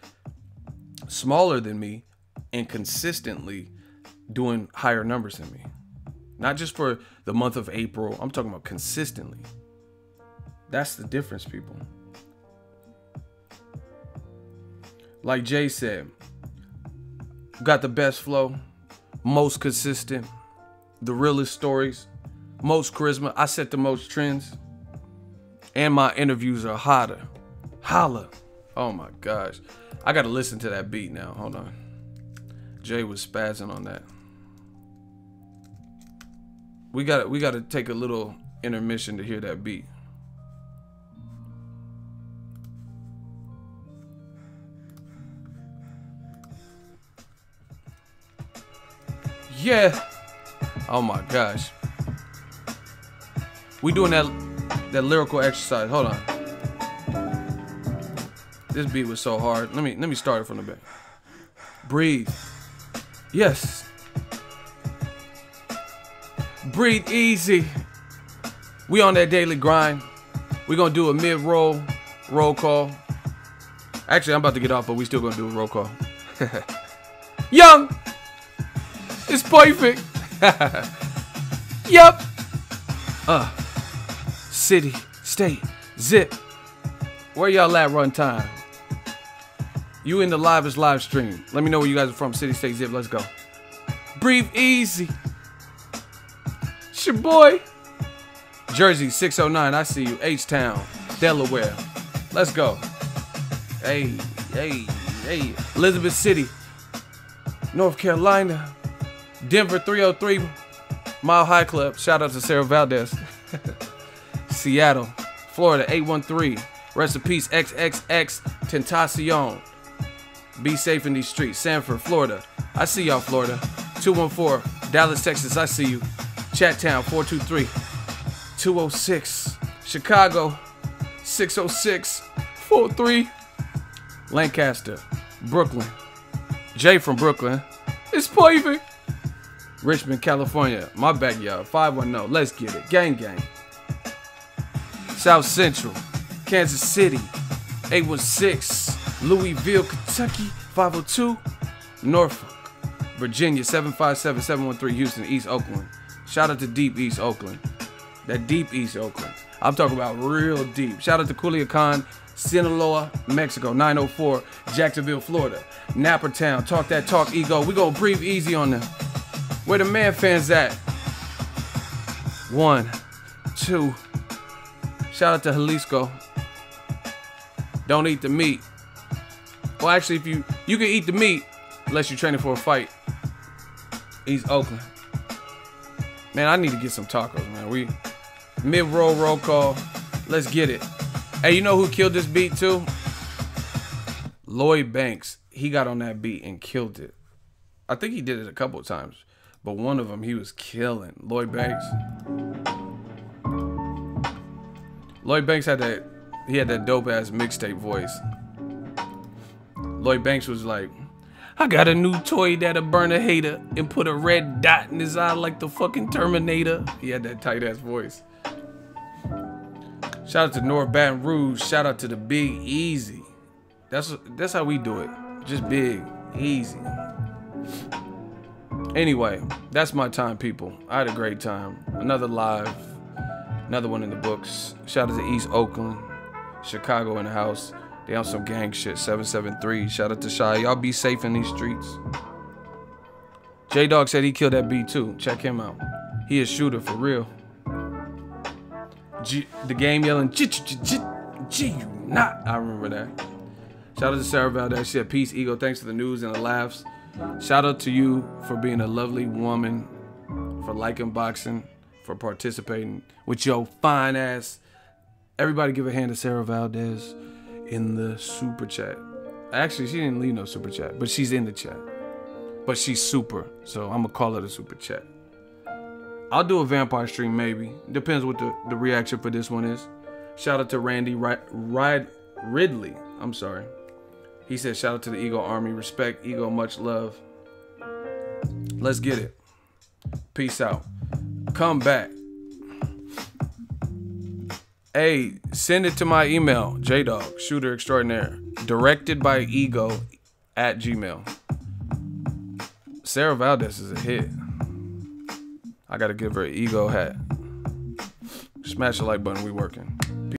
smaller than me and consistently doing higher numbers than me? Not just for the month of April. I'm talking about consistently. That's the difference, people. Like Jay said, got the best flow, most consistent, the realest stories, most charisma. I set the most trends. And my interviews are hotter. Holla. Oh my gosh. I gotta listen to that beat now. Hold on. Jay was spazzing on that. We gotta take a little intermission to hear that beat. Yeah. Oh my gosh. We doing that lyrical exercise. Hold on. This beat was so hard. Let me start it from the back. Breathe. Yes. Breathe easy. We on that daily grind. We gonna do a mid-roll roll call. Actually, I'm about to get off, but we still gonna do a roll call. Young. It's perfect. Yup. City, state, zip. Where y'all at run time? You in the livest live stream. Let me know where you guys are from. City, state, zip. Let's go. Breathe easy. It's your boy. Jersey 609. I see you. H-Town, Delaware. Let's go. Hey. Elizabeth City, North Carolina. Denver 303. Mile High Club. Shout out to Sarah Valdez. Seattle, Florida, 813. Rest in peace, XXX Tentacion. Be safe in these streets. Sanford, Florida. I see y'all, Florida. 214. Dallas, Texas. I see you. Chattown, 423. 206. Chicago, 606-43. Lancaster, Brooklyn. Jay from Brooklyn. It's Povetkin. Richmond, California. My backyard, 510. Let's get it. Gang, gang. South Central, Kansas City, 816. Louisville, Kentucky, 502. Norfolk, Virginia, 757-713. Houston, East Oakland. Shout out to Deep East Oakland. That Deep East Oakland. I'm talking about real deep. Shout out to Culiacan, Sinaloa, Mexico, 904. Jacksonville, Florida. Nappertown, talk that talk, ego. We gonna breathe easy on them. Where the man fans at? 1, 2. Shout out to Jalisco. Don't eat the meat. Well, actually, if you can eat the meat unless you're training for a fight. East Oakland. Man, I need to get some tacos, man. We mid-roll call. Let's get it. Hey, you know who killed this beat too? Lloyd Banks. He got on that beat and killed it. I think he did it a couple of times, but one of them he was killing. Lloyd Banks. Lloyd Banks had that. He had that dope ass mixtape voice. Lloyd Banks was like, I got a new toy that'll burn a hater and put a red dot in his eye like the fucking Terminator. He had that tight ass voice. Shout out to North Baton Rouge. Shout out to the Big Easy. That's how we do it. Just big, easy. Anyway, that's my time, people. I had a great time. Another live. Another one in the books. Shout out to East Oakland. Chicago in the house. They on some gang shit. 773. Shout out to Shy. Y'all be safe in these streets. J-Dog said he killed that beat too. Check him out. He a shooter for real. The game yelling, G you not. I remember that. Shout out to Sarah Valdez. She said, peace, ego. Thanks for the news and the laughs. Shout out to you for being a lovely woman, for liking boxing, for participating with your fine ass. Everybody give a hand to Sarah Valdez in the super chat. Actually, she didn't leave no super chat, but she's in the chat. But she's super, so I'm gonna call it a super chat. I'll do a vampire stream maybe. Depends what the reaction for this one is. Shout out to Randy Ridley. I'm sorry. He said shout out to the Ego Army. Respect, Ego, much love. Let's get it. Peace out. Come back. Hey, send it to my email, JDog, shooter extraordinaire. Directed by Ego @gmail. Sarah Valdez is a hit. I gotta give her an Ego hat. Smash the like button, we working.